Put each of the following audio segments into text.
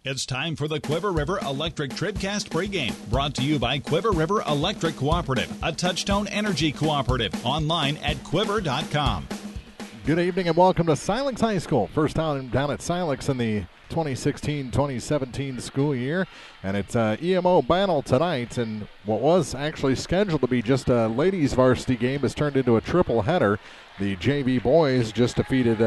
It's time for the Quiver River Electric TribCast pregame, brought to you by Quiver River Electric Cooperative, a Touchstone Energy cooperative, online at quiver.com. Good evening and welcome to Silex High School. First time down at Silex in the 2016-2017 school year, and it's EMO battle tonight, and what was actually scheduled to be just a ladies varsity game has turned into a triple header. The JV boys just defeated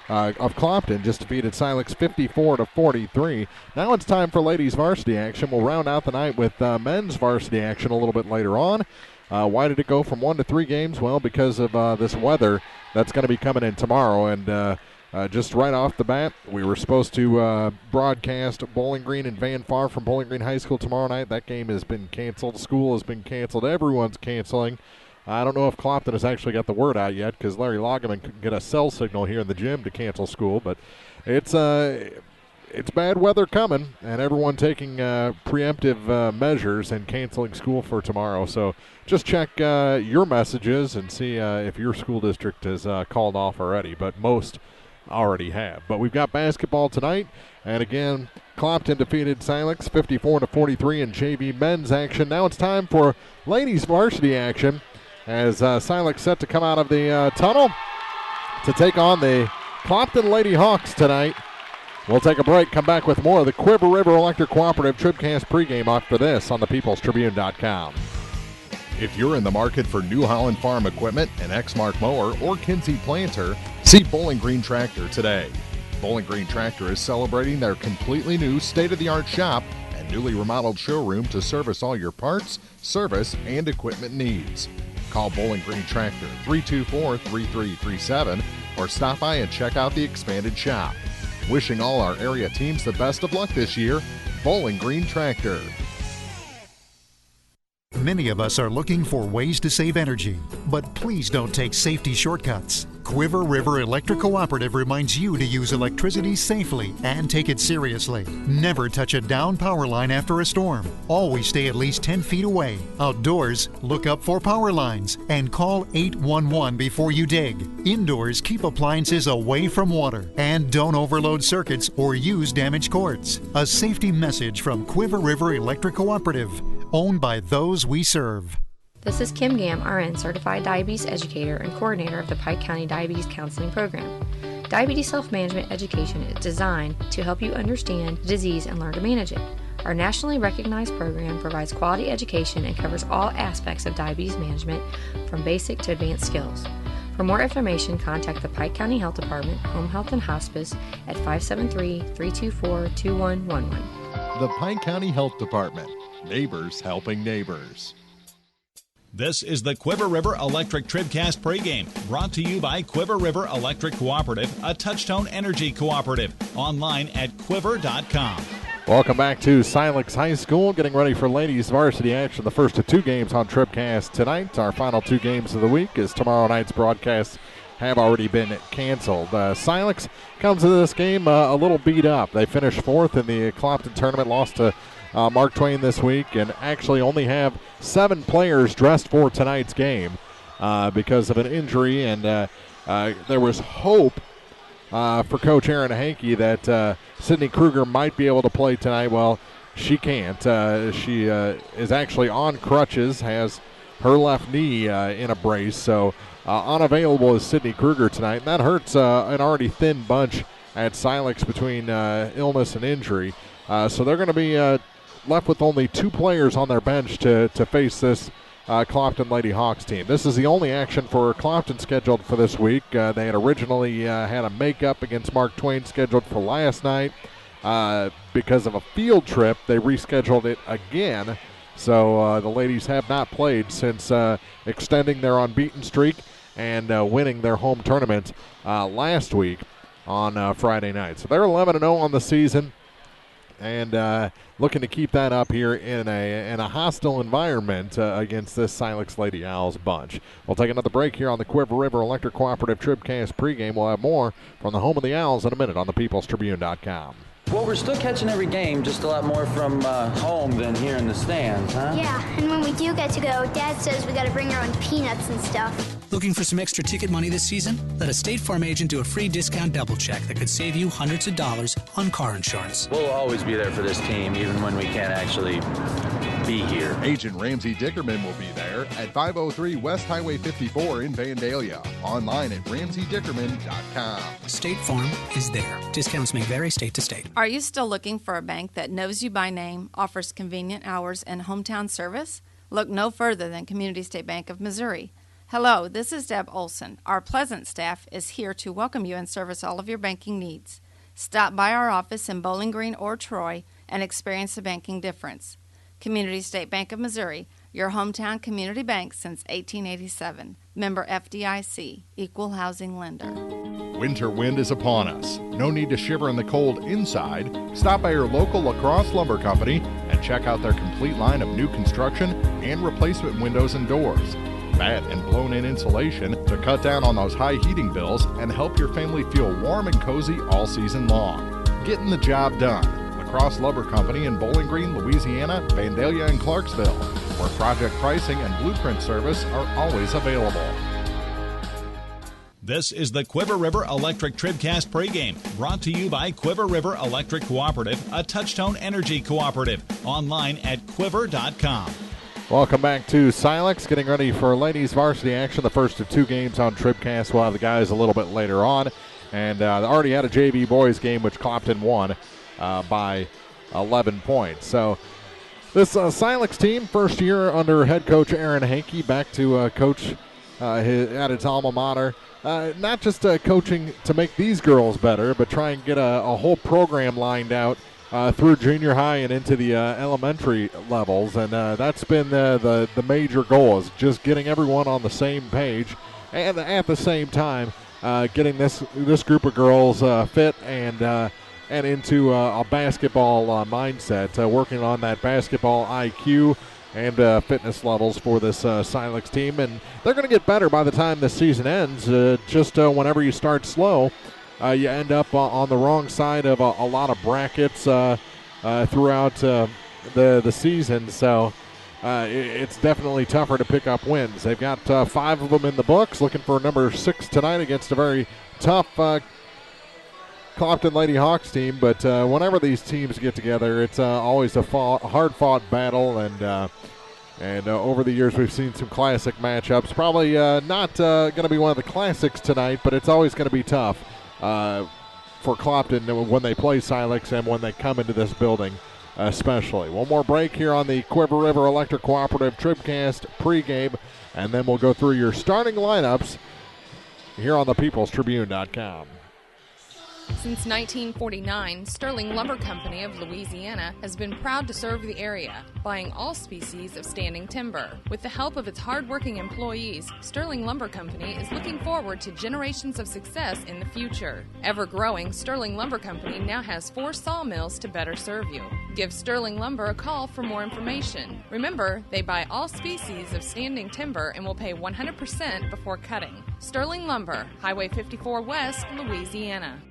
of Clopton just defeated Silex 54-43. Now it's time for ladies varsity action. We'll round out the night with men's varsity action a little bit later on. Why did it go from 1 to 3 games? Well, because of this weather that's going to be coming in tomorrow. And just right off the bat, we were supposed to broadcast Bowling Green and Van Far from Bowling Green High School tomorrow night. That game has been canceled. School has been canceled. Everyone's canceling. I don't know if Clopton has actually got the word out yet because Larry Loggeman couldn't get a cell signal here in the gym to cancel school. But it's bad weather coming, and everyone taking preemptive measures and canceling school for tomorrow. So just check your messages and see if your school district is called off already. But most already have. But we've got basketball tonight, and again, Clopton defeated Silex 54-43 in JV men's action. Now it's time for ladies varsity action, as Silex set to come out of the tunnel to take on the Clopton Lady Hawks tonight. We'll take a break, come back with more of the Quiver River Electric Cooperative TribCast pregame after this on thepeoplestribune.com. If you're in the market for New Holland Farm equipment, an Exmark mower, or Kinsey planter, see Bowling Green Tractor today. Bowling Green Tractor is celebrating their completely new state-of-the-art shop and newly remodeled showroom to service all your parts, service, and equipment needs. Call Bowling Green Tractor 324-3337 or stop by and check out the expanded shop. Wishing all our area teams the best of luck this year, Bowling Green Tractor. Many of us are looking for ways to save energy, but please don't take safety shortcuts. Quiver River Electric Cooperative reminds you to use electricity safely and take it seriously. Never touch a down power line after a storm. Always stay at least 10 feet away. Outdoors, look up for power lines and call 811 before you dig. Indoors, keep appliances away from water and don't overload circuits or use damaged cords. A safety message from Quiver River Electric Cooperative, owned by those we serve. This is Kim Gam, RN, Certified Diabetes Educator and Coordinator of the Pike County Diabetes Counseling Program. Diabetes self-management education is designed to help you understand the disease and learn to manage it. Our nationally recognized program provides quality education and covers all aspects of diabetes management, from basic to advanced skills. For more information, contact the Pike County Health Department, Home Health and Hospice at 573-324-2111. The Pike County Health Department. Neighbors helping neighbors. This is the Quiver River Electric TribCast pregame, brought to you by Quiver River Electric Cooperative, a Touchstone Energy cooperative, online at quiver.com. Welcome back to Silex High School, getting ready for ladies varsity action. The first of 2 games on TribCast tonight. Our final 2 games of the week, as tomorrow night's broadcasts have already been canceled. Silex comes into this game a little beat up. They finished 4th in the Clopton tournament, lost to Mark Twain this week, and actually only have 7 players dressed for tonight's game because of an injury. And there was hope for Coach Aaron Hankey that Sydney Kruger might be able to play tonight. Well, she can't. She is actually on crutches, has her left knee in a brace, so unavailable is Sydney Kruger tonight. And that hurts an already thin bunch at Silex between illness and injury. So they're going to be left with only 2 players on their bench to face this Clopton Lady Hawks team. This is the only action for Clopton scheduled for this week. They had originally had a makeup against Mark Twain scheduled for last night. Because of a field trip, they rescheduled it again. So the ladies have not played since extending their unbeaten streak and winning their home tournament last week on Friday night. So they're 11-0 on the season, and looking to keep that up here in a hostile environment against this Silex Lady Owls bunch. We'll take another break here on the Quiver River Electric Cooperative TribCast pregame. We'll have more from the home of the Owls in a minute on thepeoplestribune.com. Well, we're still catching every game, just a lot more from home than here in the stands, huh? Yeah, and when we do get to go, Dad says we got to bring our own peanuts and stuff. Looking for some extra ticket money this season? Let a State Farm agent do a free discount double check that could save you hundreds of dollars on car insurance. We'll always be there for this team, even when we can't actually be here. Agent Ramsey Dickerman will be there at 503 West Highway 54 in Vandalia. Online at RamseyDickerman.com. State Farm is there. Discounts may vary state to state. Are you still looking for a bank that knows you by name, offers convenient hours, and hometown service? Look no further than Community State Bank of Missouri. Hello, this is Deb Olson. Our pleasant staff is here to welcome you and service all of your banking needs. Stop by our office in Bowling Green or Troy and experience the banking difference. Community State Bank of Missouri, your hometown community bank since 1887. Member FDIC, Equal Housing Lender. Winter wind is upon us. No need to shiver in the cold inside. Stop by your local La Crosse Lumber Company and check out their complete line of new construction and replacement windows and doors. Bad and blown-in insulation to cut down on those high heating bills and help your family feel warm and cozy all season long. Getting the job done. La Crosse Lumber Company in Bowling Green, Louisiana, Vandalia, and Clarksville, where project pricing and blueprint service are always available. This is the Quiver River Electric TribCast pregame, brought to you by Quiver River Electric Cooperative, a Touchtone Energy cooperative. Online at quiver.com. Welcome back to Silex, getting ready for ladies varsity action. The first of two games on TribCast. We'll have the guys a little bit later on. And they already had a JV boys game, which Clopton won by 11 points. So this Silex team, first year under head coach Aaron Hankey, back to coach at its alma mater. Not just coaching to make these girls better, but try and get a whole program lined out through junior high and into the elementary levels, and that's been the major goal, is just getting everyone on the same page, and at the same time getting this group of girls fit and into a basketball mindset, working on that basketball IQ and fitness levels for this Silex team, and they're going to get better by the time the season ends. Just whenever you start slow, you end up on the wrong side of a lot of brackets throughout the season. So it's definitely tougher to pick up wins. They've got 5 of them in the books, looking for number 6 tonight against a very tough Clopton Lady Hawks team. But whenever these teams get together, it's always a hard-fought battle. And over the years, we've seen some classic matchups. Probably not going to be one of the classics tonight, but it's always going to be tough for Clopton when they play Silex and when they come into this building especially. One more break here on the Quiver River Electric Cooperative TribCast pregame, and then we'll go through your starting lineups here on the peoplestribune.com. Since 1949, Sterling Lumber Company of Louisiana has been proud to serve the area, buying all species of standing timber. With the help of its hard-working employees, Sterling Lumber Company is looking forward to generations of success in the future. Ever-growing, Sterling Lumber Company now has 4 sawmills to better serve you. Give Sterling Lumber a call for more information. Remember, they buy all species of standing timber and will pay 100% before cutting. Sterling Lumber, Highway 54 West, Louisiana.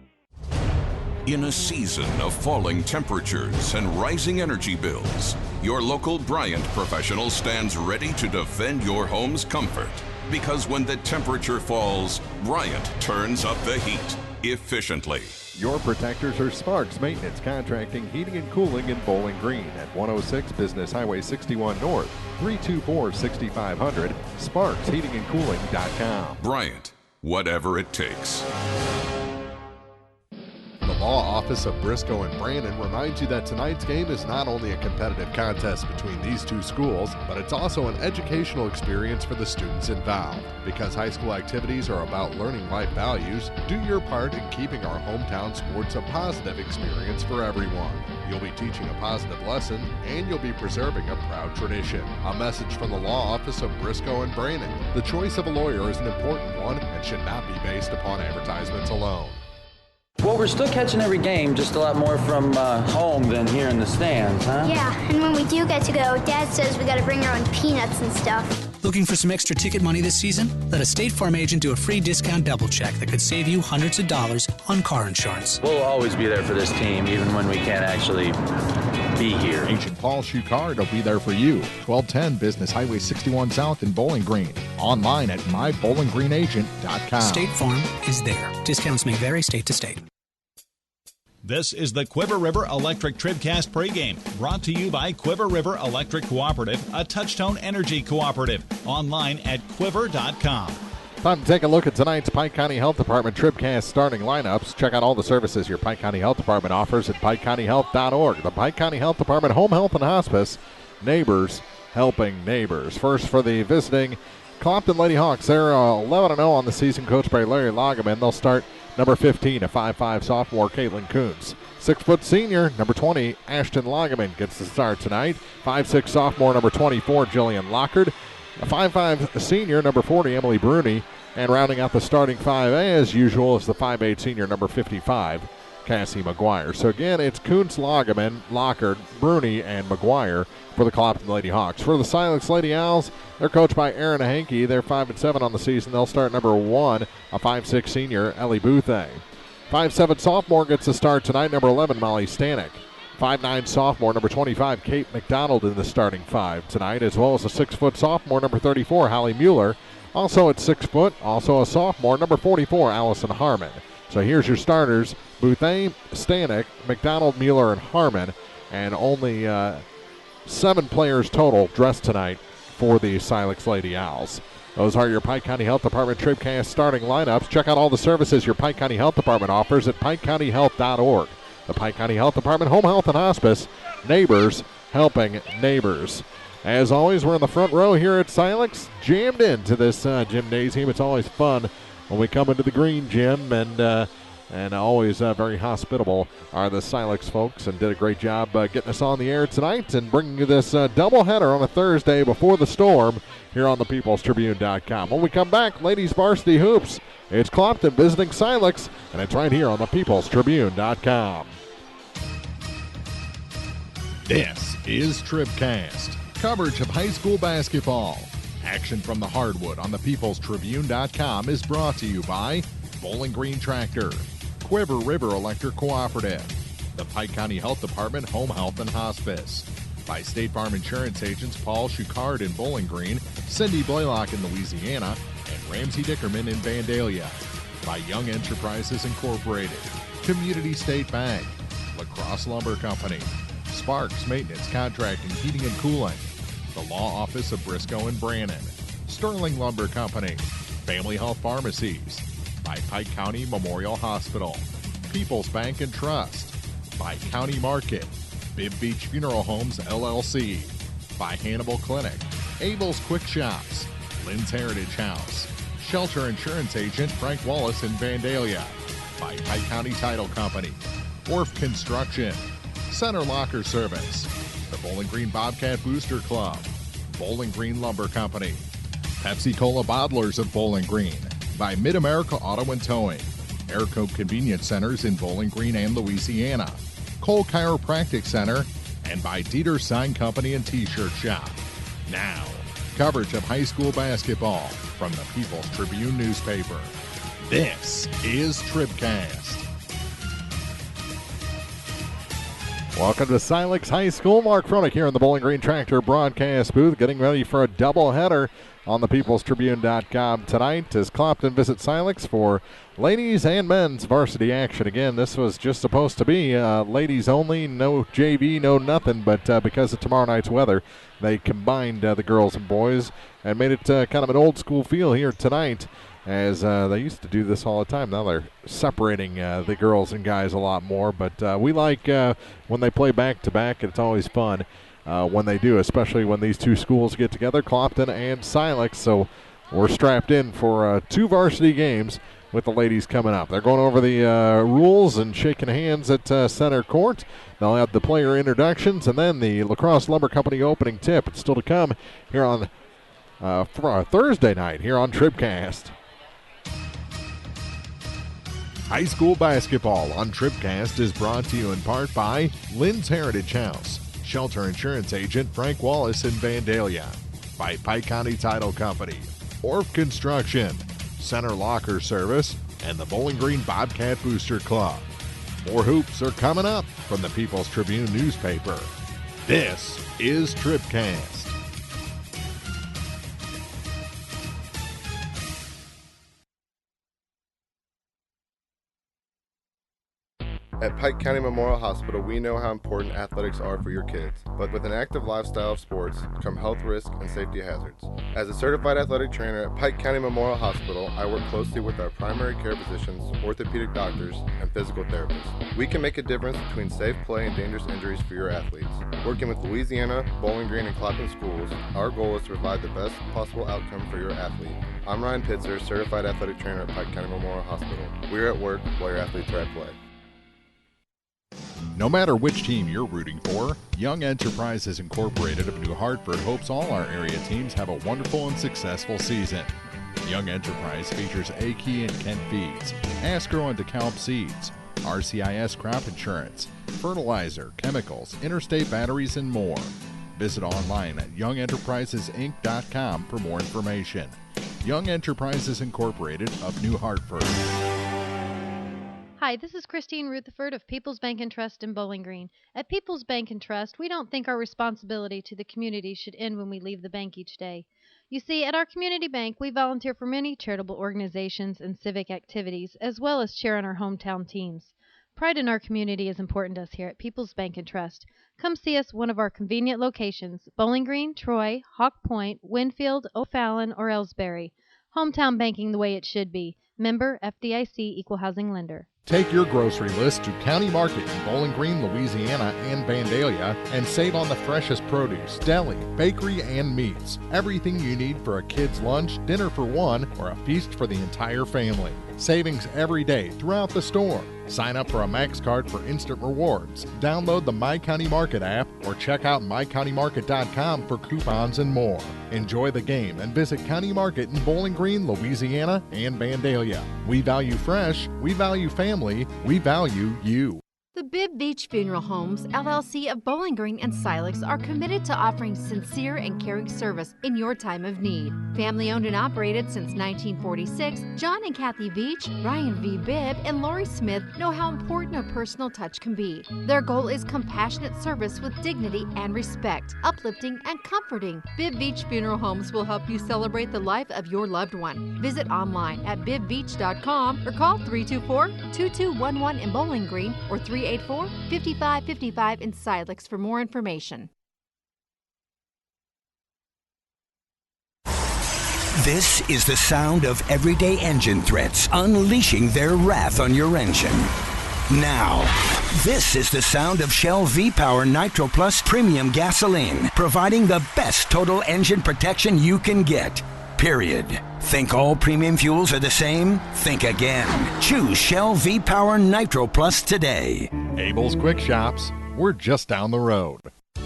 In a season of falling temperatures and rising energy bills, your local Bryant professional stands ready to defend your home's comfort. Because when the temperature falls, Bryant turns up the heat efficiently. Your protectors are Sparks Maintenance Contracting, Heating and Cooling in Bowling Green at 106 Business Highway 61 North, 324-6500, sparksheatingandcooling.com. Bryant, whatever it takes. The Law Office of Briscoe and Brandon reminds you that tonight's game is not only a competitive contest between these two schools, but it's also an educational experience for the students involved. Because high school activities are about learning life values, do your part in keeping our hometown sports a positive experience for everyone. You'll be teaching a positive lesson, and you'll be preserving a proud tradition. A message from the Law Office of Briscoe and Brandon. The choice of a lawyer is an important one and should not be based upon advertisements alone. Well, we're still catching every game, just a lot more from home than here in the stands, huh? Yeah, and when we do get to go, Dad says we got to bring our own peanuts and stuff. Looking for some extra ticket money this season? Let a State Farm agent do a free discount double check that could save you hundreds of dollars on car insurance. We'll always be there for this team, even when we can't actually be here. Agent Paul Schuchard will be there for you. 1210 Business Highway 61 South in Bowling Green. Online at mybowlinggreenagent.com. State Farm is there. Discounts may vary state to state. This is the Quiver River Electric TribCast pregame, brought to you by Quiver River Electric Cooperative, a Touchtone Energy cooperative. Online at quiver.com. Time to take a look at tonight's Pike County Health Department TribCast starting lineups. Check out all the services your Pike County Health Department offers at pikecountyhealth.org. The Pike County Health Department Home Health and Hospice, neighbors helping neighbors. First for the visiting Clopton Lady Hawks. They're 11-0 on the season, coached by Larry Lageman. They'll start number 15, a 5'5 sophomore, Caitlin Coons. 6' senior, number 20, Ashton Lageman gets the start tonight. 5'6 sophomore, number 24, Jillian Lockard. A 5'5 senior, number 40, Emily Bruni. And rounding out the starting 5A, as usual, is the 5'8 senior, number 55, Cassie McGuire. So again, it's Kuntz, Lageman, Lockard, Bruni, and McGuire for the Clopton Lady Hawks. For the Silex Lady Owls, they're coached by Aaron Hankey. They're 5-7 on the season. They'll start number 1, a 5'6 senior, Ellie Bouthé. 5'7 sophomore gets the start tonight, number 11, Molly Stanek. 5'9 sophomore, number 25, Kate McDonald in the starting 5 tonight, as well as a 6' sophomore, number 34, Hallie Mueller. Also at 6 foot, also a sophomore, number 44, Allison Harmon. So here's your starters: Bouthé, Stanek, McDonald, Mueller, and Harmon. And only 7 players total dressed tonight for the Silex Lady Owls. Those are your Pike County Health Department TribCast starting lineups. Check out all the services your Pike County Health Department offers at pikecountyhealth.org. The Pike County Health Department Home Health and Hospice, neighbors helping neighbors. As always, we're in the front row here at Silex, jammed into this gymnasium. It's always fun when we come into the green gym, and always very hospitable are the Silex folks, and did a great job getting us on the air tonight and bringing you this doubleheader on a Thursday before the storm here on thepeoplestribune.com. When we come back, ladies varsity hoops. It's Clopton visiting Silex, and it's right here on thepeoplestribune.com. This is TribCast. Coverage of high school basketball. Action from the hardwood on thepeoplestribune.com is brought to you by Bowling Green Tractor, Quiver River Electric Cooperative, the Pike County Health Department Home Health and Hospice, by State Farm Insurance agents Paul Schuchard in Bowling Green, Cindy Blaylock in Louisiana, and Ramsey Dickerman in Vandalia, by Young Enterprises Incorporated, Community State Bank, La Crosse Lumber Company, Sparks Maintenance Contracting, Heating and Cooling, the Law Office of Briscoe and Brannon, Sterling Lumber Company, Family Health Pharmacies, by Pike County Memorial Hospital, People's Bank and Trust, by County Market, Bibb Beach Funeral Homes LLC, by Hannibal Clinic, Abel's Quick Shops, Lynn's Heritage House, Shelter Insurance Agent Frank Wallace in Vandalia, by Pike County Title Company, Wharf Construction, Center Locker Service, the Bowling Green Bobcat Booster Club, Bowling Green Lumber Company, Pepsi Cola Bottlers of Bowling Green, by Mid-America Auto and Towing, Aircoat Convenience Centers in Bowling Green and Louisiana, Cole Chiropractic Center, and by Dieter Sign Company and T-Shirt Shop. Now, coverage of high school basketball from the People's Tribune newspaper. This is TribCast. Welcome to Silex High School. Mark Froelich here in the Bowling Green Tractor broadcast booth, getting ready for a doubleheader on thepeoplestribune.com tonight as Clopton visits Silex for ladies and men's varsity action. Again, this was just supposed to be ladies only, no JV, no nothing, but because of tomorrow night's weather, they combined the girls and boys and made it kind of an old school feel here tonight, as they used to do this all the time. Now they're separating the girls and guys a lot more, but we like when they play back-to-back. It's always fun when they do, especially when these two schools get together, Clopton and Silex. So we're strapped in for 2 varsity games with the ladies coming up. They're going over the rules and shaking hands at center court. They'll have the player introductions and then the La Crosse Lumber Company opening tip. It's still to come here on for our Thursday night here on TribCast. High school basketball on TribCast is brought to you in part by Lynn's Heritage House, Shelter Insurance Agent Frank Wallace in Vandalia, by Pike County Title Company, Orf Construction, Center Locker Service, and the Bowling Green Bobcat Booster Club. More hoops are coming up from the People's Tribune newspaper. This is TribCast. At Pike County Memorial Hospital, we know how important athletics are for your kids, but with an active lifestyle of sports come health risks and safety hazards. As a certified athletic trainer at Pike County Memorial Hospital, I work closely with our primary care physicians, orthopedic doctors, and physical therapists. We can make a difference between safe play and dangerous injuries for your athletes. Working with Louisiana, Bowling Green, and Clopton schools, our goal is to provide the best possible outcome for your athlete. I'm Ryan Pitzer, certified athletic trainer at Pike County Memorial Hospital. We're at work while your athletes are at play. No matter which team you're rooting for, Young Enterprises Incorporated of New Hartford hopes all our area teams have a wonderful and successful season. Young Enterprise features A-Key and Kent Feeds, Asgrow and DeKalb Seeds, RCIS Crop Insurance, fertilizer, chemicals, interstate batteries, and more. Visit online at youngenterprisesinc.com for more information. Young Enterprises Incorporated of New Hartford. Hi, this is Christine Rutherford of People's Bank and Trust in Bowling Green. At People's Bank and Trust, we don't think our responsibility to the community should end when we leave the bank each day. You see, at our community bank, we volunteer for many charitable organizations and civic activities, as well as cheer on our hometown teams. Pride in our community is important to us here at People's Bank and Trust. Come see us at one of our convenient locations, Bowling Green, Troy, Hawk Point, Winfield, O'Fallon, or Ellsbury. Hometown banking the way it should be. Member FDIC Equal Housing Lender. Take your grocery list to County Market in Bowling Green, Louisiana and Vandalia and save on the freshest produce, deli, bakery, and meats. Everything you need for a kid's lunch, dinner for one, or a feast for the entire family. Savings every day throughout the store. Sign up for a Max card for instant rewards. Download the My County Market app or check out mycountymarket.com for coupons and more. Enjoy the game and visit County Market in Bowling Green, Louisiana and Vandalia. We value fresh, we value family, we value you. The Bibb Beach Funeral Homes, LLC of Bowling Green and Silex are committed to offering sincere and caring service in your time of need. Family owned and operated since 1946, John and Kathy Beach, Ryan V. Bibb, and Lori Smith know how important a personal touch can be. Their goal is compassionate service with dignity and respect, uplifting and comforting. Bibb Beach Funeral Homes will help you celebrate the life of your loved one. Visit online at bibbbeach.com or call 324-2211 in Bowling Green or 384-5555 in Silex for more information. This is the sound of everyday engine threats unleashing their wrath on your engine. Now, this is the sound of Shell V-Power Nitro Plus Premium Gasoline, providing the best total engine protection you can get. Period. Think all premium fuels are the same? Think again. Choose Shell V-Power Nitro Plus today. Abel's Quick Shops. We're just down the road.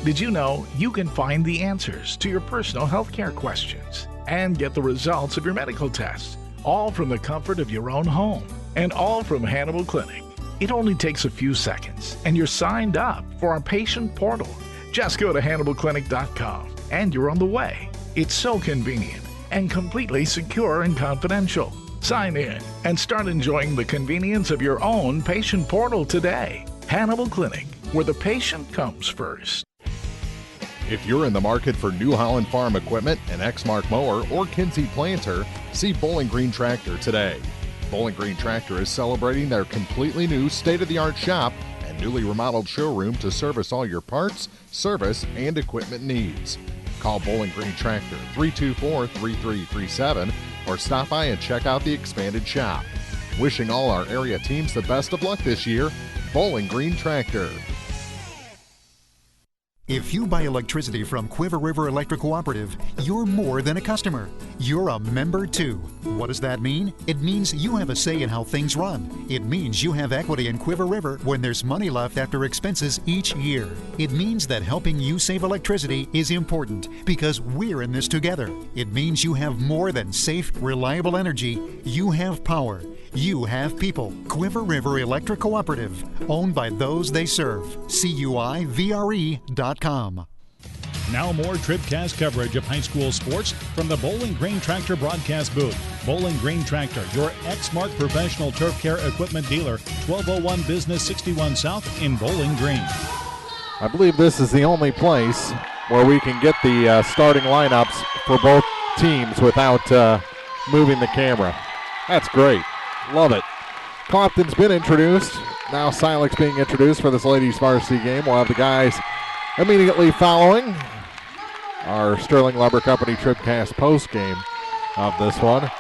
Did you know you can find the answers to your personal health care questions and get the results of your medical tests, all from the comfort of your own home and all from Hannibal Clinic? It only takes a few seconds and you're signed up for our patient portal. Just go to HannibalClinic.com and you're on the way. It's so convenient and completely secure and confidential. Sign in and start enjoying the convenience of your own patient portal today. Hannibal Clinic, where the patient comes first. If you're in the market for New Holland Farm equipment, an Exmark mower, or Kinsey planter, see Bowling Green Tractor today. Bowling Green Tractor is celebrating their completely new state-of-the-art shop and newly remodeled showroom to service all your parts, service, and equipment needs. Call Bowling Green Tractor 324-3337 or stop by and check out the expanded shop. Wishing all our area teams the best of luck this year, Bowling Green Tractor. If you buy electricity from Quiver River Electric Cooperative, you're more than a customer. You're a member too. What does that mean? It means you have a say in how things run. It means you have equity in Quiver River when there's money left after expenses each year. It means that helping you save electricity is important because we're in this together. It means you have more than safe, reliable energy. You have power. You have people. Quiver River Electric Cooperative, owned by those they serve. CUIVRE.com. Now more TribCast coverage of high school sports from the Bowling Green Tractor broadcast booth. Bowling Green Tractor, your Exmark professional turf care equipment dealer, 1201 Business 61 South in Bowling Green. I believe this is the only place where we can get the starting lineups for both teams without moving the camera. That's great. Love it. Clopton's been introduced. Now Silex being introduced for this ladies varsity game. We'll have the guys immediately following our Sterling Lumber Company TribCast post game of this one.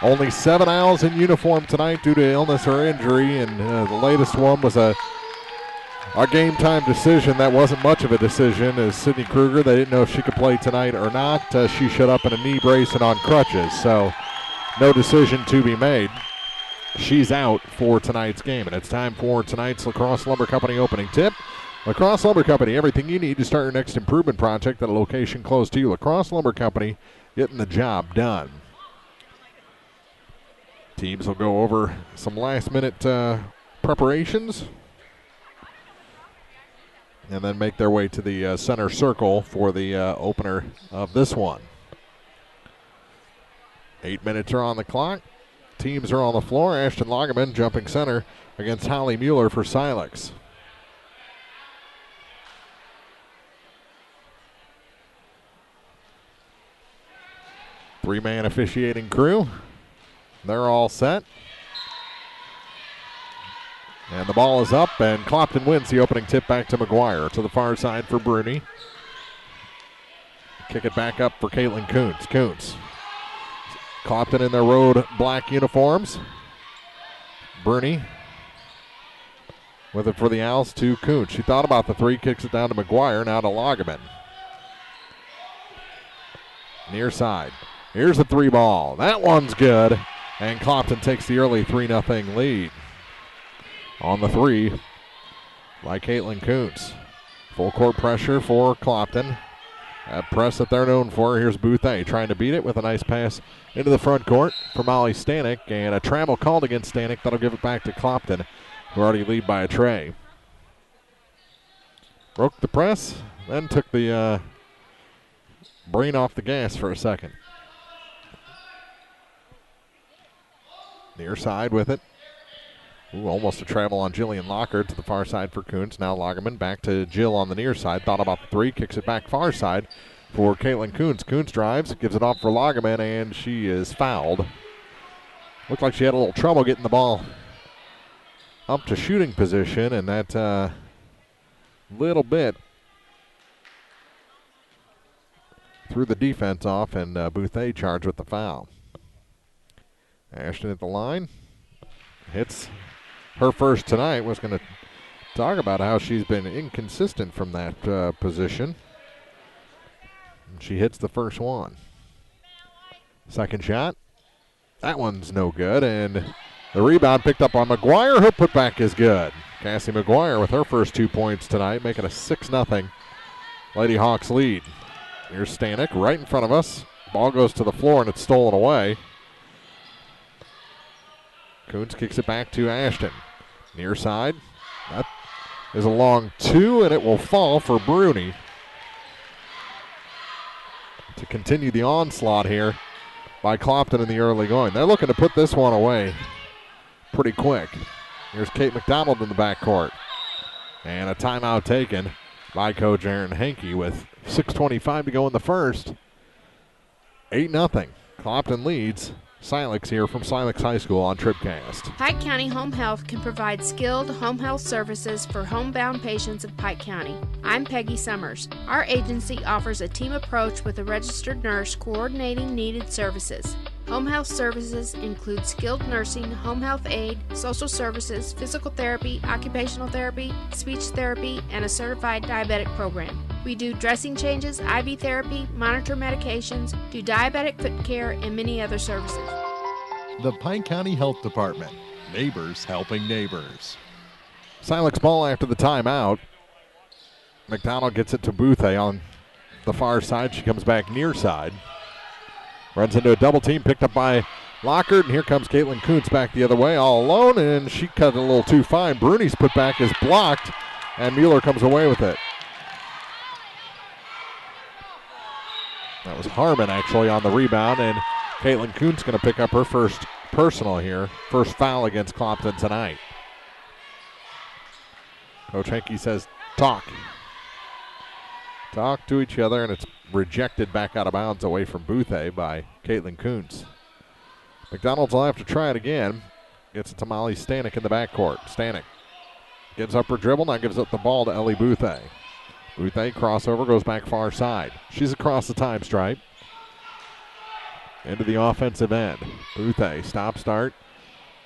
Only 7 Owls in uniform tonight due to illness or injury, and the latest one was a game time decision that wasn't much of a decision. Is Sydney Kruger. They didn't know if she could play tonight or not. She showed up in a knee brace and on crutches, so no decision to be made. She's out for tonight's game, and it's time for tonight's La Crosse Lumber Company opening tip. La Crosse Lumber Company, everything you need to start your next improvement project at a location close to you. La Crosse Lumber Company, getting the job done. Teams will go over some last-minute preparations and then make their way to the center circle for the opener of this one. 8 minutes are on the clock. Teams are on the floor. Ashton Lagerman jumping center against Holly Mueller for Silex. Three-man officiating crew. They're all set. And the ball is up, and Clopton wins the opening tip back to McGuire. To the far side for Bruni. Kick it back up for Caitlin Kuntz. Clopton in their road black uniforms. Bruni with it for the Owls to Kuntz. She thought about the three, kicks it down to McGuire, now to Lagerman. Near side. Here's the three ball. That one's good, and Clopton takes the early 3-0 lead. On the three by Caitlin Kuntz. Full court pressure for Clopton. That press that they're known for. Here's Bouthé trying to beat it with a nice pass into the front court for Molly Stanek, and a travel called against Stanek. That'll give it back to Clopton, who already lead by a tray. Broke the press, then took the brain off the gas for a second. Near side with it. Ooh, almost a travel on Jillian Lockhart to the far side for Kuntz. Now Lagerman back to Jill on the near side. Thought about the three, kicks it back far side for Caitlin Kuntz. Kuntz drives, gives it off for Lagerman, and she is fouled. Looked like she had a little trouble getting the ball up to shooting position, and that little bit threw the defense off, and Bouthé charged with the foul. Ashton at the line. Hits her first tonight. Was going to talk about how she's been inconsistent from that position. And she hits the first one. Second shot. That one's no good. And the rebound picked up on McGuire. Her putback is good. Cassie McGuire with her first 2 points tonight, making a 6-0 Lady Hawks lead. Here's Stanek right in front of us. Ball goes to the floor and it's stolen away. Kuntz kicks it back to Ashton. Near side. That is a long two, and it will fall for Bruni to continue the onslaught here by Clopton in the early going. They're looking to put this one away pretty quick. Here's Kate McDonald in the backcourt. And a timeout taken by Coach Aaron Henke with 6:25 to go in the first. 8-0. Clopton leads. Silex here from Silex High School on TribCast. Pike County Home Health can provide skilled home health services for homebound patients of Pike County. I'm Peggy Summers. Our agency offers a team approach with a registered nurse coordinating needed services. Home health services include skilled nursing, home health aid, social services, physical therapy, occupational therapy, speech therapy, and a certified diabetic program. We do dressing changes, IV therapy, monitor medications, do diabetic foot care, and many other services. The Pike County Health Department. Neighbors helping neighbors. Silex ball after the timeout. McDonald gets it to Bouthé on the far side. She comes back near side. Runs into a double team, picked up by Lockhart, and here comes Caitlin Kuntz back the other way, all alone, and she cut it a little too fine. Bruni's putback is blocked, and Mueller comes away with it. That was Harmon actually on the rebound, and Caitlin Kuntz going to pick up her first personal here, first foul against Clopton tonight. Coach Henke says Talk to each other, and it's rejected back out of bounds away from Boothé by Caitlin Kuntz. McDonald's will have to try it again. Gets it to Molly Stanek in the backcourt. Stanek gives up her dribble, now gives up the ball to Ellie Boothé. Boothé crossover, goes back far side. She's across the time stripe. Into the offensive end. Boothé, stop start.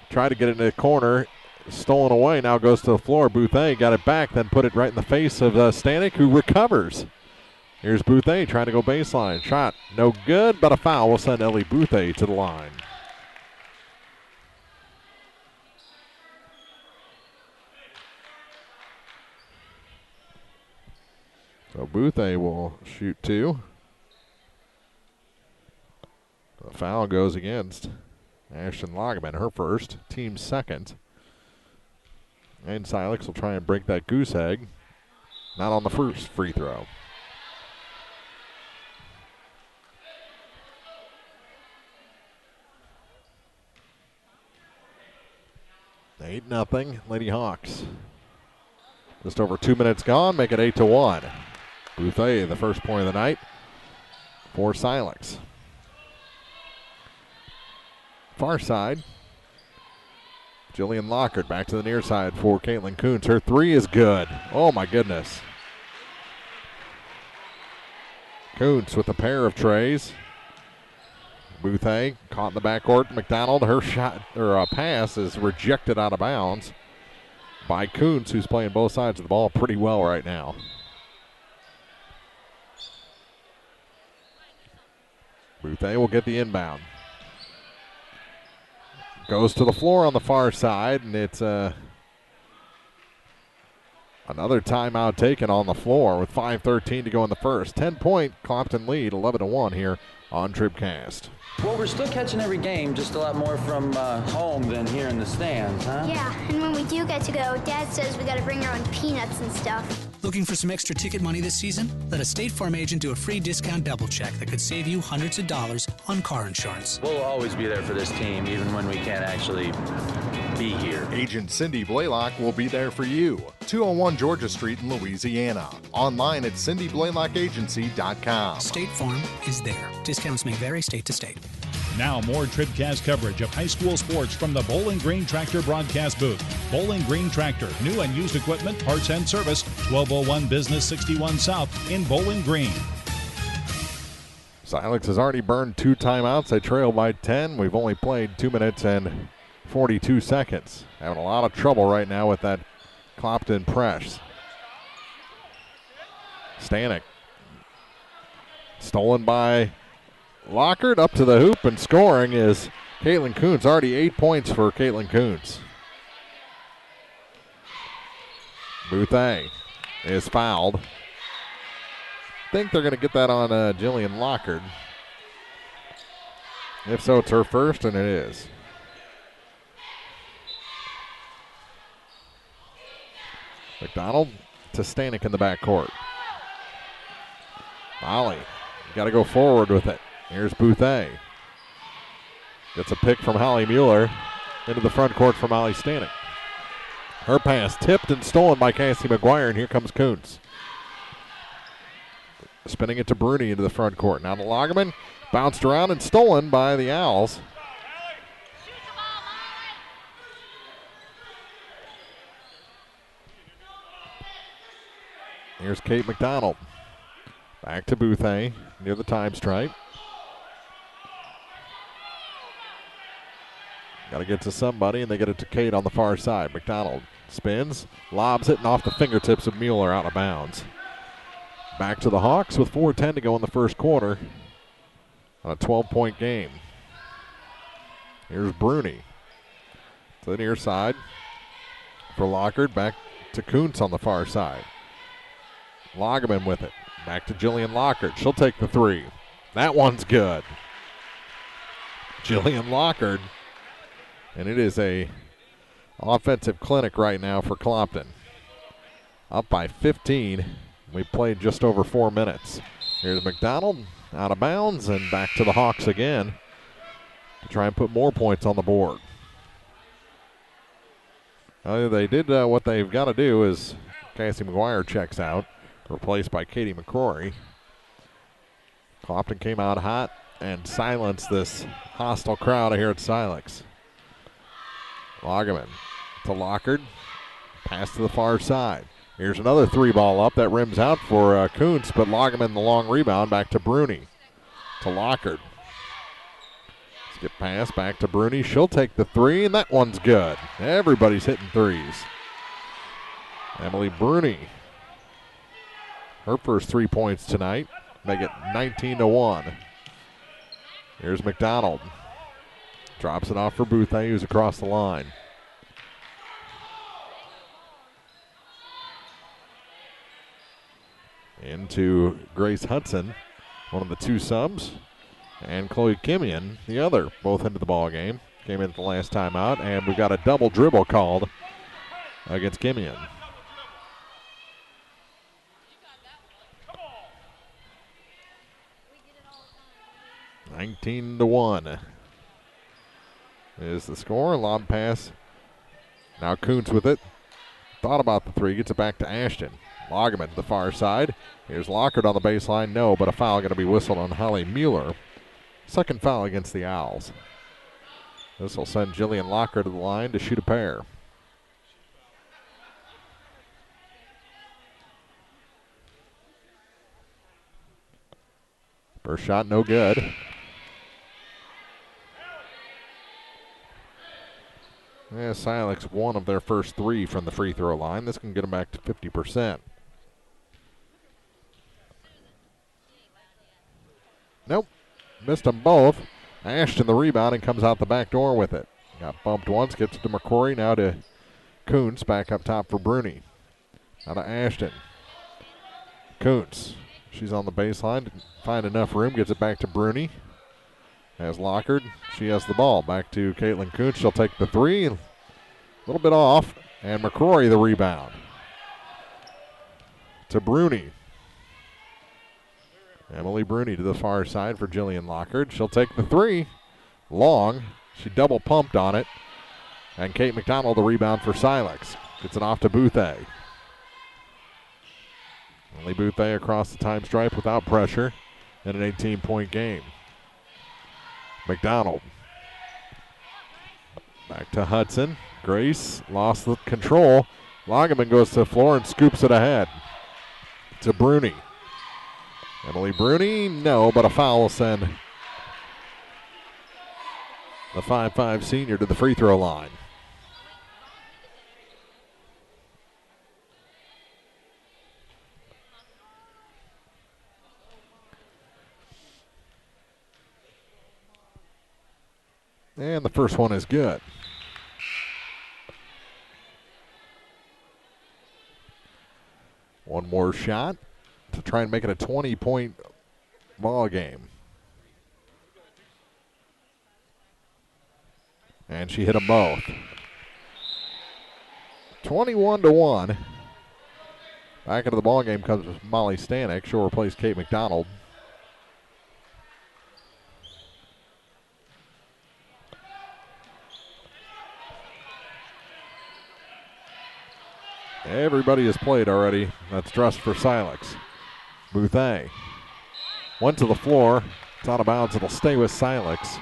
Tried to get it in the corner. Stolen away, now goes to the floor. Boothé got it back, then put it right in the face of Stanek, who recovers. Here's Boothé trying to go baseline. Shot no good, but a foul will send Ellie Boothé to the line. So Boothé will shoot 2. The foul goes against Ashton Lagerman, her first, team second. And Silex will try and break that goose egg. Not on the first free throw. Eight 0 Lady Hawks. Just over 2 minutes gone, make it 8-1. Boothé, the first point of the night for Silex. Far side. Jillian Lockhart back to the near side for Caitlin Kuntz. Her 3 is good. Oh my goodness. Kuntz with a pair of trays. Boothé caught in the backcourt. McDonald, her shot or pass is rejected out of bounds by Kuntz, who's playing both sides of the ball pretty well right now. Boothé will get the inbound. Goes to the floor on the far side, and it's another timeout taken on the floor with 5:13 to go in the first. 10-point Clopton lead, 11-1 here on TribCast. Well, we're still catching every game, just a lot more from home than here in the stands, huh? Yeah, and when we do get to go, Dad says we got to bring our own peanuts and stuff. Looking for some extra ticket money this season? Let a State Farm agent do a free discount double check that could save you hundreds of dollars on car insurance. We'll always be there for this team, even when we can't actually be here. Agent Cindy Blaylock will be there for you. 201 Georgia Street in Louisiana. Online at cindyblaylockagency.com. State Farm is there. Discounts may vary state to state. Now more TribCast coverage of high school sports from the Bowling Green Tractor broadcast booth. Bowling Green Tractor, new and used equipment, parts and service, 1201 Business 61 South in Bowling Green. Silex has already burned 2 timeouts. They trail by 10. We've only played 2 minutes and 42 seconds. Having a lot of trouble right now with that Clopton press. Stanek. Stolen by Lockhart, up to the hoop, and scoring is Caitlin Kuntz. Already 8 points for Caitlin Kuntz. Boothé is fouled. I think they're going to get that on Jillian Lockhart. If so, it's her first, and it is. McDonald to Stanek in the backcourt. Molly, you got to go forward with it. Here's Boothé. Gets a pick from Holly Mueller into the front court for Molly Stanek. Her pass tipped and stolen by Cassie McGuire, and here comes Kuntz. Spinning it to Bruni into the front court. Now to Lagerman. Bounced around and stolen by the Owls. Here's Kate McDonald. Back to Boothé near the time stripe. Got to get to somebody, and they get it to Kate on the far side. McDonald spins, lobs it, and off the fingertips of Mueller out of bounds. Back to the Hawks with 4:10 to go in the first quarter on a 12-point game. Here's Bruni to the near side for Lockhart. Back to Kuntz on the far side. Lagerman with it. Back to Jillian Lockhart. She'll take the 3. That one's good. Jillian Lockhart. And it is a offensive clinic right now for Clopton. Up by 15. We played just over 4 minutes. Here's McDonald out of bounds and back to the Hawks again to try and put more points on the board. They did what they've got to do is Cassie McGuire checks out, replaced by Katie McCrory. Clopton came out hot and silenced this hostile crowd here at Silex. Lagerman to Lockard. Pass to the far side. Here's another 3-ball up that rims out for Kuntz, but Lagerman the long rebound back to Bruni. To Lockard. Skip pass back to Bruni. She'll take the 3, and that one's good. Everybody's hitting 3s. Emily Bruni. Her first 3 points tonight. Make it 19-1. Here's McDonald. Drops it off for Bouthé, who's across the line. Into Grace Hudson, one of the 2 subs, and Chloe Kimian, the other, both into the ball game. Came in at the last time out, and we got a double dribble called against Kimian. (19-1) is the score. Lob pass. Now Kuntz with it. Thought about the 3, gets it back to Ashton. Lagerman to the far side. Here's Lockard on the baseline. No, but a foul going to be whistled on Holly Mueller. Second foul against the Owls. This will send Jillian Lockard to the line to shoot a pair. First shot, no good. Yeah, Silex one of their first 3 from the free throw line. This can get them back to 50%. Nope, missed them both. Ashton the rebound and comes out the back door with it. Got bumped once, gets it to McCrory, now to Kuntz, back up top for Bruni. Now to Ashton. Kuntz, she's on the baseline, didn't find enough room, gets it back to Bruni. Has Lockard, she has the ball. Back to Caitlin Kuntz, she'll take the 3, a little bit off, and McCrory the rebound. To Bruni. Emily Bruni to the far side for Jillian Lockard. She'll take the 3. Long. She double pumped on it. And Kate McDonald the rebound for Silex. Gets it off to Bouthé. Emily Bouthé across the time stripe without pressure in an 18-point game. McDonald. Back to Hudson. Grace lost the control. Lagerman goes to the floor and scoops it ahead to Bruni. Emily Bruni, no, but a foul will send the 5'5" senior to the free throw line. And the first one is good. One more shot to try and make it a 20-point ball game. And she hit them both. 21-1. Back into the ball game comes Molly Stanek. She'll replace Kate McDonald. Everybody has played already. That's dressed for Silex. Bouthé went to the floor. It's out of bounds. It'll stay with Silex.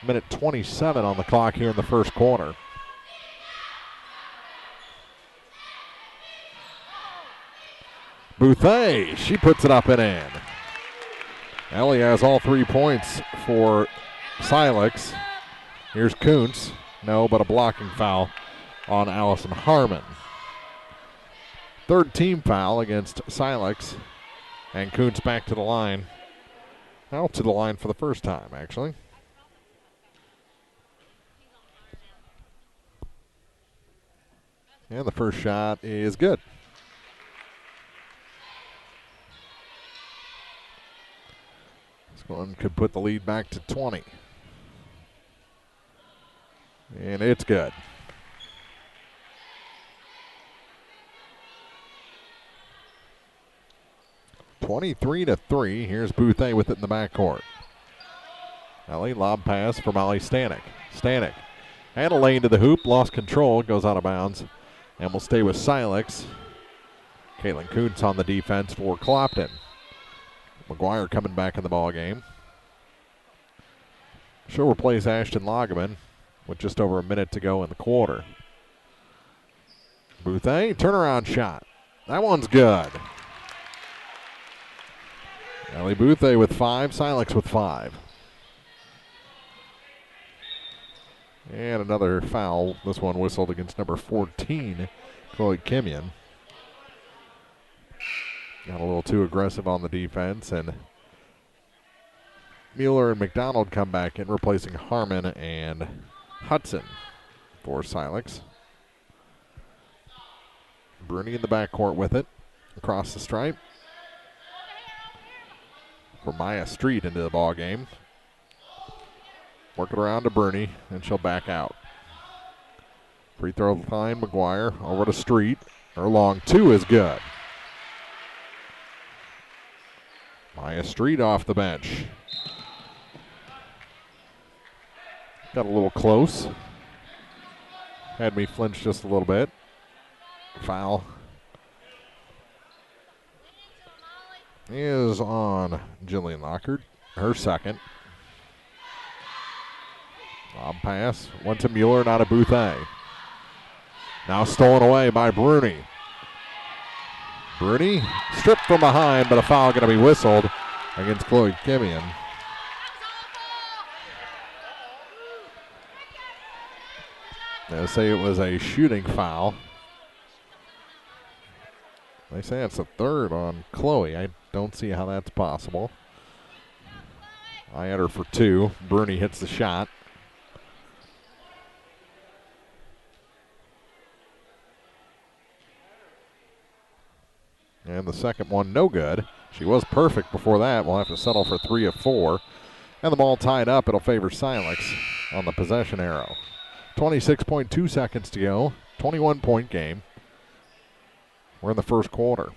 Minute 27 on the clock here in the first quarter. Bouthé, she puts it up and in. Ellie has all 3 points for Silex. Here's Kuntz. No, but a blocking foul on Allison Harmon. Third team foul against Silex. And Kuntz back to the line. Out to the line for the first time, actually. And the first shot is good. This one could put the lead back to 20. And it's good. (23-3). Here's Bouthé with it in the backcourt. Ellie, lob pass for Molly Stanek. Stanek had a lane to the hoop, lost control, goes out of bounds, and will stay with Silex. Caitlin Kuntz on the defense for Clopton. McGuire coming back in the ball game. She'll replace Ashton Lageman with just over a minute to go in the quarter. Bouthey, turnaround shot. That one's good. Ellie Bouthey with 5, Silex with 5. And another foul. This one whistled against number 14, Chloe Kimian. Got a little too aggressive on the defense, and Mueller and McDonald come back in, replacing Harmon and Hudson for Silex. Bruni in the backcourt with it, across the stripe. For Maya Street into the ball game. Work it around to Bruni, and she'll back out. Free throw line, McGuire over to Street. Her long 2 is good. Maya Street off the bench. Got a little close. Had me flinch just a little bit. Foul is on Jillian Lockard, her second. Lob pass, went to Mueller, not a Bouthey. Now stolen away by Bruni. Bruni stripped from behind, but a foul going to be whistled against Chloe Kimian. They say it was a shooting foul. They say it's a third on Chloe. I don't see how that's possible. I had her for 2. Bruni hits the shot. And the second one, no good. She was perfect before that. We'll have to settle for 3 of 4. And the ball tied up. It'll favor Silex on the possession arrow. 26.2 seconds to go. 21-point game. We're in the first quarter.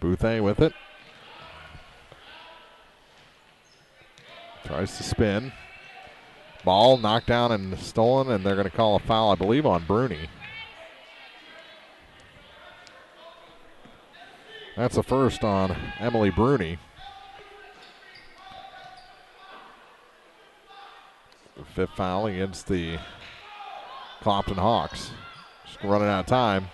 Bouthey with it. Tries to spin. Ball knocked down and stolen, and they're going to call a foul, I believe, on Bruni. That's the first on Emily Bruni. The 5th foul against the Clopton Hawks. Just running out of time.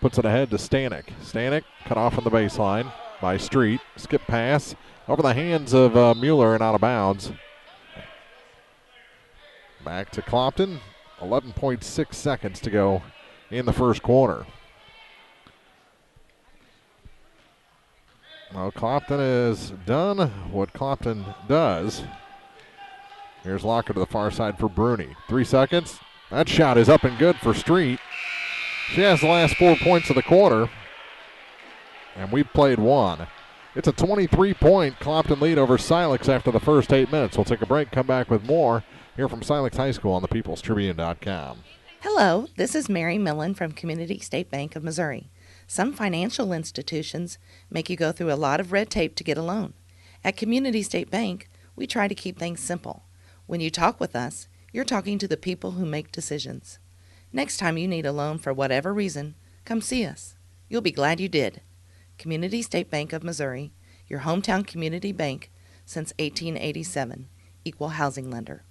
Puts it ahead to Stanek. Stanek cut off on the baseline by Street. Skip pass over the hands of Mueller and out of bounds. Back to Clopton. 11.6 seconds to go in the first quarter. Well, Clopton has done what Clopton does. Here's Locker to the far side for Bruni. 3 seconds. That shot is up and good for Street. She has the last 4 points of the quarter. And we've played 1. It's a 23-point Clopton lead over Silex after the first 8 minutes. We'll take a break, come back with more here from Silex High School on the peoplestribune.com. Hello, this is Mary Millen from Community State Bank of Missouri. Some financial institutions make you go through a lot of red tape to get a loan. At Community State Bank, we try to keep things simple. When you talk with us, you're talking to the people who make decisions. Next time you need a loan for whatever reason, come see us. You'll be glad you did. Community State Bank of Missouri, your hometown community bank since 1887. Equal housing lender.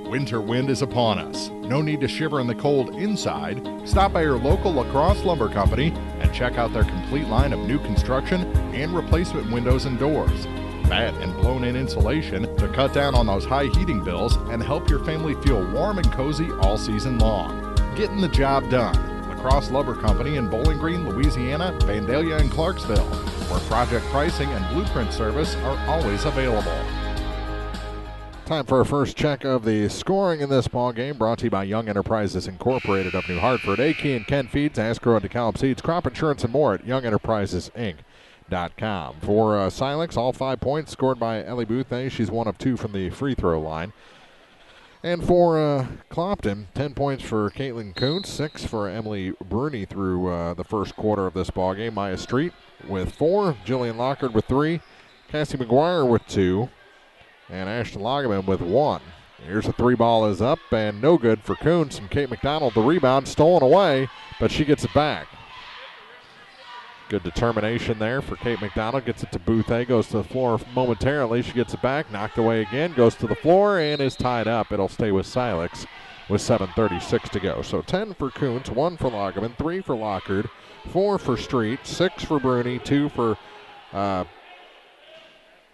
Winter wind is upon us. No need to shiver in the cold inside. Stop by your local La Crosse Lumber Company and check out their complete line of new construction and replacement windows and doors. Bad and blown-in insulation to cut down on those high heating bills and help your family feel warm and cozy all season long. Getting the job done. La Crosse Lumber Company in Bowling Green, Louisiana, Vandalia, and Clarksville, where project pricing and blueprint service are always available. Time for our first check of the scoring in this ball game, brought to you by Young Enterprises Incorporated of New Hartford. A.K. and Ken Feeds, Asgrow and DeKalb Seeds, crop insurance, and more at YoungEnterprisesInc.com. For Silex, all 5 points scored by Ellie Bouthey. She's 1 of 2 from the free throw line. And for Clopton, 10 points for Caitlin Kuntz, 6 for Emily Bruni through the first quarter of this ball game. Maya Street with 4, Jillian Lockard with 3, Cassie McGuire with 2, And Ashton Lagerman with 1. Here's a 3-ball is up and no good for Kuntz, and Kate McDonald, the rebound, stolen away, but she gets it back. Good determination there for Kate McDonald. Gets it to Bouthé, goes to the floor momentarily. She gets it back, knocked away again, goes to the floor, and is tied up. It'll stay with Silex with 7:36 to go. So 10 for Kuntz, 1 for Lagerman, 3 for Lockard, 4 for Street, 6 for Bruni, 2 for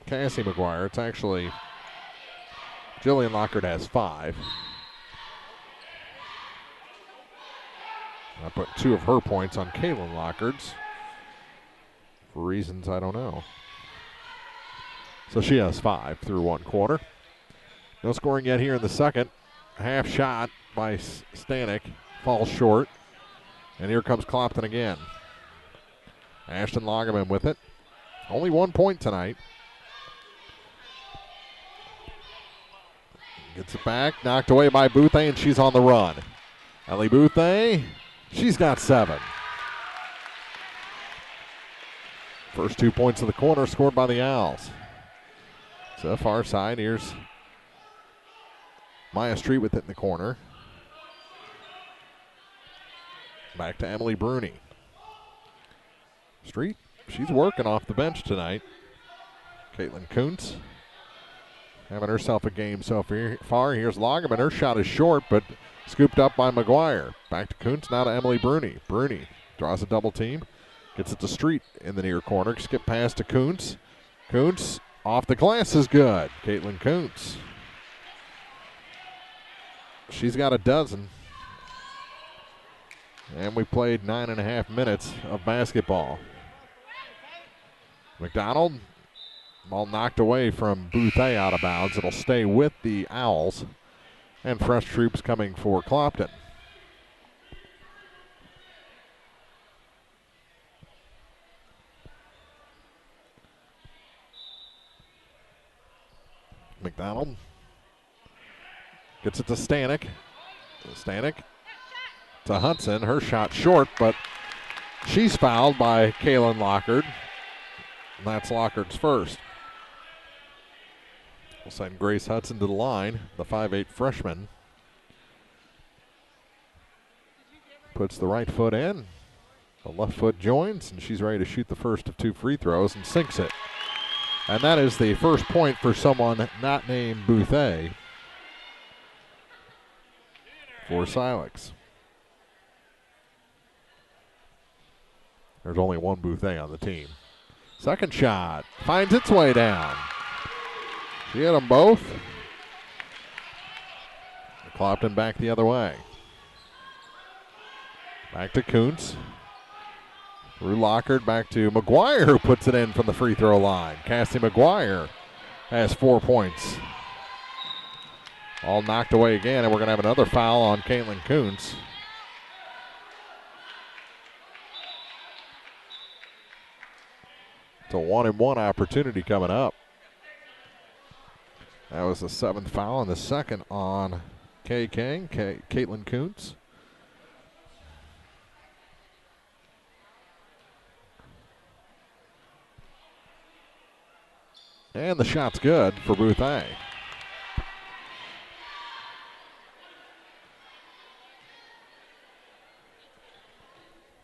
Cassie McGuire. It's actually Jillian Lockard has 5. I put 2 of her points on Kaylin Lockard's for reasons I don't know. So she has 5 through 1 quarter. No scoring yet here in the second. Half shot by Stanek falls short. And here comes Clopton again. Ashton Lagerman with it. Only 1 point tonight. Gets it back, knocked away by Bouthé, and she's on the run. Ellie Bouthé, she's got 7. First 2 points of the quarter scored by the Owls. So far side, here's Maya Street with it in the corner. Back to Emily Bruni. Street, she's working off the bench tonight. Caitlin Kuntz having herself a game so far. Here's Lagerman. Her shot is short, but scooped up by McGuire. Back to Kuntz, now to Emily Bruni. Bruni draws a double team. Gets it to Street in the near corner. Skip pass to Kuntz. Kuntz off the glass is good. Caitlin Kuntz. She's got a dozen. And we played 9.5 minutes of basketball. McDonald. Ball knocked away from Bouthé out of bounds. It'll stay with the Owls. And fresh troops coming for Clopton. McDonald gets it to Stanek. Stanek to Hudson. Her shot short, but she's fouled by Kaylin Lockard. And that's Lockard's first. We'll send Grace Hudson to the line, the 5'8 freshman. Puts the right foot in. The left foot joins, and she's ready to shoot the first of 2 free throws and sinks it. And that is the first point for someone not named Bouthé for Silex. There's only one Bouthé on the team. Second shot finds its way down. She hit them both. Clopton back the other way. Back to Kuntz. Through Lockard, back to McGuire, who puts it in from the free throw line. Cassie McGuire has 4 points. All knocked away again, and we're going to have another foul on Caitlin Kuntz. It's a 1-and-1 opportunity coming up. That was the 7th foul and the second on Caitlin Kuntz. And the shot's good for Bouthé.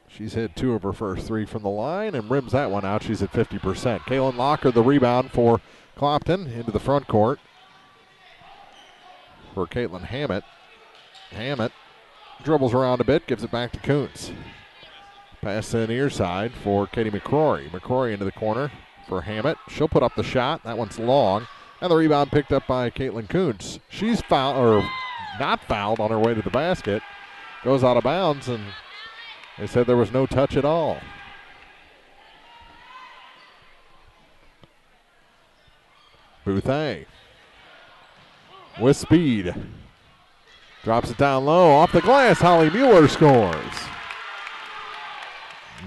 She's hit 2 of her first 3 from the line and rims that one out. She's at 50%. Kaylin Locker, the rebound for Clopton into the front court for Caitlin Hammett. Hammett dribbles around a bit, gives it back to Kuntz. Pass to the near side for Katie McCrory. McCrory into the corner for Hammett. She'll put up the shot. That one's long. And the rebound picked up by Caitlin Kuntz. She's fouled, or not fouled, on her way to the basket. Goes out of bounds, and they said there was no touch at all. Bouthé with speed. Drops it down low. Off the glass, Holly Mueller scores.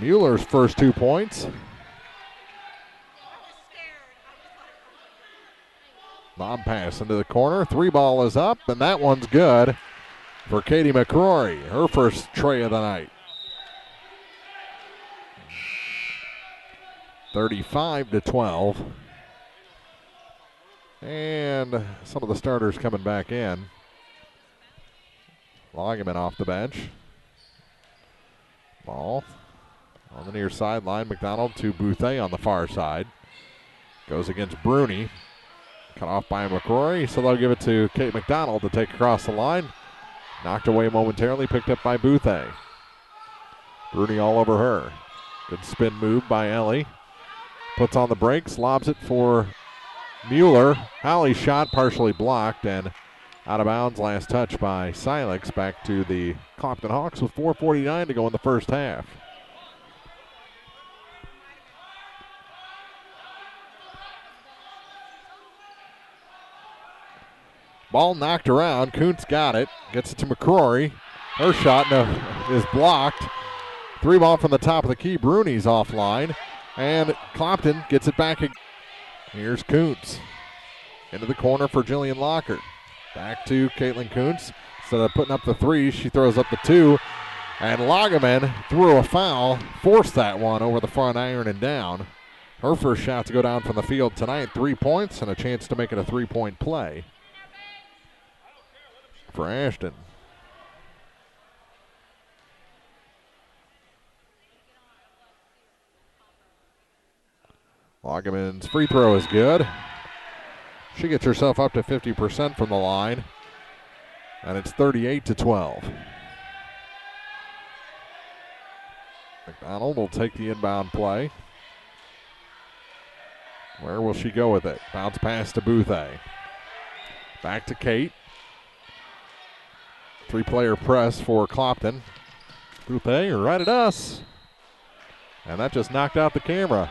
Mueller's first 2 points. Lob pass into the corner. 3 ball is up, and that one's good for Katie McCrory. Her first tray of the night. 35-12. And some of the starters coming back in. Loggeman off the bench. Ball on the near sideline. McDonald to Bouthé on the far side. Goes against Bruni. Cut off by McCrory, so they'll give it to Kate McDonald to take across the line. Knocked away momentarily, picked up by Bouthé. Bruni all over her. Good spin move by Ellie. Puts on the brakes, lobs it for Mueller. Howley's shot partially blocked and out of bounds. Last touch by Silex. Back to the Clopton Hawks with 4:49 to go in the first half. Ball knocked around. Kuntz got it. Gets it to McCrory. Her shot is blocked. 3-ball from the top of the key. Bruni's offline. And Clopton gets it back. Here's Kuntz. Into the corner for Jillian Lockert. Back to Caitlin Kuntz. Instead of putting up the 3, she throws up the 2. And Loggeman threw a foul. Forced that one over the front iron and down. Her first shot to go down from the field tonight. 3 points and a chance to make it a 3-point play for Ashton. Loggeman's free throw is good. She gets herself up to 50% from the line, and it's 38-12. McDonald will take the inbound play. Where will she go with it? Bounce pass to Bouthé. Back to Kate. 3-player press for Clopton. Bouthé right at us. And that just knocked out the camera.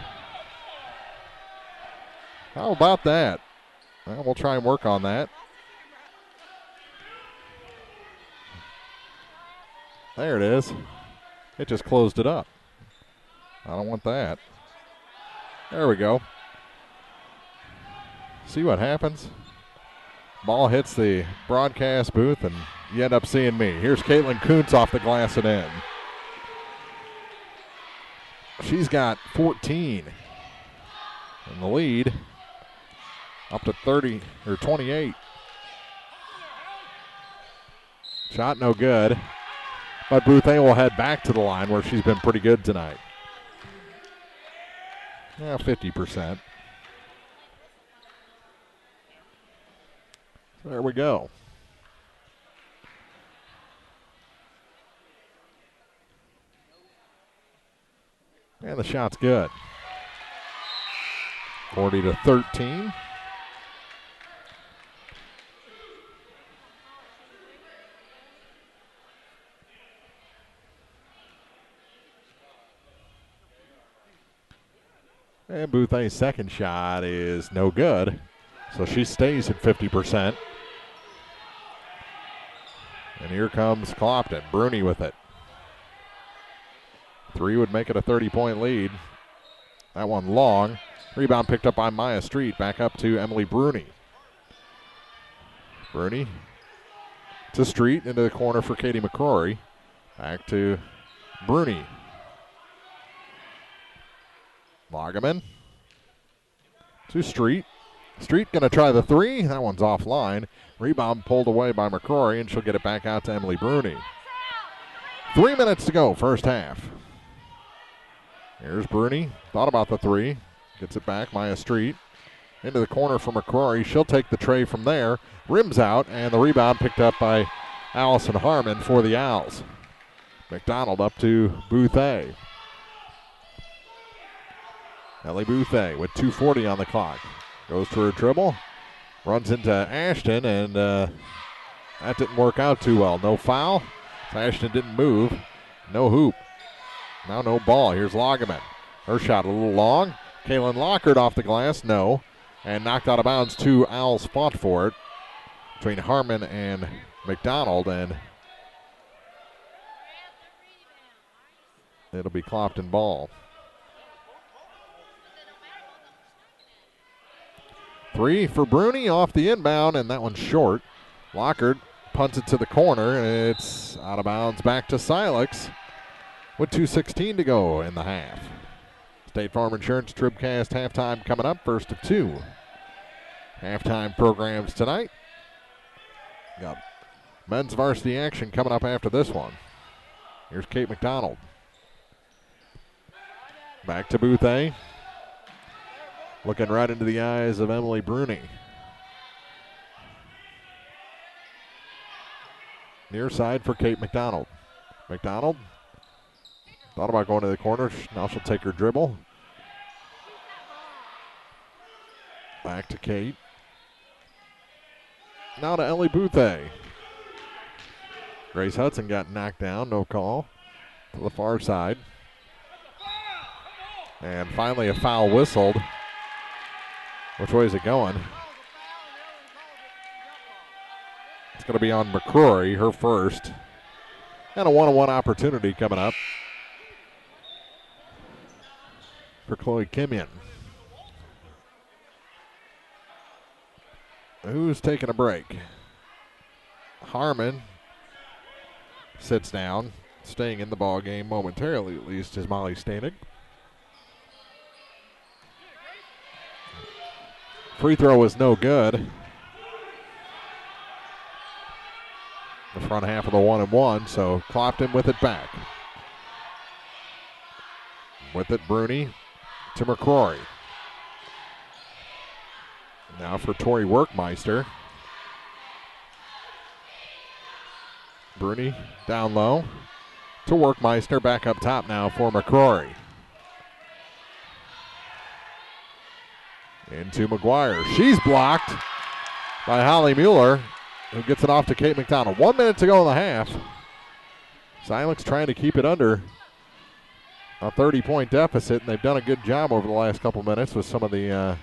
How about that? Well, we'll try and work on that. There it is. It just closed it up. I don't want that. There we go. See what happens? Ball hits the broadcast booth and you end up seeing me. Here's Caitlin Kuntz off the glass and in. She's got 14 in the lead. Up to 30 or 28. Shot no good. But Bouthé will head back to the line where she's been pretty good tonight. Yeah, 50%. There we go. And the shot's good. 40-13. And Bouthé's second shot is no good, so she stays at 50%. And here comes Clopton. Bruni with it. 3 would make it a 30-point lead. That one long. Rebound picked up by Maya Street. Back up to Emily Bruni. Bruni to Street into the corner for Katie McCrory. Back to Bruni. Loggeman to Street. Street going to try the 3. That one's offline. Rebound pulled away by McCrory, and she'll get it back out to Emily Bruni. 3 minutes to go, first half. Here's Bruni. Thought about the 3. Gets it back, Maya Street. Into the corner for McCrory. She'll take the tray from there. Rims out, and the rebound picked up by Allison Harmon for the Owls. McDonald up to Bouthé. Ellie Bouthé with 2:40 on the clock. Goes to her dribble. Runs into Ashton, and that didn't work out too well. No foul. So Ashton didn't move. No hoop. Now no ball. Here's Loggeman. Her shot a little long. Kaylin Lockert off the glass. No. And knocked out of bounds. 2 Owls fought for it between Harmon and McDonald, and it'll be Clopton ball. 3 for Bruni off the inbound, and that one's short. Lockert punts it to the corner, and it's out of bounds back to Silex with 2:16 to go in the half. State Farm Insurance TribCast halftime coming up, first of 2. halftime programs tonight. Got men's varsity action coming up after this one. Here's Kate McDonald. Back to Bouthé. Looking right into the eyes of Emily Bruni. Near side for Kate McDonald. McDonald thought about going to the corner. Now she'll take her dribble. Back to Kate. Now to Ellie Bouthé. Grace Hudson got knocked down. No call. To the far side. And finally a foul whistled. Which way is it going? It's going to be on McCrory, her first. And a one-on-one opportunity coming up for Chloe Kimian. Who's taking a break? Harmon sits down, staying in the ball game momentarily at least, is Molly Stanek. Free throw was no good. The front half of the 1-and-1, so Clopton with it back. With it, Bruni to McCrory. Now for Tori Workmeister. Bruni down low to Workmeister, back up top now for McCrory. Into McGuire. She's blocked by Holly Mueller, who gets it off to Kate McDonald. 1 minute to go in the half. Silex trying to keep it under a 30-point deficit, and they've done a good job over the last couple minutes with some of the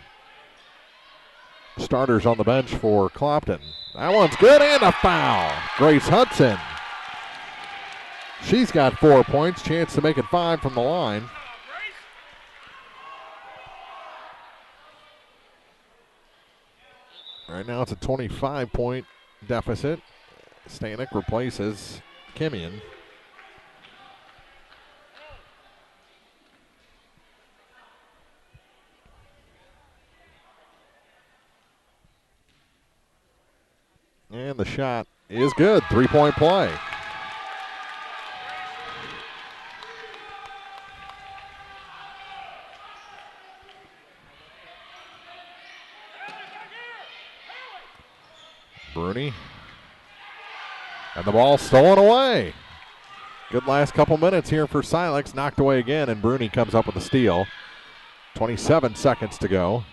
starters on the bench for Clopton. That one's good, and a foul. Grace Hudson. She's got 4 points, chance to make it 5 from the line. Right now it's a 25-point deficit. Stanek replaces Kimian. And the shot is good. 3-point play. Bruni. And the ball stolen away. Good last couple minutes here for Silex. Knocked away again, and Bruni comes up with a steal. 27 seconds to go.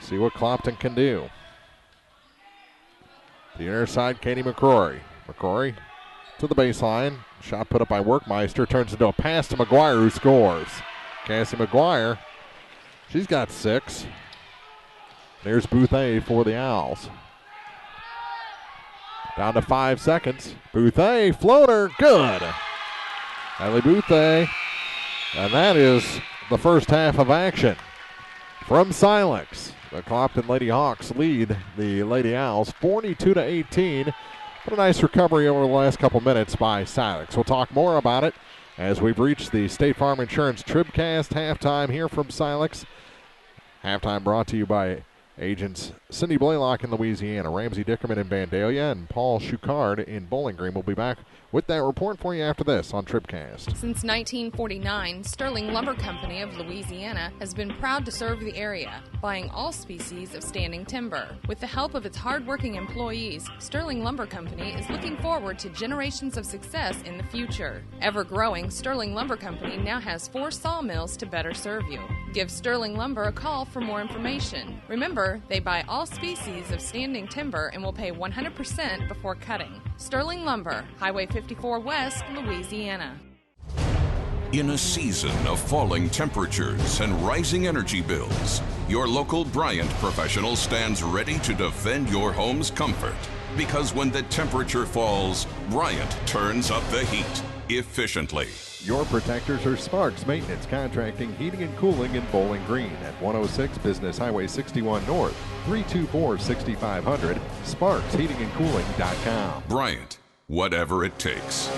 See what Clopton can do. The inner side, Katie McCrory. McCrory to the baseline. Shot put up by Workmeister. Turns into a pass to McGuire, who scores. Cassie McGuire. She's got 6. There's Bouthé for the Owls. Down to 5 seconds. Bouthé, floater, good. Ellie Bouthé. And that is the first half of action from Silex. The Clopton Lady Hawks lead the Lady Owls 42-18. But a nice recovery over the last couple minutes by Silex. We'll talk more about it as we've reached the State Farm Insurance TribCast halftime here from Silex. Halftime brought to you by agents Cindy Blaylock in Louisiana, Ramsey Dickerman in Vandalia, and Paul Shucard in Bowling Green. We'll be back with that report for you after this on TribCast. Since 1949, Sterling Lumber Company of Louisiana has been proud to serve the area, buying all species of standing timber. With the help of its hard-working employees, Sterling Lumber Company is looking forward to generations of success in the future. Ever-growing, Sterling Lumber Company now has 4 sawmills to better serve you. Give Sterling Lumber a call for more information. Remember, they buy all species of standing timber and will pay 100% before cutting. Sterling Lumber, Highway 54 West, Louisiana. In a season of falling temperatures and rising energy bills, your local Bryant professional stands ready to defend your home's comfort. Because when the temperature falls, Bryant turns up the heat efficiently. Your protectors are Sparks Maintenance Contracting, Heating and Cooling in Bowling Green at 106 Business Highway 61 North, 324-6500, sparksheatingandcooling.com. Bryant, whatever it takes.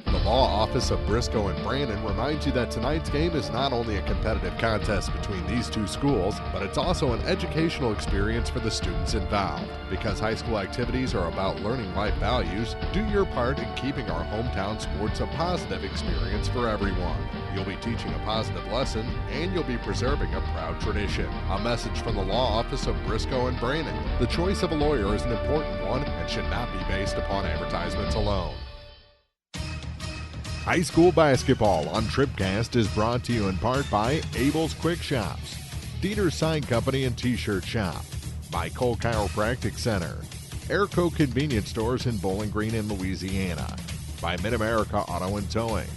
The Law Office of Briscoe and Brandon reminds you that tonight's game is not only a competitive contest between these two schools, but it's also an educational experience for the students involved. Because high school activities are about learning life values, do your part in keeping our hometown sports a positive experience for everyone. You'll be teaching a positive lesson, and you'll be preserving a proud tradition. A message from the Law Office of Briscoe and Brandon. The choice of a lawyer is an important one and should not be based upon advertisements alone. High school basketball on TribCast is brought to you in part by Abel's Quick Shops, Dieter's Sign Company and T-Shirt Shop, by Cole Chiropractic Center, Airco Convenience Stores in Bowling Green in Louisiana, by Mid-America Auto and Towing,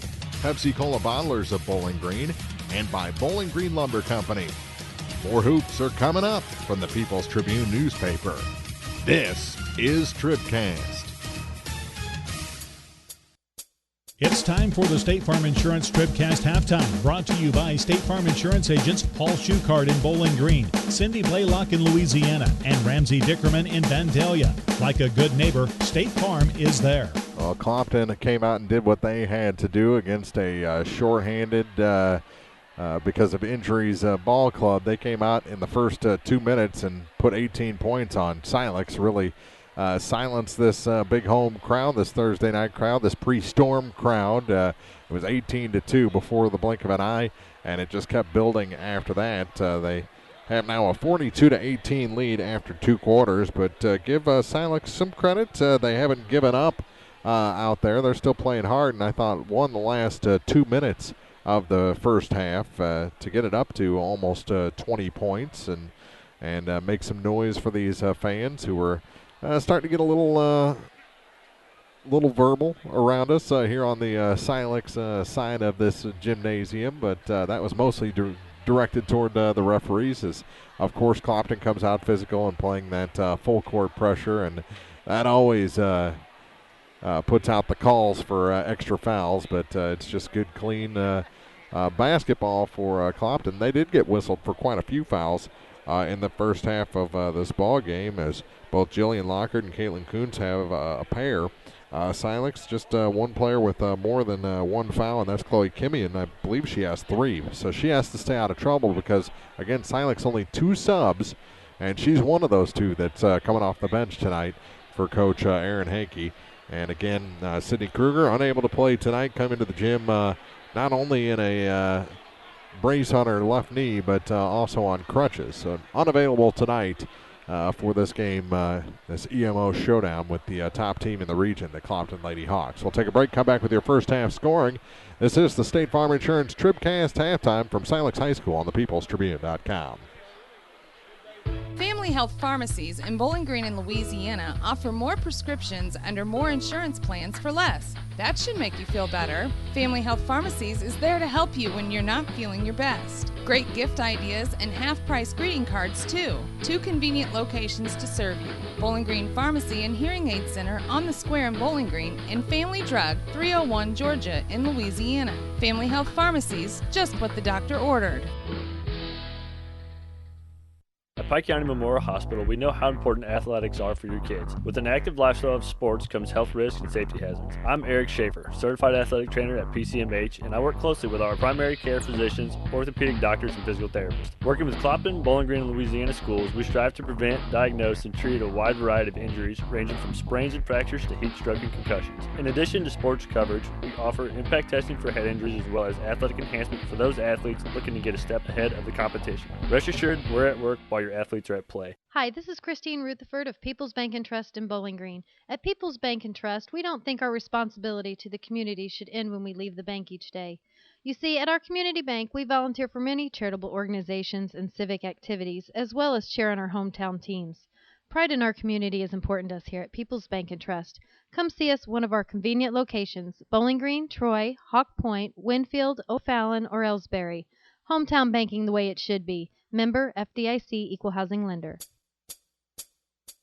Pepsi-Cola Bottlers of Bowling Green, and by Bowling Green Lumber Company. More hoops are coming up from the People's Tribune newspaper. This is TribCast. It's time for the State Farm Insurance TribCast Halftime, brought to you by State Farm Insurance agents Paul Schuchard in Bowling Green, Cindy Blaylock in Louisiana, and Ramsey Dickerman in Vandalia. Like a good neighbor, State Farm is there. Well, Clopton came out and did what they had to do against a shorthanded, because of injuries, ball club. They came out in the first 2 minutes and put 18 points on Silex, really silence this big home crowd, this Thursday night crowd, this pre-storm crowd. It was 18-2 before the blink of an eye, and it just kept building after that. They have now a 42-18 lead after 2 quarters, but give Silex some credit. They haven't given up out there. They're still playing hard, and I thought won the last 2 minutes of the first half to get it up to almost 20 points and make some noise for these fans who were starting to get a little verbal around us here on the Silex side of this gymnasium, but that was mostly directed toward the referees, as of course Clopton comes out physical and playing that full court pressure, and that always puts out the calls for extra fouls, but it's just good, clean basketball for Clopton. They did get whistled for quite a few fouls in the first half of this ball game, as both Jillian Lockhart and Caitlin Coons have a pair. Silex, just one player with more than one foul, and that's Chloe Kimmy, and I believe she has 3. So she has to stay out of trouble because, again, Silex only 2 subs, and she's one of those 2 that's coming off the bench tonight for Coach Aaron Hankey. And again, Sydney Kruger, unable to play tonight, coming to the gym not only in a brace on her left knee, but also on crutches. So unavailable tonight for this game, this EMO Showdown with the top team in the region, the Clopton Lady Hawks. We'll take a break, come back with your first half scoring. This is the State Farm Insurance TribCast halftime from Silex High School on the peoplestribune.com. Family Health Pharmacies in Bowling Green and Louisiana offer more prescriptions under more insurance plans for less. That should make you feel better. Family Health Pharmacies is there to help you when you're not feeling your best. Great gift ideas and half-price greeting cards, too. 2 convenient locations to serve you. Bowling Green Pharmacy and Hearing Aid Center on the Square in Bowling Green, and Family Drug, 301 Georgia in Louisiana. Family Health Pharmacies, just what the doctor ordered. At Pike County Memorial Hospital, we know how important athletics are for your kids. With an active lifestyle of sports comes health risks and safety hazards. I'm Eric Schaefer, certified athletic trainer at PCMH, and I work closely with our primary care physicians, orthopedic doctors, and physical therapists. Working with Clopton, Bowling Green, and Louisiana schools, we strive to prevent, diagnose, and treat a wide variety of injuries, ranging from sprains and fractures to heat stroke and concussions. In addition to sports coverage, we offer impact testing for head injuries as well as athletic enhancement for those athletes looking to get a step ahead of the competition. Rest assured, we're at work while your athletes are at play. Hi, this is Christine Rutherford of People's Bank and Trust in Bowling Green. At People's Bank and Trust, we don't think our responsibility to the community should end when we leave the bank each day. You see, at our community bank, we volunteer for many charitable organizations and civic activities, as well as cheer on our hometown teams. Pride in our community is important to us here at People's Bank and Trust. Come see us at one of our convenient locations, Bowling Green, Troy, Hawk Point, Winfield, O'Fallon, or Ellsbury. Hometown banking the way it should be. Member FDIC Equal Housing Lender.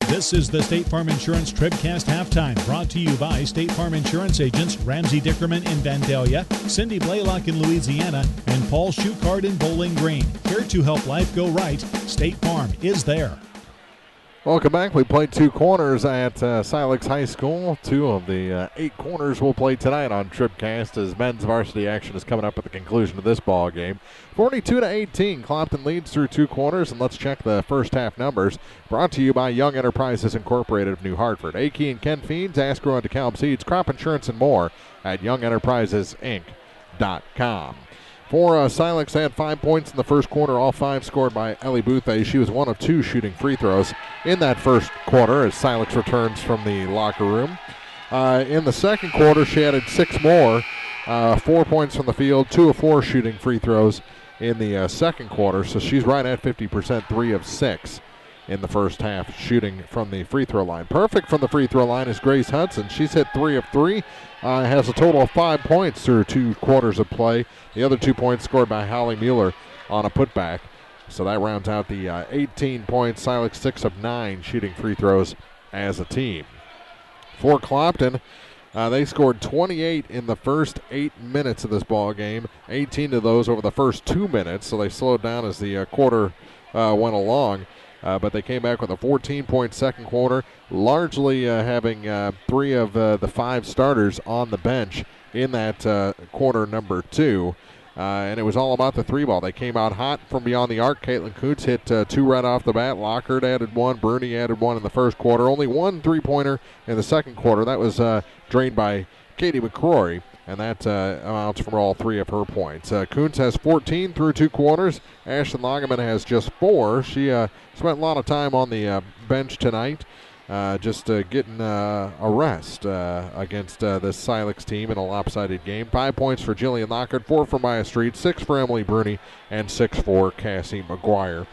This is the State Farm Insurance TribCast halftime, brought to you by State Farm Insurance agents Ramsey Dickerman in Vandalia, Cindy Blaylock in Louisiana, and Paul Schuchard in Bowling Green. Here to help life go right, State Farm is there. Welcome back. We played 2 corners at Silex High School. 2 of the 8 corners we'll play tonight on TribCast as men's varsity action is coming up at the conclusion of this ball game. 42-18, Clopton leads through 2 corners, and let's check the first half numbers. Brought to you by Young Enterprises Incorporated of New Hartford. A.K. and Ken Fiends, Ask and DeKalb Seeds, Crop Insurance, and more at YoungEnterprisesInc.com. For Silex, had 5 points in the first quarter, all 5 scored by Ellie Boothé. She was 1 of 2 shooting free throws in that first quarter as Silex returns from the locker room. In the second quarter, she added 6 more, 4 points from the field, 2 of 4 shooting free throws in the second quarter, so she's right at 50%, 3 of 6 in the first half, shooting from the free throw line. Perfect from the free throw line is Grace Hudson. She's hit 3 of 3. Has a total of 5 points through 2 quarters of play. The other 2 points scored by Holly Mueller on a putback. So that rounds out the 18 points. Silex 6 of 9 shooting free throws as a team. For Clopton, they scored 28 in the first 8 minutes of this ball game. 18 of those over the first 2 minutes, so they slowed down as the quarter went along. But they came back with a 14-point second quarter, largely having 3 of the 5 starters on the bench in that quarter number 2. And it was all about the 3-ball. They came out hot from beyond the arc. Caitlin Kuntz hit 2 right off the bat. Lockhart added 1. Bruni added 1 in the first quarter. Only 1 3-pointer in the second quarter. That was drained by Katie McCrory. And that amounts for all 3 of her points. Kuntz has 14 through 2 quarters. Ashton Lagerman has just 4. She spent a lot of time on the bench tonight, just getting a rest against this Silex team in a lopsided game. 5 points for Jillian Lockhart, 4 for Maya Street, 6 for Emily Bruni, and 6 for Cassie McGuire.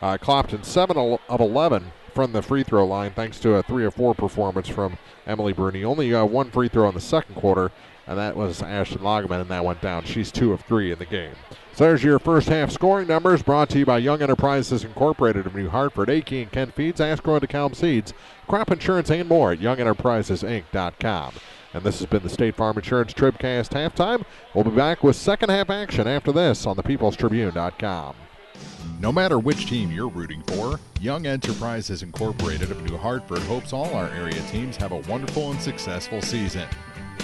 Clopton 7 of 11 from the free throw line, thanks to a 3 of 4 performance from Emily Bruni. Only 1 free throw in the second quarter, and that was Ashton Lagerman, and that went down. She's 2 of 3 in the game. So there's your first half scoring numbers, brought to you by Young Enterprises Incorporated of New Hartford, A.K. and Ken Feeds, Ask and DeKalb Seeds, Crop Insurance, and more at YoungEnterprisesInc.com. And this has been the State Farm Insurance TribCast halftime. We'll be back with second half action after this on thePeoplesTribune.com. No matter which team you're rooting for, Young Enterprises Incorporated of New Hartford hopes all our area teams have a wonderful and successful season.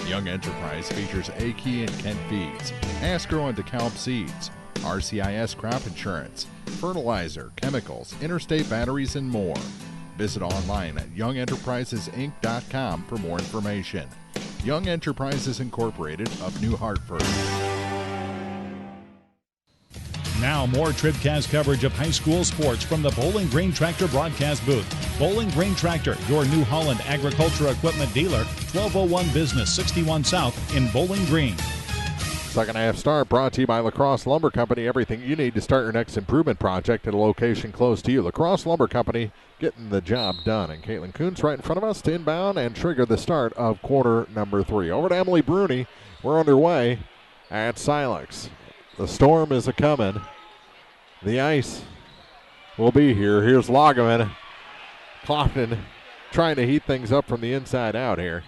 Young Enterprise features A-Key and Kent Feeds, Asgrow and DeKalb Seeds, RCIS Crop Insurance, fertilizer, chemicals, interstate batteries, and more. Visit online at YoungEnterprisesInc.com for more information. Young Enterprises Incorporated of New Hartford. Now more TribCast coverage of high school sports from the Bowling Green Tractor broadcast booth. Bowling Green Tractor, your New Holland agriculture equipment dealer, 1201 Business 61 South in Bowling Green. Second half start brought to you by Lacrosse Lumber Company. Everything you need to start your next improvement project at a location close to you. Lacrosse Lumber Company getting the job done. And Caitlin Kuntz right in front of us to inbound and trigger the start of quarter number 3. Over to Emily Bruni. We're underway at Silex. The storm is a-coming. The ice will be here. Here's Lagerman. Clopton trying to heat things up from the inside out here.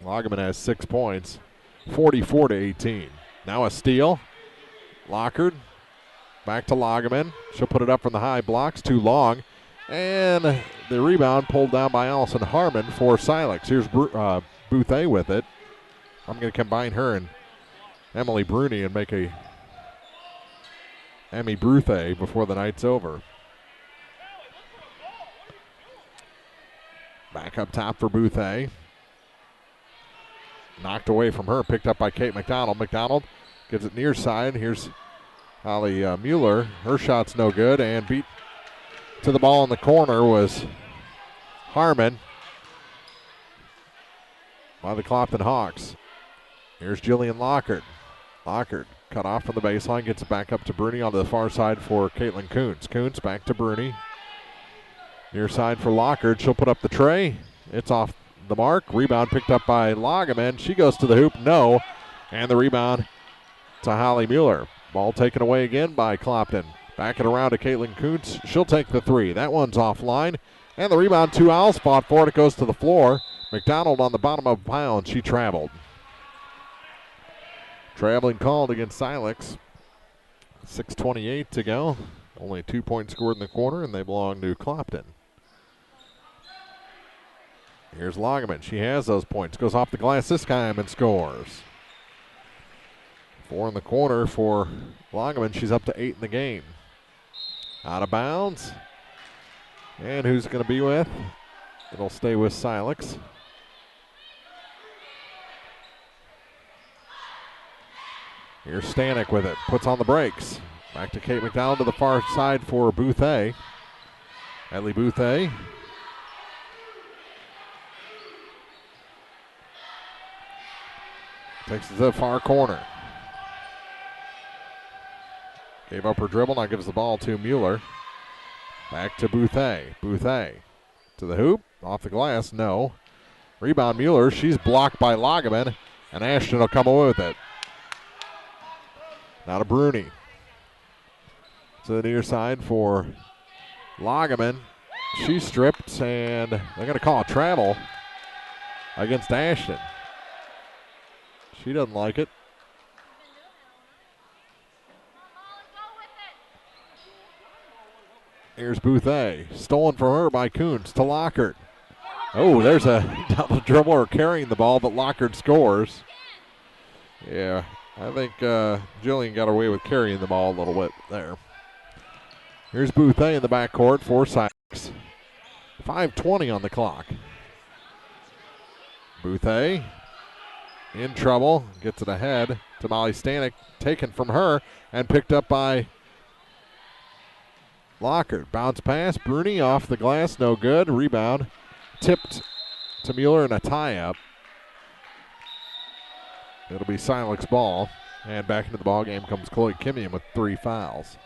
Lagerman has 6 points, 44-18. Now a steal. Lockhart back to Lagerman. She'll put it up from the high blocks, too long. And the rebound pulled down by Allison Harmon for Silex. Here's Boothé with it. I'm going to combine her and Emily Bruni and make a Emmy Boothé before the night's over. Back up top for Boothé. Knocked away from her, picked up by Kate McDonald. McDonald gives it near side. Here's Holly Mueller. Her shot's no good, and beat to the ball in the corner was Harmon by the Clopton Hawks. Here's Jillian Lockhart. Lockhart cut off from the baseline, gets it back up to Bruni on the far side for Caitlin Kuntz. Kuntz back to Bruni. Near side for Lockhart. She'll put up the tray. It's off the mark. Rebound picked up by Lagerman. She goes to the hoop. No. And the rebound to Holly Mueller. Ball taken away again by Clopton. Back it around to Caitlin Kuntz. She'll take the 3. That one's offline. And the rebound, 2 Owls fought for it. It goes to the floor. McDonald on the bottom of the pile, and she traveled. Traveling called against Silex. 6:28 to go. Only 2 points scored in the quarter, and they belong to Clopton. Here's Lagerman. She has those points. Goes off the glass this time and scores. 4 in the corner for Lagerman. She's up to 8 in the game. Out of bounds. And who's going to be with? It'll stay with Silex. Here's Stanek with it. Puts on the brakes. Back to Kate McDowell to the far side for Bouthé. Ellie Bouthé. Takes it to the far corner. Gave up her dribble, now gives the ball to Mueller. Back to Bouthé. Bouthé to the hoop. Off the glass, no. Rebound Mueller. She's blocked by Lagerman, and Ashton will come away with it. Now to Bruni. To the near side for Lagerman. She's stripped, and they're going to call a travel against Ashton. She doesn't like it. Here's Bouthé. Stolen from her by Kuntz to Lockhart. Oh, there's a double dribbler carrying the ball, but Lockhart scores. Yeah, I think Jillian got away with carrying the ball a little bit there. Here's Bouthé in the backcourt for Silex. 5:20 on the clock. Bouthé in trouble. Gets it ahead to Molly Stanek. Taken from her and picked up by Lockhart. Bounce pass. Bruni off the glass. No good. Rebound. Tipped to Mueller and a tie-up. It'll be Silex ball. And back into the ball game comes Chloe Kimian with 3 fouls.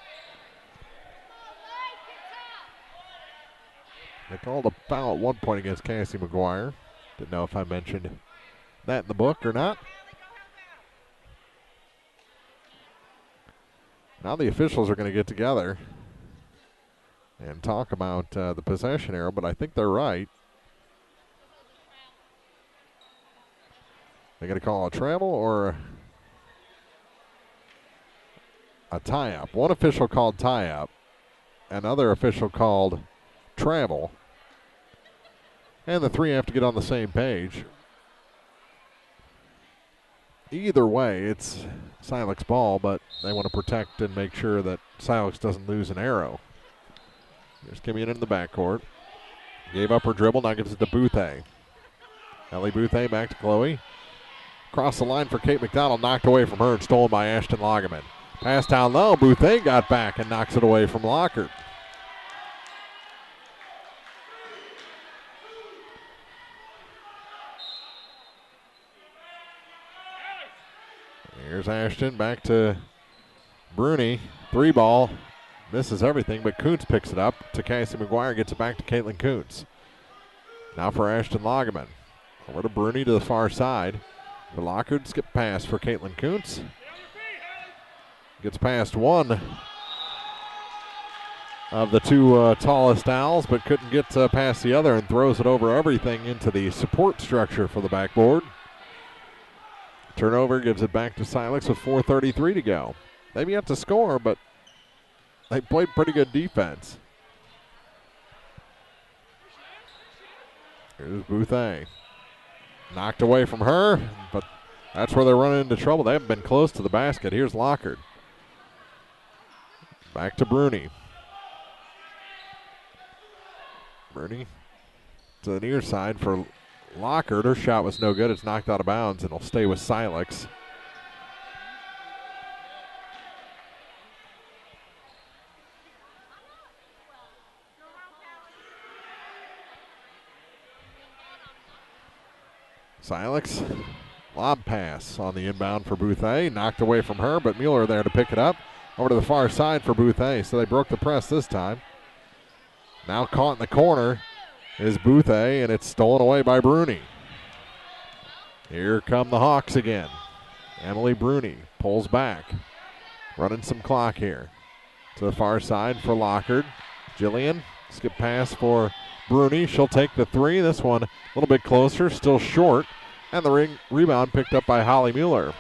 They called a foul at one point against Cassie McGuire. Didn't know if I mentioned that in the book or not. Now the officials are going to get together and talk about the possession arrow, but I think they're right. They're going to call a travel or a tie-up. One official called tie-up. Another official called travel. And the three have to get on the same page. Either way, it's Silex ball, but they want to protect and make sure that Silex doesn't lose an arrow. Here's Kimian in the backcourt. Gave up her dribble, now gives it to Bouthé. Ellie Bouthé back to Chloe. Across the line for Kate McDonald, knocked away from her and stolen by Ashton Lagerman. Pass down low, Bouthé got back and knocks it away from Lockhart. Here's Ashton back to Bruni. 3-ball. Misses everything, but Kuntz picks it up to Cassie McGuire, gets it back to Caitlin Kuntz. Now for Ashton Lagerman. Over to Bruni to the far side. For Lockhart, skip pass for Caitlin Kuntz. Gets past one of the two tallest Owls, but couldn't get past the other and throws it over everything into the support structure for the backboard. Turnover gives it back to Silex with 4:33 to go. They've yet to score, but they played pretty good defense. Here's Bouthé. Knocked away from her, but that's where they're running into trouble. They haven't been close to the basket. Here's Lockhart. Back to Bruni. Bruni to the near side for Lockhart. Her shot was no good. It's knocked out of bounds, and it'll stay with Silex. Silex, lob pass on the inbound for Bouthé. Knocked away from her, but Mueller there to pick it up. Over to the far side for Bouthé, so they broke the press this time. Now caught in the corner is Bouthé, and it's stolen away by Bruni. Here come the Hawks again. Emily Bruni pulls back. Running some clock here. To the far side for Lockhart. Jillian, skip pass for Bruni. She'll take the three. This one a little bit closer, still short. And the rebound picked up by Holly Mueller.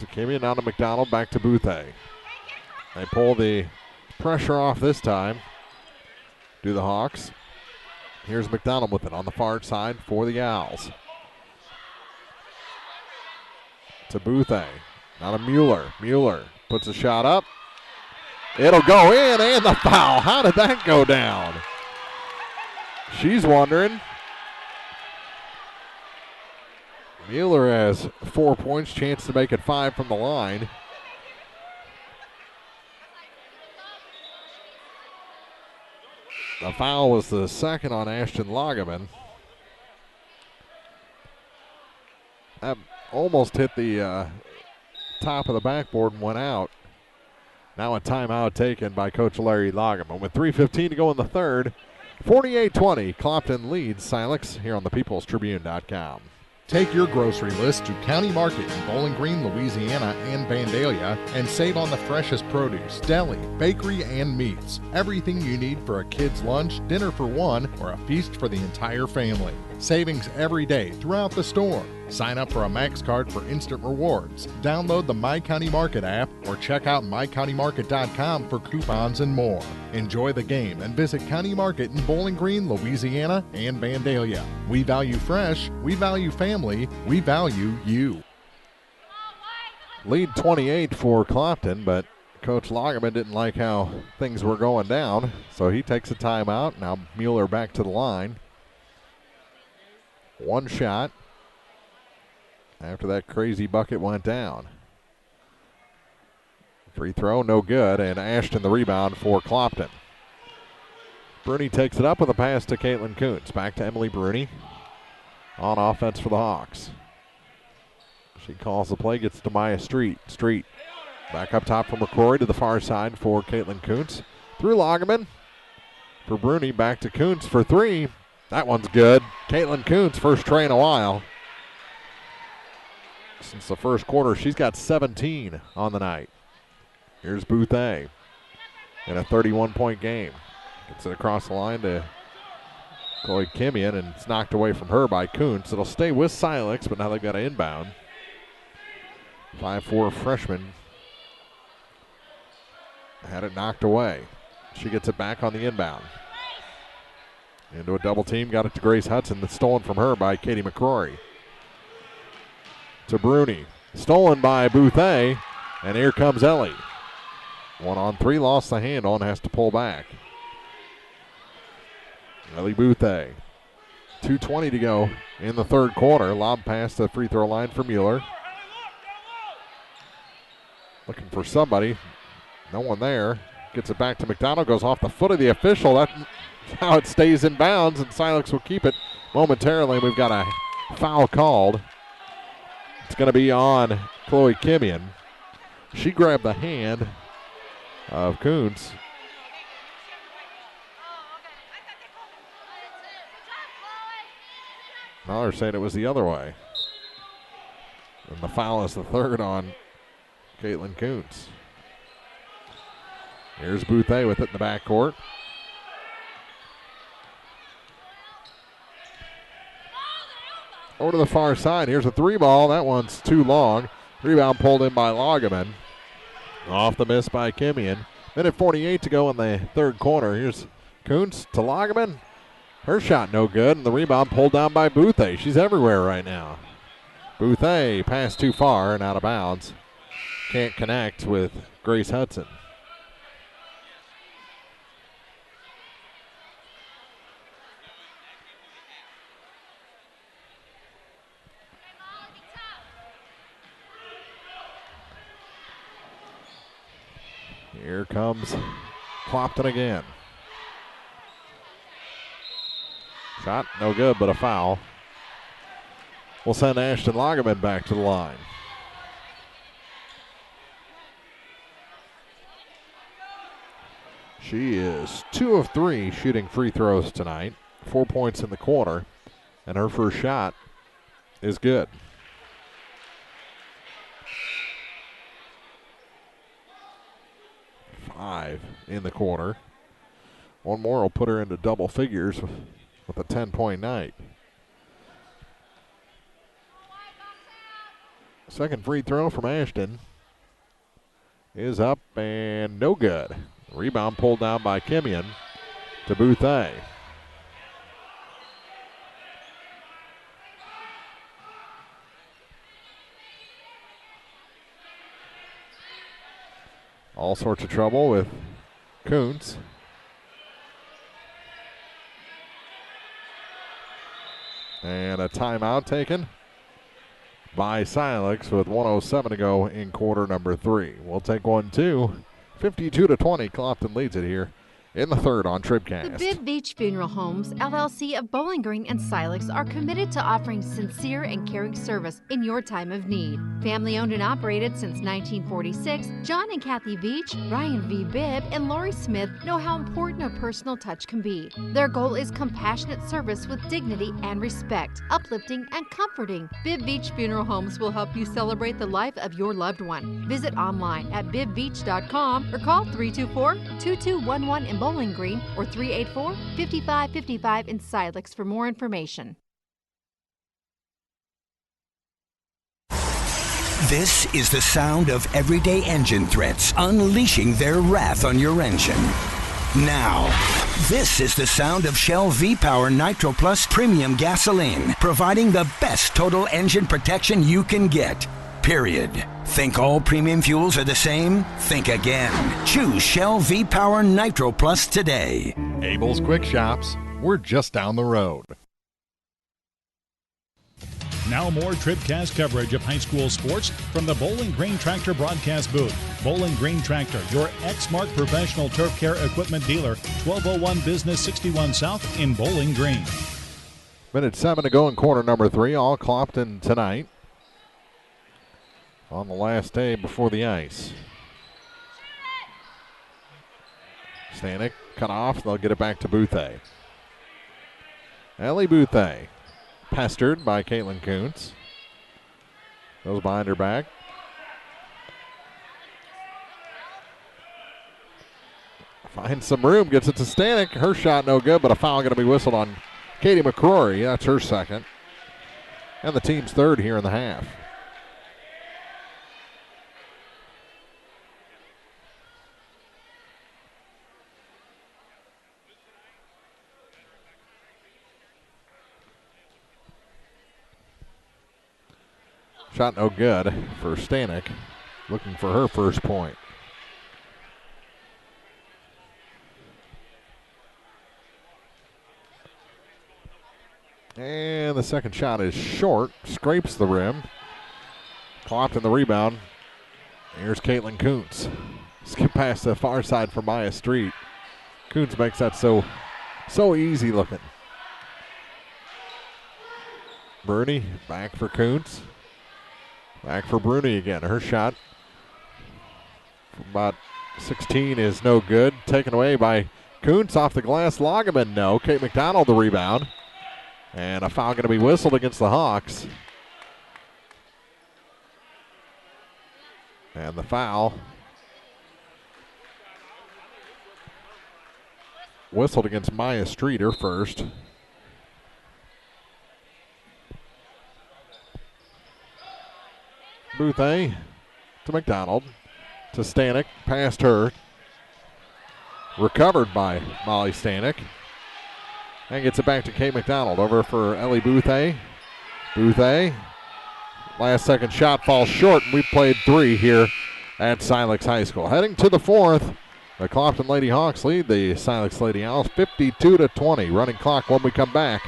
to Kimmy, now to McDonald, back to Boutte. They pull the pressure off this time. Do the Hawks. Here's McDonald with it on the far side for the Owls. To Boutte. Now to Mueller. Mueller puts a shot up. It'll go in, and the foul. How did that go down? She's wondering. Mueller has 4 points, chance to make it 5 from the line. The foul was the second on Ashton Lagerman. That almost hit the top of the backboard and went out. Now a timeout taken by Coach Larry Lagerman. With 3:15 to go in the third, 48-20, Clopton leads Silex here on the peoplestribune.com. Take your grocery list to County Market in Bowling Green, Louisiana and Vandalia and save on the freshest produce, deli, bakery, and meats. Everything you need for a kid's lunch, dinner for one, or a feast for the entire family. Savings every day throughout the store. Sign up for a Max card for instant rewards. Download the My County Market app or check out mycountymarket.com for coupons and more. Enjoy the game and visit County Market in Bowling Green, Louisiana and Vandalia. We value fresh, we value family, we value you. Lead 28 for Clopton, but Coach Lagerman didn't like how things were going down, so he takes a timeout. Now Mueller back to the line. One shot after that crazy bucket went down. Free throw, no good, and Ashton the rebound for Clopton. Bruni takes it up with a pass to Caitlin Kuntz. Back to Emily Bruni on offense for the Hawks. She calls the play, gets to Maya Street. Street back up top from McCrory to the far side for Caitlin Kuntz. Through Lagerman for Bruni, back to Kuntz for three. That one's good. Caitlin Kuntz, first try in a while. Since the first quarter, she's got 17 on the night. Here's Boutte in a 31-point game. Gets it across the line to Chloe Kimian, and it's knocked away from her by Kuntz. It'll stay with Silex, but now they've got an inbound. 5'4" freshman had it knocked away. She gets it back on the inbound. Into a double team, got it to Grace Hudson. That's stolen from her by Katie McCrory. To Bruni, stolen by Boutte, and here comes Ellie. 1-on-3, lost the handle and has to pull back. Ellie Boutte. 2:20 to go in the third quarter. Lob pass to the free throw line for Mueller. Looking for somebody. No one there. Gets it back to McDonald. Goes off the foot of the official. That's how it stays in bounds, and Silex will keep it momentarily. We've got a foul called. It's going to be on Chloe Kimian. She grabbed the hand of Kuntz. Now they're saying it was the other way. And the foul is the third on Caitlin Kuntz. Here's Boutte with it in the backcourt. Over to the far side. Here's a three ball. That one's too long. Rebound pulled in by Lagerman. Off the miss by Kimian. Minute 48 to go in the third quarter. Here's Kuntz to Lagerman. Her shot no good, and the rebound pulled down by Boutte. She's everywhere right now. Boutte passed too far and out of bounds. Can't connect with Grace Hudson. Here comes Clopton again. Shot no good, but a foul. We'll send Ashton Lagerman back to the line. She is 2 of 3 shooting free throws tonight. 4 points in the quarter, and her first shot is good. Five in the quarter. One more will put her into double figures with a 10-point night. Second free throw from Ashton is up and no good. Rebound pulled down by Kimian to Bouthé. All sorts of trouble with Kuntz. And a timeout taken by Silex with 1:07 to go in quarter number 3. We'll take 1-2. 52-20. Clopton leads it here in the third on TribCast. The Bibb Beach Funeral Homes, LLC of Bowling Green and Silex are committed to offering sincere and caring service in your time of need. Family owned and operated since 1946, John and Kathy Beach, Ryan V. Bibb, and Lori Smith know how important a personal touch can be. Their goal is compassionate service with dignity and respect, uplifting and comforting. Bibb Beach Funeral Homes will help you celebrate the life of your loved one. Visit online at bibbbeach.com or call 324-2211 in Bowling Green or 384-5555 in Silex for more information. This is the sound of everyday engine threats unleashing their wrath on your engine. Now, this is the sound of Shell V-Power Nitro Plus Premium Gasoline, providing the best total engine protection you can get. Period. Think all premium fuels are the same? Think again. Choose Shell V-Power Nitro Plus today. Abel's Quick Shops. We're just down the road. Now more TribCast coverage of high school sports from the Bowling Green Tractor broadcast booth. Bowling Green Tractor, your Exmark professional turf care equipment dealer, 1201 Business 61 South in Bowling Green. Minute 7 to go in quarter number 3. All Clopton tonight on the last day before the ice. Stanek cut off. They'll get it back to Bouthé. Ellie Bouthé, pestered by Caitlin Kuntz. Goes behind her back. Finds some room, gets it to Stanek. Her shot no good, but a foul going to be whistled on Katie McCrory. That's her second. And the team's third here in the half. Shot no good for Stanek, looking for her first point. And the second shot is short, scrapes the rim. Clopton the rebound. Here's Caitlin Kuntz. Skip past the far side for Maya Street. Kuntz makes that so easy looking. Bruni back for Kuntz. Back for Bruni again. Her shot from about 16 is no good. Taken away by Kuntz off the glass. Lagerman, no. Kate McDonald the rebound. And a foul going to be whistled against the Hawks. And the foul whistled against Maya Street, her first. Bouthé to McDonald, to Stanek, past her. Recovered by Molly Stanek. And gets it back to Kate McDonald. Over for Ellie Bouthé. Bouthé, last second shot falls short. We played 3 here at Silex High School. Heading to the fourth, the Clopton Lady Hawks lead the Silex Lady Owls 52-20. Running clock when we come back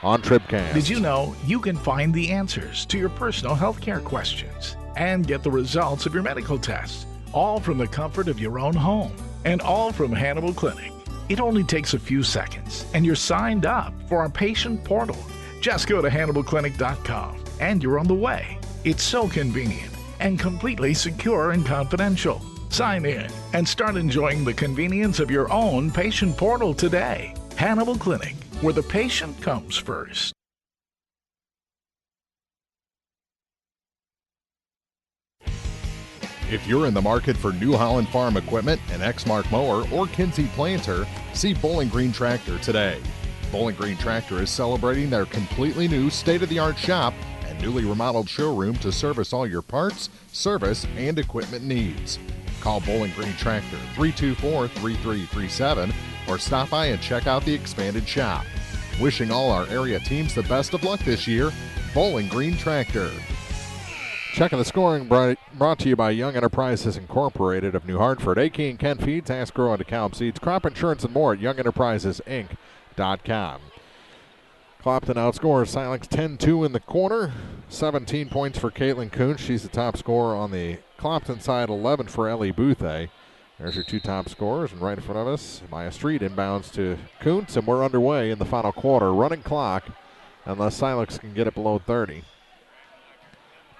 on TribCast. Did you know you can find the answers to your personal health care questions and get the results of your medical tests, all from the comfort of your own home and all from Hannibal Clinic? It only takes a few seconds and you're signed up for our patient portal. Just go to HannibalClinic.com and you're on the way. It's so convenient and completely secure and confidential. Sign in and start enjoying the convenience of your own patient portal today. Hannibal Clinic, where the patient comes first. If you're in the market for New Holland Farm equipment, an Exmark mower, or Kinsey planter, see Bowling Green Tractor today. Bowling Green Tractor is celebrating their completely new state-of-the-art shop and newly remodeled showroom to service all your parts, service, and equipment needs. Call Bowling Green Tractor 324-3337 or stop by and check out the expanded shop. Wishing all our area teams the best of luck this year, Bowling Green Tractor. Checking the scoring brought to you by Young Enterprises Incorporated of New Hartford. A.K. and Kent Feeds, Ask Grow and DeKalb Seeds, crop insurance and more at YoungEnterprisesInc.com. Clopton outscores Silex 10-2 in the corner. 17 points for Caitlin Kuntz. She's the top scorer on the Clopton side, 11 for Ellie Boothé. There's your two top scorers, and right in front of us, Maya Street inbounds to Kuntz, and we're underway in the final quarter. Running clock, unless Silex can get it below 30.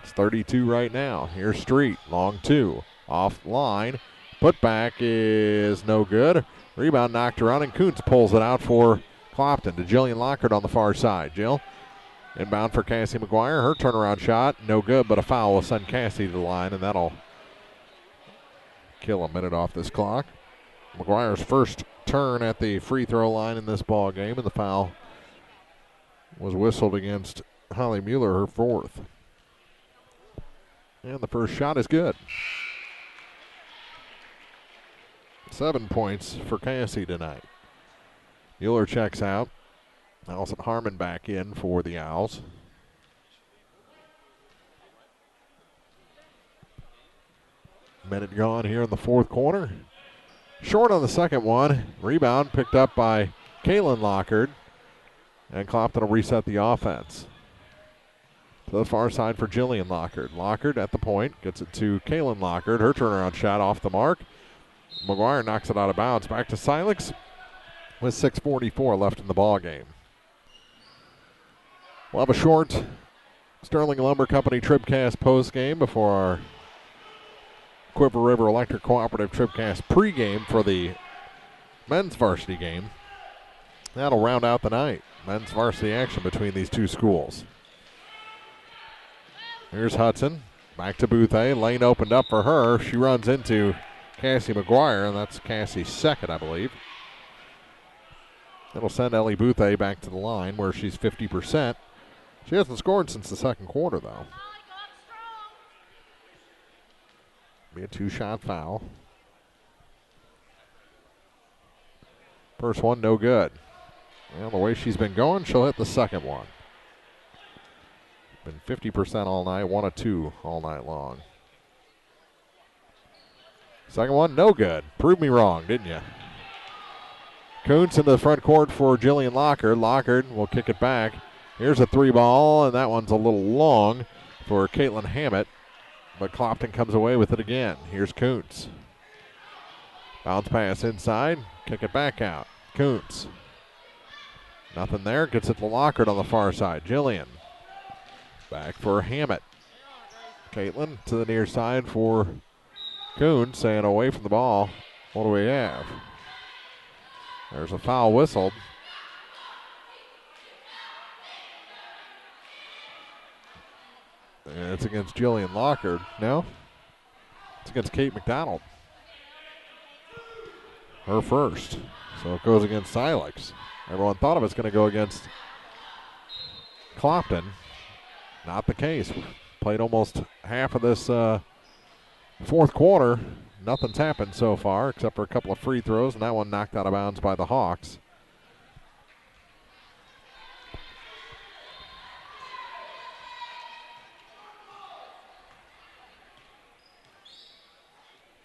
It's 32 right now. Here's Street, long two, off line. Put back is no good. Rebound knocked around, and Kuntz pulls it out for Clopton to Jillian Lockhart on the far side. Jill, inbound for Cassie McGuire. Her turnaround shot, no good, but a foul will send Cassie to the line, and that'll kill a minute off this clock. McGuire's first turn at the free throw line in this ball game, and the foul was whistled against Holly Mueller, her fourth. And the first shot is good. 7 points for Cassie tonight. Mueller checks out. Allison Harmon back in for the Owls. Minute gone here in the fourth quarter. Short on the second one. Rebound picked up by Kaylin Lockhart. And Clopton will reset the offense. To the far side for Jillian Lockhart. Lockhart at the point. Gets it to Kaylin Lockhart. Her turnaround shot off the mark. McGuire knocks it out of bounds. Back to Silex with 6:44 left in the ball game. We'll have a short Sterling Lumber Company TribCast post game before our Quiver River Electric Cooperative TribCast pregame for the men's varsity game. That'll round out the night. Men's varsity action between these two schools. Here's Hudson. Back to Boothé. Lane opened up for her. She runs into Cassie McGuire, and that's Cassie's second, I believe. That'll send Ellie Boothé back to the line where she's 50%. She hasn't scored since the second quarter, though. Be a two-shot foul. First one, no good. Well, the way she's been going, she'll hit the second one. Been 50% all night, 1 of 2 all night long. Second one, no good. Proved me wrong, didn't you? Kuntz into the front court for Jillian Lockhart. Lockhart will kick it back. Here's a three ball, and that one's a little long for Caitlin Hammett. But Clopton comes away with it again. Here's Kuntz. Bounce pass inside. Kick it back out. Kuntz. Nothing there. Gets it to Lockhart on the far side. Jillian. Back for Hammett. Caitlin to the near side for Kuntz, saying away from the ball. What do we have? There's a foul whistled. And it's against Jillian Lockhart. No? It's against Kate McDonald. Her first. So it goes against Silex. Everyone thought it was going to go against Clopton. Not the case. Played almost half of this fourth quarter. Nothing's happened so far except for a couple of free throws, and that one knocked out of bounds by the Hawks.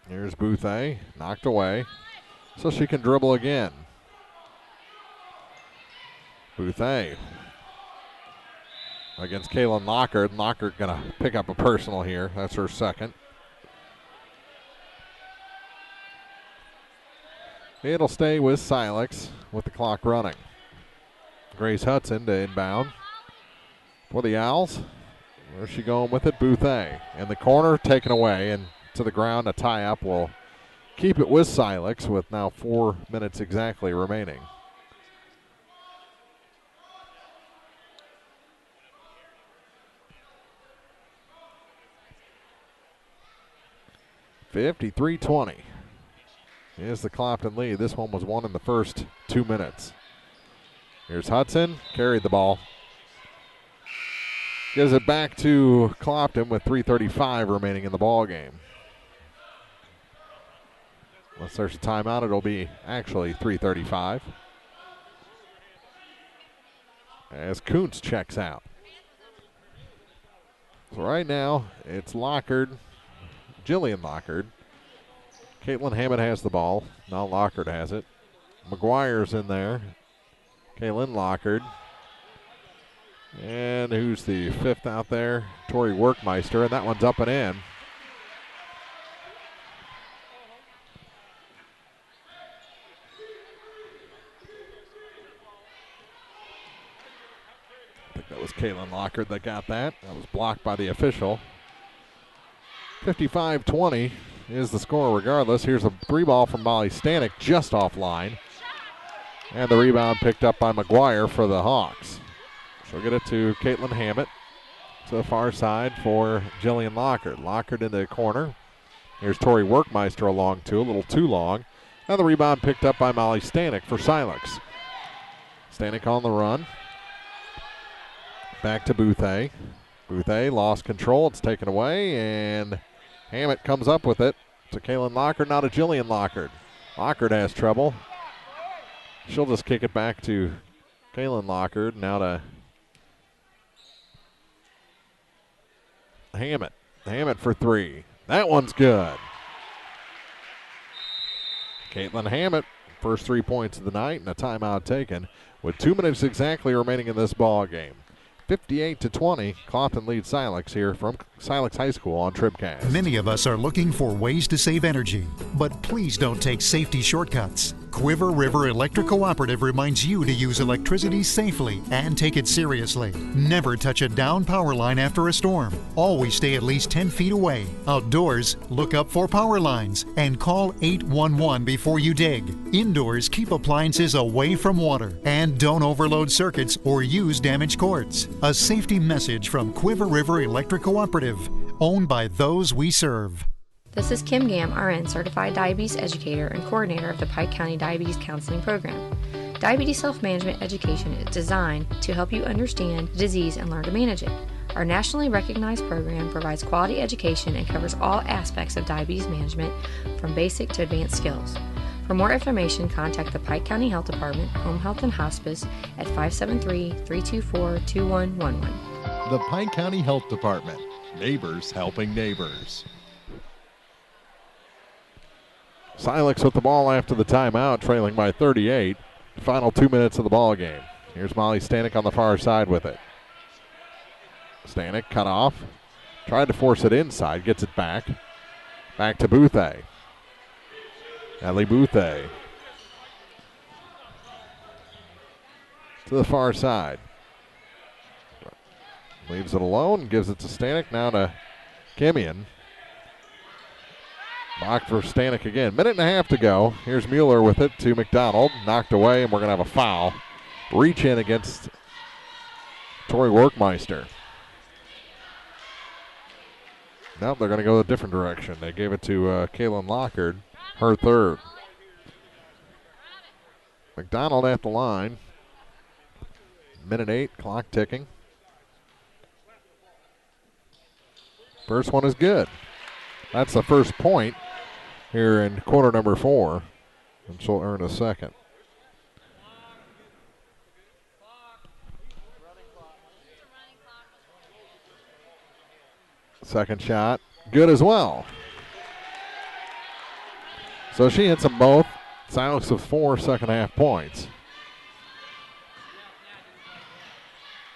Here's Boothé, knocked away, so she can dribble again. Boothé against Kaylin Lockhart. Lockhart going to pick up a personal here. That's her second. It'll stay with Silex with the clock running. Grace Hudson to inbound for the Owls. Where's she going with it? Boothé in the corner, taken away, and to the ground. A tie-up will keep it with Silex with now 4 minutes exactly remaining. (53-20). Here's the Clopton lead. This one was won in the first 2 minutes. Here's Hudson, carried the ball. Gives it back to Clopton with 3:35 remaining in the ball game. Unless there's a timeout, it'll be actually 3:35. As Kuntz checks out. So right now, it's Lockard, Jillian Lockard. Caitlin Hammond has the ball. Now Lockard has it. McGuire's in there. Kaylin Lockard. And who's the fifth out there? Tori Workmeister, and that one's up and in. I think that was Kaylin Lockard that got that. That was blocked by the official. 55-20 is the score regardless. Here's a three ball from Molly Stanek just offline. And the rebound picked up by McGuire for the Hawks. She'll get it to Caitlin Hammett to the far side for Jillian Lockard. Lockard in the corner. Here's Tori Workmeister along too, a little too long. And the rebound picked up by Molly Stanek for Silex. Stanek on the run. Back to Bouthé. Bouthé lost control. It's taken away, and Hammett comes up with it to Kaylin Lockard, now to Jillian Lockard. Lockard has trouble. She'll just kick it back to Kaylin Lockard, now to Hammett. Hammett for three. That one's good. Caitlin Hammett, first 3 points of the night, and a timeout taken with 2 minutes exactly remaining in this ball game. 58-20, Clopton leads Silex here from Silex High School on TribCast. Many of us are looking for ways to save energy, but please don't take safety shortcuts. Quiver River Electric Cooperative reminds you to use electricity safely and take it seriously. Never touch a down power line after a storm. Always stay at least 10 feet away. Outdoors, look up for power lines and call 811 before you dig. Indoors, keep appliances away from water and don't overload circuits or use damaged cords. A safety message from Quiver River Electric Cooperative, owned by those we serve. This is Kim Gam, RN, Certified Diabetes Educator and Coordinator of the Pike County Diabetes Counseling Program. Diabetes self-management education is designed to help you understand the disease and learn to manage it. Our nationally recognized program provides quality education and covers all aspects of diabetes management, from basic to advanced skills. For more information, contact the Pike County Health Department, Home Health and Hospice at 573-324-2111. The Pike County Health Department. Neighbors helping neighbors. Silex with the ball after the timeout, trailing by 38. Final 2 minutes of the ball game. Here's Molly Stanek on the far side with it. Stanek cut off. Tried to force it inside. Gets it back. Back to Bouthé. Ellie Bouthé. To the far side. Leaves it alone. Gives it to Stanek. Now to Kimian. Blocked for Stanek again. Minute and a half to go. Here's Mueller with it to McDonald. Knocked away, and we're going to have a foul. Reach in against Tori Workmeister. Now they're going to go a different direction. They gave it to Kaylin Lockard, her third. McDonald at the line. Minute 8, clock ticking. First one is good. That's the first point here in quarter number 4, and she'll earn a second. Second shot, good as well. So she hits them both. Silex with 4 second half points.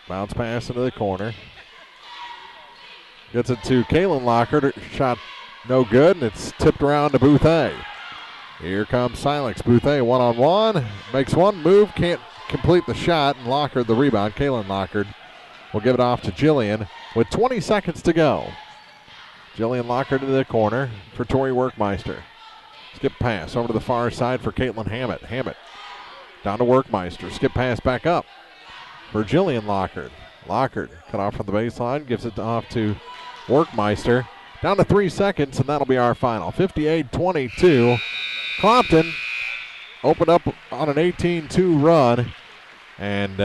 Bounce pass into the corner. Gets it to Kaylin Lockard. Shot no good, and it's tipped around to Bouthé. Here comes Silex. Bouthé one-on-one. Makes one move, can't complete the shot, and Lockard the rebound. Kaylin Lockard will give it off to Jillian with 20 seconds to go. Jillian Lockard into the corner for Tori Workmeister. Skip pass over to the far side for Caitlin Hammett. Hammett down to Workmeister. Skip pass back up for Jillian Lockard. Lockard cut off from the baseline, gives it off to Workmeister. Down to 3 seconds, and that'll be our final. 58-22. Clopton opened up on an 18-2 run and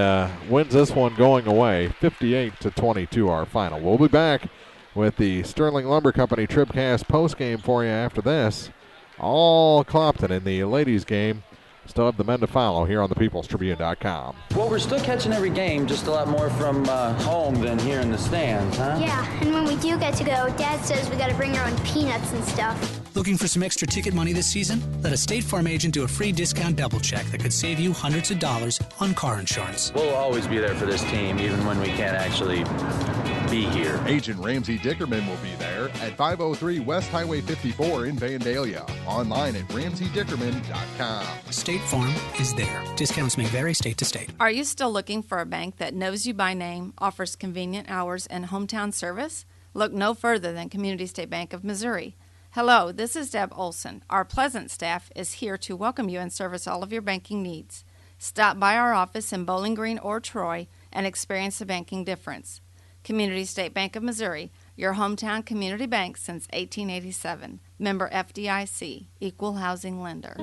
wins this one going away, 58-22 our final. We'll be back with the Sterling Lumber Company TribCast postgame for you after this. All Clopton in the ladies game. Still have the men to follow here on thepeoplestribune.com. Well, we're still catching every game, just a lot more from home than here in the stands, huh? Yeah, and when we do get to go, Dad says we got to bring our own peanuts and stuff. Looking for some extra ticket money this season? Let a State Farm agent do a free discount double check that could save you hundreds of dollars on car insurance. We'll always be there for this team, even when we can't actually be here. Agent Ramsey Dickerman will be there at 503 West Highway 54 in Vandalia. Online at RamseyDickerman.com. State Farm is there. Discounts may vary state to state. Are you still looking for a bank that knows you by name, offers convenient hours, and hometown service? Look no further than Community State Bank of Missouri. Hello, this is Deb Olson. Our pleasant staff is here to welcome you and service all of your banking needs. Stop by our office in Bowling Green or Troy and experience the banking difference. Community State Bank of Missouri, your hometown community bank since 1887. Member FDIC, equal housing lender.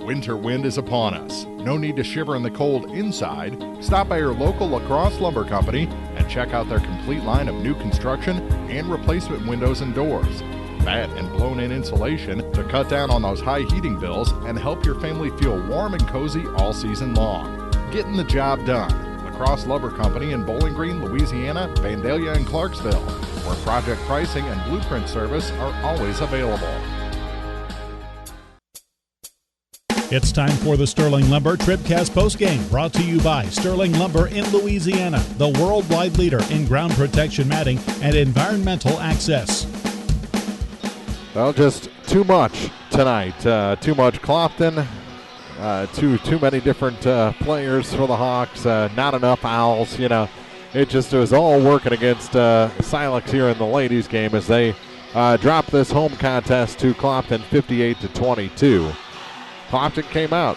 Winter wind is upon us. No need to shiver in the cold inside. Stop by your local La Crosse Lumber Company and check out their complete line of new construction and replacement windows and doors. Matte and blown-in insulation to cut down on those high heating bills and help your family feel warm and cozy all season long. Getting the job done. La Crosse Lumber Company in Bowling Green, Louisiana, Vandalia, and Clarksville, where project pricing and blueprint service are always available. It's time for the Sterling Lumber TribCast postgame, brought to you by Sterling Lumber in Louisiana, the worldwide leader in ground protection matting and environmental access. Well, just too much tonight. Too much Clopton. Too many different players for the Hawks. Not enough Owls. You know, it was all working against Silex here in the ladies' game as they dropped this home contest to Clopton 58-22. Clopton came out,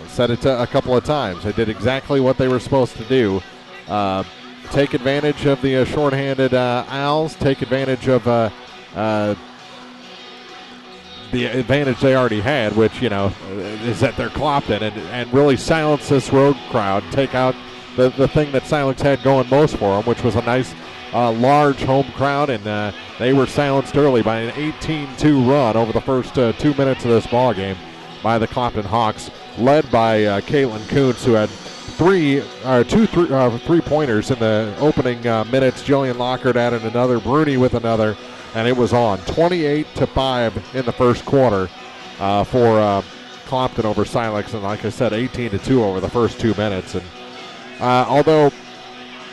said it a couple of times. They did exactly what they were supposed to do. Take advantage of the shorthanded Owls. Take advantage of the advantage they already had, which, you know, is that they're Clopton, and really silence this road crowd, take out the thing that Silex had going most for them, which was a nice large home crowd, and they were silenced early by an 18-2 run over the first 2 minutes of this ball game by the Clopton Hawks, led by Caitlin Kuntz, who had two three-pointers in the opening minutes. Jillian Lockhart added another, Bruni with another, and it was on 28-5 in the first quarter for Clopton over Silex, and like I said, 18-2 over the first 2 minutes. And although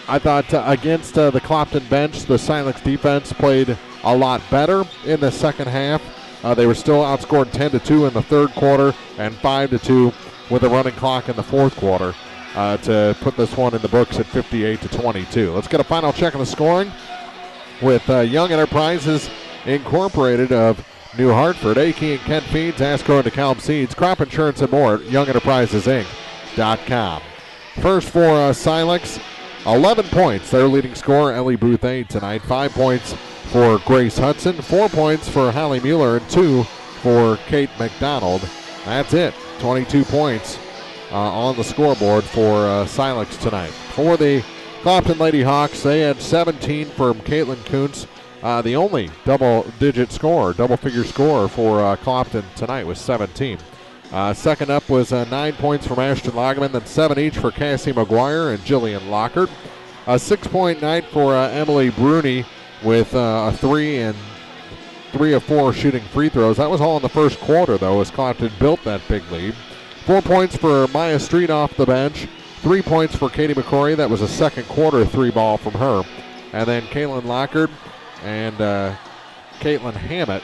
I thought against the Clopton bench, the Silex defense played a lot better in the second half. They were still outscored 10-2 in the third quarter and 5-2 with a running clock in the fourth quarter to put this one in the books at 58-22. Let's get a final check on the scoring with Young Enterprises Incorporated of New Hartford, A.K. and Kent Feeds, Asco and DeKalb Seeds, Crop Insurance and more at YoungEnterprisesInc.com. First for Silex, 11 points, their leading scorer, Ellie Bouthé tonight. 5 points for Grace Hudson, 4 points for Hallie Mueller, and 2 for Kate McDonald. That's it, 22 points on the scoreboard for Silex tonight. For the Clopton Lady Hawks, they had 17 from Caitlin Kuntz. The only double-figure scorer for Clopton tonight was 17. Second up was 9 points from Ashton Lagerman, then 7 each for Cassie McGuire and Jillian Lockhart. A 6-point night for Emily Bruni with a 3 and 3 of 4 shooting free throws. That was all in the first quarter, though, as Clopton built that big lead. 4 points for Maya Street off the bench. 3 points for Katie McCrory. That was a second quarter 3-ball from her. And then Caitlin Lockhart and Caitlin Hammett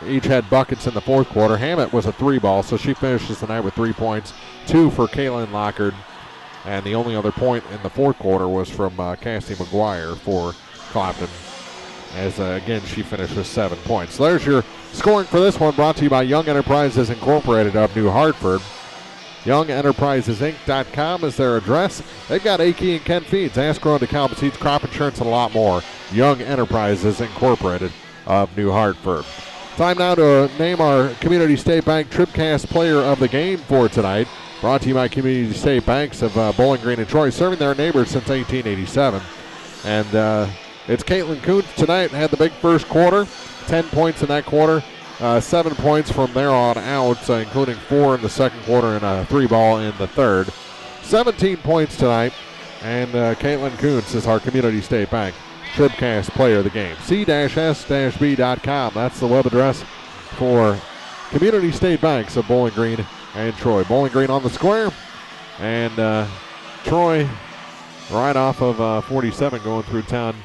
each had buckets in the fourth quarter. Hammett was a 3-ball, so she finishes the night with 3 points. 2 for Caitlin Lockhart. And the only other point in the fourth quarter was from Cassie McGuire for Clopton, as again she finished with 7 points. So there's your scoring for this one, brought to you by Young Enterprises Incorporated of New Hartford. YoungEnterprisesInc.com is their address. They've got A.K. and Kent Feeds, Asco and DeKalb Seeds, Crop Insurance, and a lot more. Young Enterprises Incorporated of New Hartford. Time now to name our Community State Bank TribCast Player of the Game for tonight. Brought to you by Community State Banks of Bowling Green and Troy, serving their neighbors since 1887. And it's Caitlin Kuntz tonight, had the big first quarter, 10 points in that quarter, 7 points from there on out, including 4 in the second quarter and a 3-ball in the third. 17 points tonight, and Caitlin Kuntz is our Community State Bank TribCast player of the game. C-S-B.com, that's the web address for Community State Banks of Bowling Green and Troy. Bowling Green on the square, and Troy right off of 47 going through town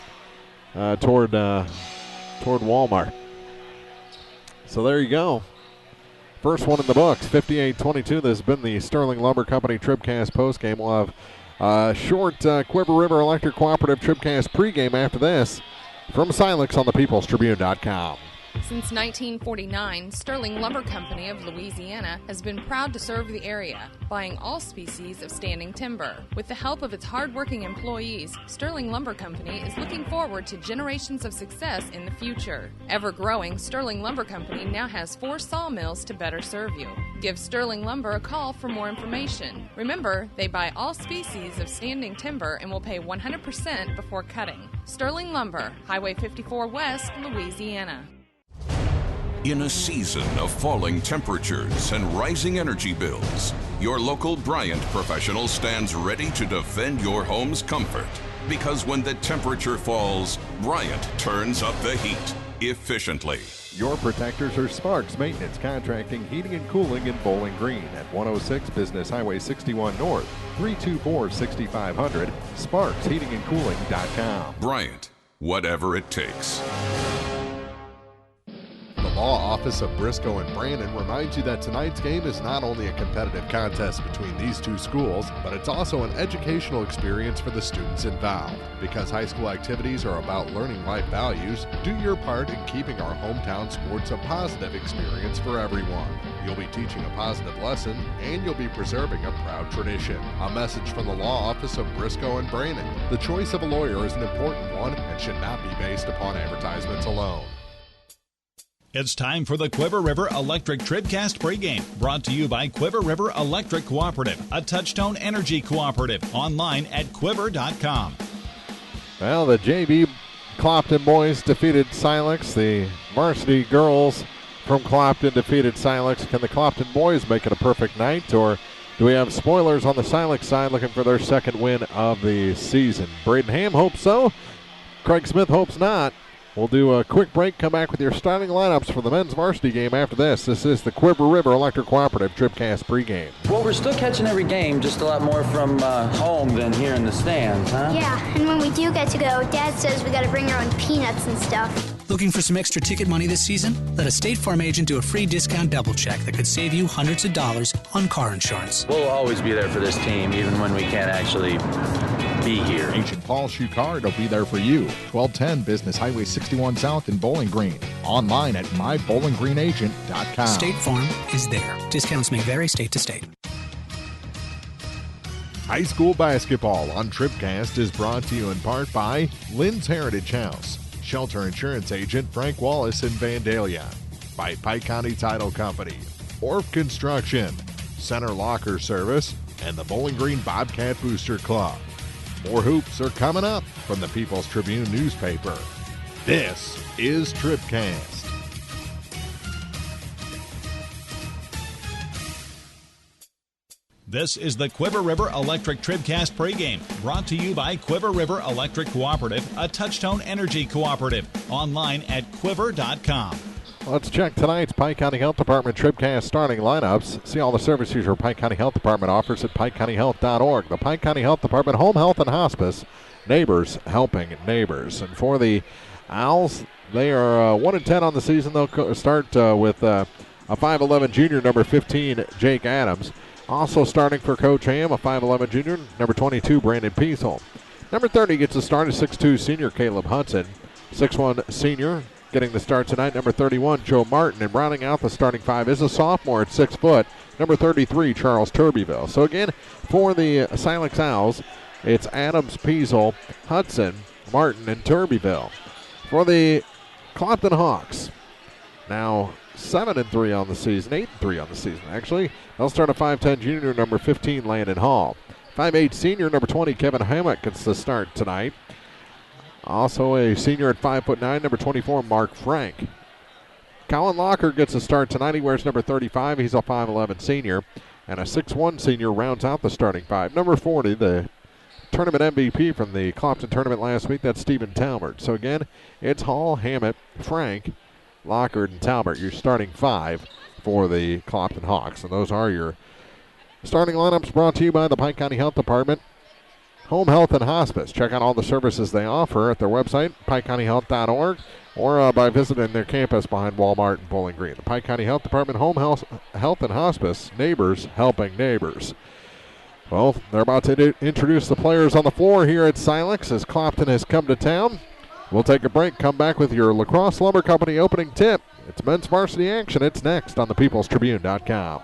toward Walmart. So there you go. First one in the books, 58-22. This has been the Sterling Lumber Company TribCast postgame. We'll have short Quiver River Electric Cooperative TribCast pregame after this from Silex on the peoplestribune.com. Since 1949, Sterling Lumber Company of Louisiana has been proud to serve the area, buying all species of standing timber. With the help of its hard-working employees, Sterling Lumber Company is looking forward to generations of success in the future. Ever-growing, Sterling Lumber Company now has 4 sawmills to better serve you. Give Sterling Lumber a call for more information. Remember, they buy all species of standing timber and will pay 100% before cutting. Sterling Lumber, Highway 54 West, Louisiana. In a season of falling temperatures and rising energy bills, your local Bryant professional stands ready to defend your home's comfort. Because when the temperature falls, Bryant turns up the heat efficiently. Your protectors are Sparks Maintenance Contracting, Heating and Cooling in Bowling Green at 106 Business Highway 61 North, 324-6500, sparksheatingandcooling.com. Bryant, whatever it takes. The Law Office of Briscoe and Brandon reminds you that tonight's game is not only a competitive contest between these two schools, but it's also an educational experience for the students involved. Because high school activities are about learning life values, do your part in keeping our hometown sports a positive experience for everyone. You'll be teaching a positive lesson, and you'll be preserving a proud tradition. A message from the Law Office of Briscoe and Brandon. The choice of a lawyer is an important one and should not be based upon advertisements alone. It's time for the Quiver River Electric TribCast pregame, brought to you by Quiver River Electric Cooperative, a Touchstone Energy Cooperative, online at quiver.com. Well, the JV Clopton boys defeated Silex. The varsity girls from Clopton defeated Silex. Can the Clopton boys make it a perfect night, or do we have spoilers on the Silex side looking for their second win of the season? Braden Ham hopes so. Craig Smith hopes not. We'll do a quick break, come back with your starting lineups for the men's varsity game after this. This is the Quiver River Electric Cooperative TribCast pregame. Well, we're still catching every game, just a lot more from home than here in the stands, huh? Yeah, and when we do get to go, Dad says we got to bring our own peanuts and stuff. Looking for some extra ticket money this season? Let a State Farm agent do a free discount double check that could save you hundreds of dollars on car insurance. We'll always be there for this team, even when we can't actually be here. Agent Paul Schuchard will be there for you. 1210 Business Highway 61 South in Bowling Green. Online at mybowlinggreenagent.com. State Farm is there. Discounts may vary state to state. High school basketball on TribCast is brought to you in part by Lynn's Heritage House, Shelter Insurance Agent Frank Wallace in Vandalia, by Pike County Title Company, Orff Construction, Center Locker Service, and the Bowling Green Bobcat Booster Club. More hoops are coming up from the People's Tribune newspaper. This is TribCast. This is the Quiver River Electric TribCast pregame, brought to you by Quiver River Electric Cooperative, a Touchstone Energy Cooperative, online at quiver.com. Let's check tonight's Pike County Health Department TribCast starting lineups. See all the services your Pike County Health Department offers at PikeCountyHealth.org. The Pike County Health Department, home health and hospice, neighbors helping neighbors. And for the Owls, they are 1-10 on the season. They'll start with a 5'11 junior, number 15, Jake Adams. Also starting for Coach Ham, a 5'11 junior, number 22, Brandon Peasel. Number 30 gets a start, a 6'2 senior, Caleb Hudson. 6'1 senior getting the start tonight, number 31, Joe Martin. And rounding out the starting five is a sophomore at 6 foot, number 33, Charles Turbyville. So again, for the Silex Owls, it's Adams, Peasel, Hudson, Martin, and Turbyville. For the Clopton Hawks, now 7-3 on the season, 8-3 on the season, actually. They'll start a 5'10 junior, number 15, Landon Hall. 5'8 senior, number 20, Kevin Hammett gets the start tonight. Also a senior at 5'9", number 24, Mark Frank. Colin Locker gets a start tonight. He wears number 35. He's a 5'11 senior. And a 6'1 senior rounds out the starting five. Number 40, the tournament MVP from the Clopton tournament last week, that's Stephen Talbert. So again, it's Hall, Hammett, Frank, Lockard, and Talbert, your starting five for the Clopton Hawks. And those are your starting lineups, brought to you by the Pike County Health Department, Home Health and Hospice. Check out all the services they offer at their website, pikecountyhealth.org, or by visiting their campus behind Walmart in Bowling Green. The Pike County Health Department, Home Health and Hospice, neighbors helping neighbors. Well, they're about to introduce the players on the floor here at Silex as Clopton has come to town. We'll take a break, come back with your La Crosse Lumber Company opening tip. It's men's varsity action. It's next on thepeoplestribune.com.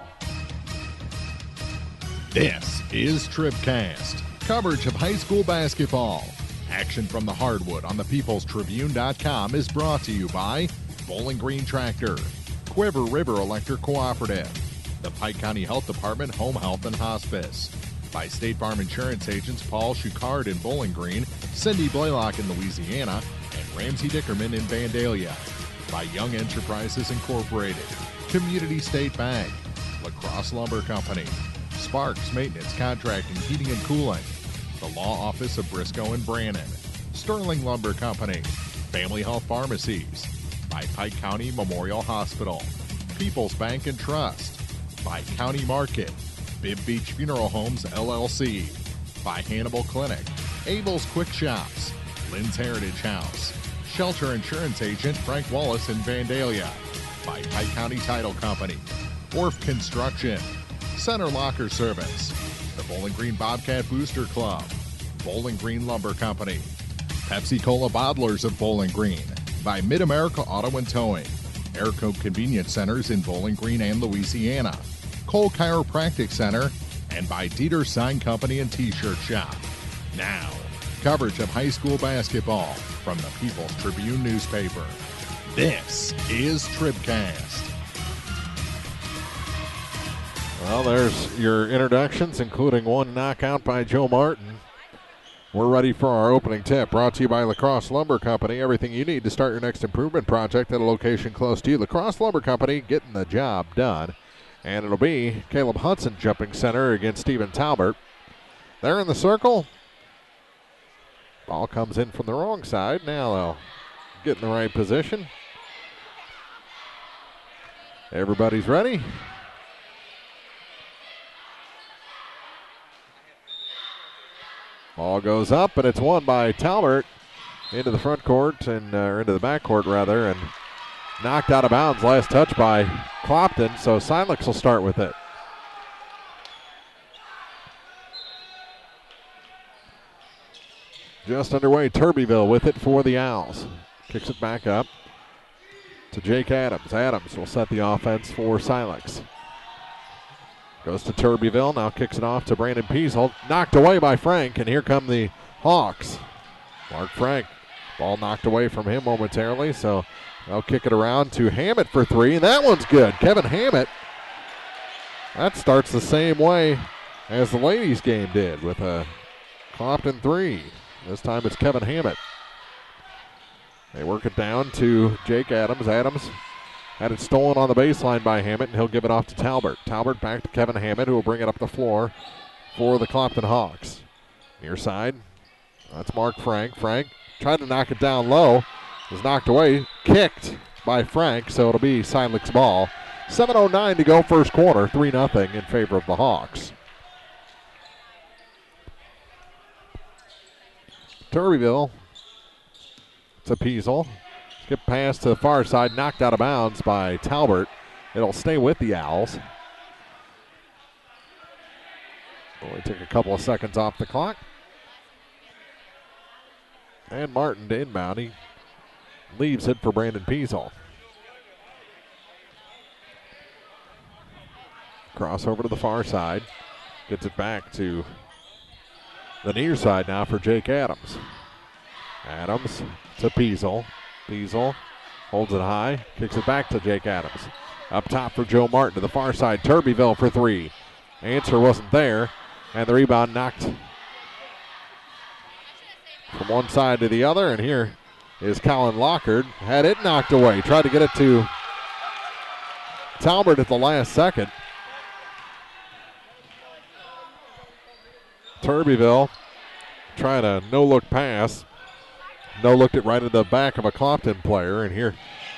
This is TribCast, coverage of high school basketball. Action from the hardwood on thepeoplestribune.com is brought to you by Bowling Green Tractor, Quiver River Electric Cooperative, the Pike County Health Department Home Health and Hospice, by State Farm Insurance agents Paul Schuchard in Bowling Green, Cindy Blaylock in Louisiana, and Ramsey Dickerman in Vandalia, by Young Enterprises Incorporated, Community State Bank, La Crosse Lumber Company, Sparks Maintenance Contracting, Heating and Cooling, the Law Office of Briscoe and Brannon, Sterling Lumber Company, Family Health Pharmacies, by Pike County Memorial Hospital, People's Bank and Trust, by County Market, Bibb Beach Funeral Homes, LLC, by Hannibal Clinic, Abel's Quick Shops, Lynn's Heritage House, Shelter Insurance Agent Frank Wallace in Vandalia, by Pike County Title Company, Wharf Construction, Center Locker Service, the Bowling Green Bobcat Booster Club, Bowling Green Lumber Company, Pepsi Cola Bottlers of Bowling Green, by Mid-America Auto and Towing, Airco Convenience Centers in Bowling Green and Louisiana, Cole Chiropractic Center, and by Dieter Sign Company and T-Shirt Shop. Now, coverage of high school basketball from the People's Tribune newspaper. This is TribCast. Well, there's your introductions, including one knockout by Joe Martin. We're ready for our opening tip, brought to you by La Crosse Lumber Company. Everything you need to start your next improvement project at a location close to you. La Crosse Lumber Company, getting the job done. And it'll be Caleb Hudson jumping center against Stephen Talbert. They're in the circle. Ball comes in from the wrong side. Now they'll get in the right position. Everybody's ready. Ball goes up, and it's won by Talbert into the front court, or into the back court, rather, and knocked out of bounds. Last touch by Clopton, so Silex will start with it. Just underway, Turbyville with it for the Owls. Kicks it back up to Jake Adams. Adams will set the offense for Silex. Goes to Turbyville, now kicks it off to Brandon Peasel. Knocked away by Frank, and here come the Hawks. Mark Frank, ball knocked away from him momentarily, so they'll kick it around to Hammett for three, and that one's good. Kevin Hammett, that starts the same way as the ladies' game did with a Clopton three. This time it's Kevin Hammett. They work it down to Jake Adams. Adams had it stolen on the baseline by Hammett, and he'll give it off to Talbert. Talbert back to Kevin Hammett, who will bring it up the floor for the Clopton Hawks. Near side, that's Mark Frank. Frank tried to knock it down low. Was knocked away, kicked by Frank, so it'll be Silex ball. 7:09 to go first quarter, 3-0 in favor of the Hawks. Turbyville to Peasel. Skip pass to the far side, knocked out of bounds by Talbert. It'll stay with the Owls. Only took a couple of seconds off the clock. And Martin to inbound. He leaves it for Brandon Peasel. Crossover to the far side. Gets it back to the near side now for Jake Adams. Adams to Peasel. Peasel Holds it high, kicks it back to Jake Adams. Up top for Joe Martin to the far side. Turbeville for three. Answer wasn't there, and the rebound knocked from one side to the other, and here is Colin Lockard. Had it knocked away. Tried to get it to Talbert at the last second. Turbeville trying a no-look pass. No-looked it right in the back of a Clopton player, and here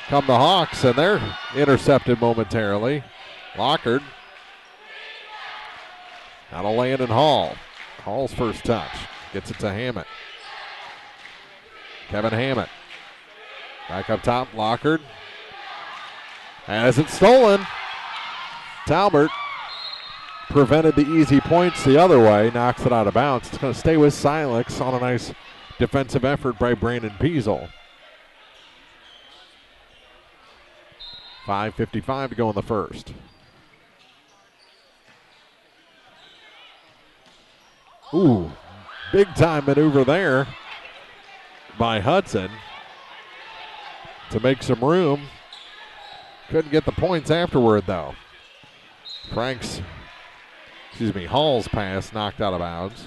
come the Hawks, and they're intercepted momentarily. Lockard. Now to Landon Hall. Hall's first touch. Gets it to Hammett. Kevin Hammett. Back up top, Lockard. Has it stolen. Talbert prevented the easy points the other way. Knocks it out of bounds. It's going to stay with Silex on a nice defensive effort by Brandon Peasel. 5:55 to go in the first. Ooh, big time maneuver there by Hudson to make some room. Couldn't get the points afterward though. Hall's pass knocked out of bounds.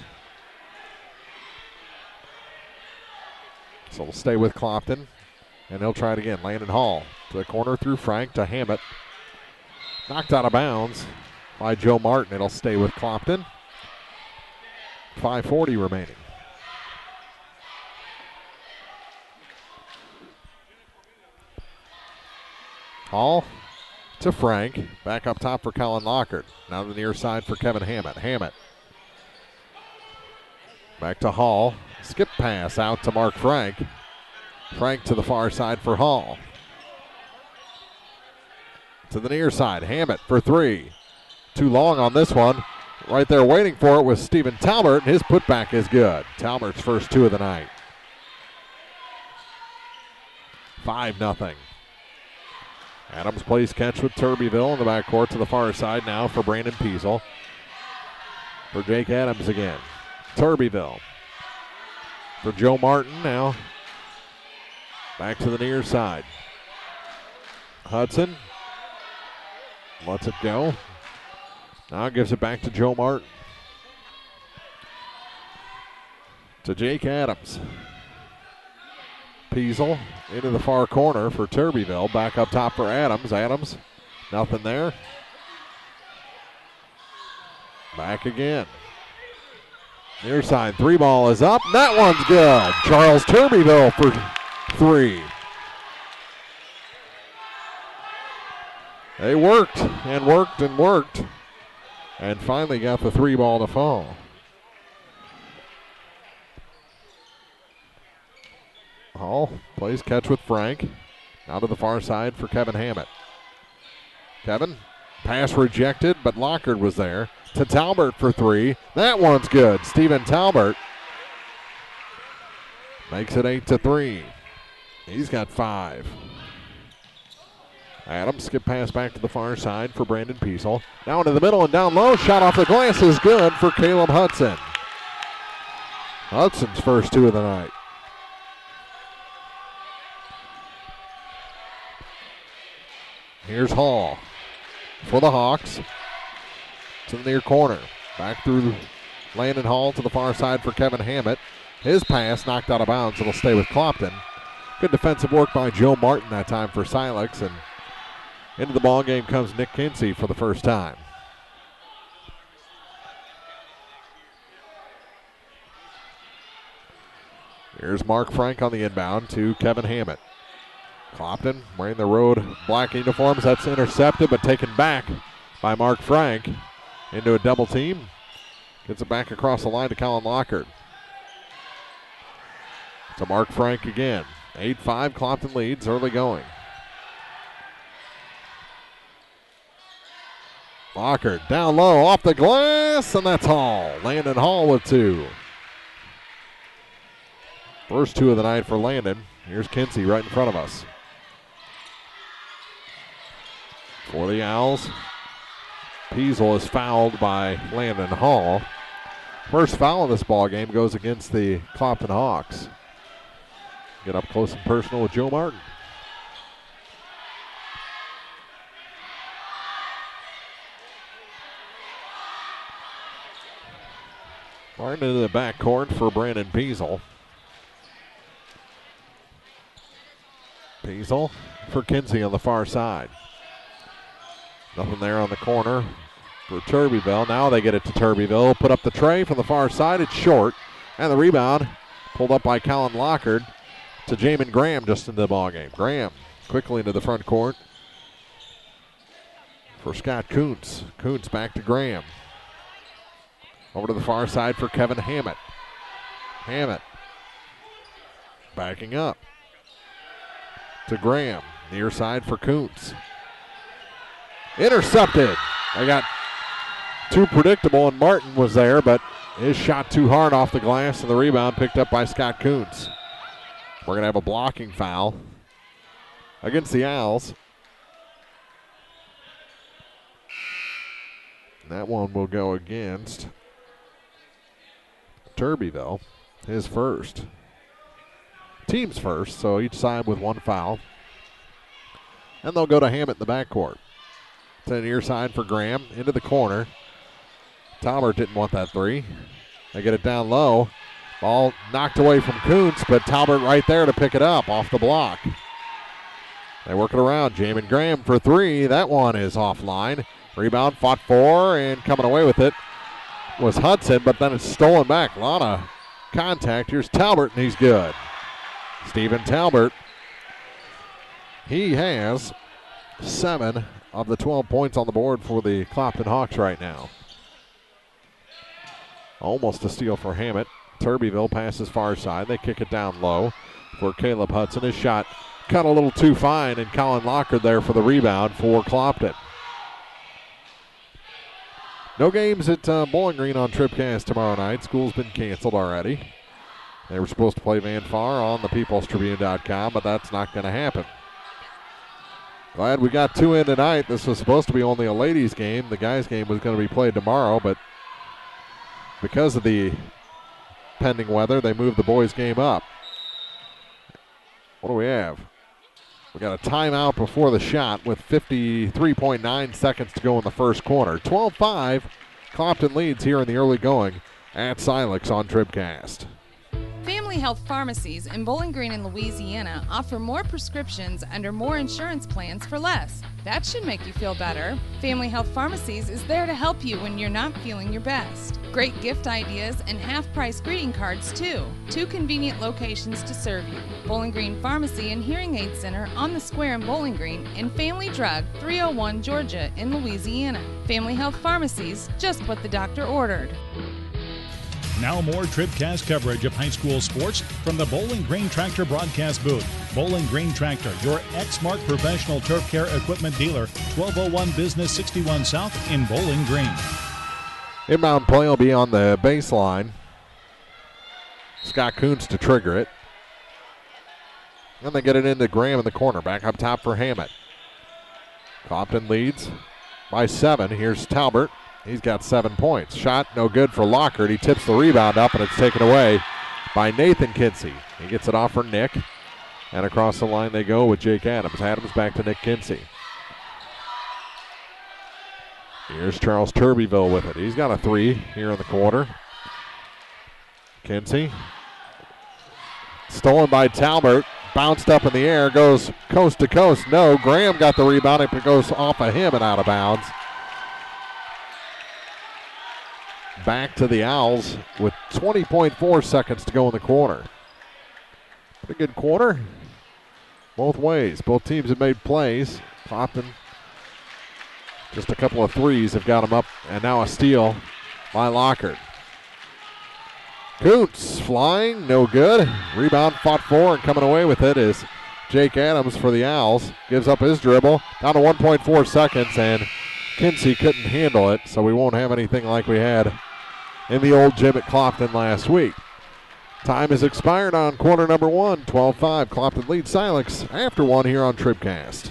So we'll stay with Clopton, and he'll try it again. Landon Hall to the corner through Frank to Hammett. Knocked out of bounds by Joe Martin. It'll stay with Clopton. 5:40 remaining. Hall to Frank. Back up top for Colin Lockard. Now to the near side for Kevin Hammett. Hammett. Back to Hall. Skip pass out to Mark Frank. Frank to the far side for Hall. To the near side. Hammett for three. Too long on this one. Right there waiting for it was Stephen Talbert. His putback is good. Talbert's first two of the night. 5-0. Adams plays catch with Turbeville in the backcourt to the far side now for Brandon Peasel. For Jake Adams again. Turbeville. For Joe Martin now. Back to the near side. Hudson. Lets it go. Now gives it back to Joe Martin. To Jake Adams. Peasel into the far corner for Turbeville. Back up top for Adams. Adams, nothing there. Back again. Near side, three ball is up. That one's good. Charles Turbeville for three. They worked and worked and worked, and finally got the three ball to fall. Hall plays catch with Frank. Now to the far side for Kevin Hammett. Kevin, pass rejected, but Lockard was there. To Talbert for three. That one's good. Stephen Talbert makes it 8-3. He's got 5. Adams skip pass back to the far side for Brandon Peasel. Now into the middle and down low. Shot off the glass is good for Caleb Hudson. Hudson's first two of the night. Here's Hall for the Hawks. To the near corner. Back through Landon Hall to the far side for Kevin Hammett. His pass knocked out of bounds. It'll stay with Clopton. Good defensive work by Joe Martin that time for Silex. And into the ball game comes Nick Kinsey for the first time. Here's Mark Frank on the inbound to Kevin Hammett. Clopton wearing the road black uniforms. That's intercepted but taken back by Mark Frank into a double team. Gets it back across the line to Colin Lockard. To Mark Frank again. 8-5, Clopton leads early going. Lockard down low off the glass, and that's Hall. Landon Hall with 2. First 2 of the night for Landon. Here's Kinsey right in front of us. For the Owls, Peasel is fouled by Landon Hall. First foul in this ball game goes against the Clopton Hawks. Get up close and personal with Joe Martin. Martin into the backcourt for Brandon Peasel. Peasel for Kinsey on the far side. Nothing there on the corner for Turbeville. Now they get it to Turbeville. Put up the tray from the far side. It's short. And the rebound pulled up by Colin Lockard to Jamin Graham just into the ballgame. Graham quickly into the front court for Scott Kuntz. Kuntz back to Graham. Over to the far side for Kevin Hammett. Hammett backing up to Graham. Near side for Kuntz. Intercepted. They got too predictable, and Martin was there, but his shot too hard off the glass, and the rebound picked up by Scott Kuntz. We're going to have a blocking foul against the Owls. That one will go against Turbeville, his first. Team's first, so each side with one foul. And they'll go to Hammett in the backcourt. To the near side for Graham, into the corner. Talbert didn't want that three. They get it down low. Ball knocked away from Kuntz, but Talbert right there to pick it up off the block. They work it around. Jamin Graham for three. That one is offline. Rebound, fought for, and coming away with it was Hudson, but then it's stolen back. A lot of contact. Here's Talbert, and he's good. Stephen Talbert, he has 7 of the 12 points on the board for the Clopton Hawks right now. Almost a steal for Hammett. Turbeville passes far side. They kick it down low for Caleb Hudson. His shot cut a little too fine, and Colin Lockard there for the rebound for Clopton. No games at Bowling Green on TribCast tomorrow night. School's been canceled already. They were supposed to play Van Far on the peoplestribune.com, but that's not going to happen. Glad we got 2 in tonight. This was supposed to be only a ladies' game. The guys' game was going to be played tomorrow, but because of the pending weather, they moved the boys' game up. What do we have? We got a timeout before the shot with 53.9 seconds to go in the first quarter. 12-5, Clopton leads here in the early going at Silex on TribCast. Family Health Pharmacies in Bowling Green and Louisiana offer more prescriptions under more insurance plans for less. That should make you feel better. Family Health Pharmacies is there to help you when you're not feeling your best. Great gift ideas and half-price greeting cards, too. 2 convenient locations to serve you. Bowling Green Pharmacy and Hearing Aid Center on the Square in Bowling Green, and Family Drug, 301 Georgia in Louisiana. Family Health Pharmacies, just what the doctor ordered. Now more TribCast coverage of high school sports from the Bowling Green Tractor broadcast booth. Bowling Green Tractor, your Exmark professional turf care equipment dealer, 1201 Business 61 South in Bowling Green. Inbound play will be on the baseline. Scott Kuntz to trigger it. And they get it into Graham in the corner. Back up top for Hammett. Clopton leads by 7. Here's Talbert. He's got 7 points. Shot no good for Lockard. He tips the rebound up, and it's taken away by Nathan Kinsey. He gets it off for Nick. And across the line they go with Jake Adams. Adams back to Nick Kinsey. Here's Charles Turbeville with it. He's got a 3 here in the quarter. Kinsey. Stolen by Talbert. Bounced up in the air. Goes coast to coast. No, Graham got the rebound. It goes off of him and out of bounds. Back to the Owls with 20.4 seconds to go in the quarter. Pretty good quarter. Both ways. Both teams have made plays. Clopton, just a couple of threes have got them up, and now a steal by Lockard. Kuntz flying, no good. Rebound fought for, and coming away with it is Jake Adams for the Owls. Gives up his dribble, down to 1.4 seconds, and Kinsey couldn't handle it, so we won't have anything like we had in the old gym at Clopton last week. Time has expired on quarter number 1. 12-5, Clopton leads Silex after 1 here on TribCast.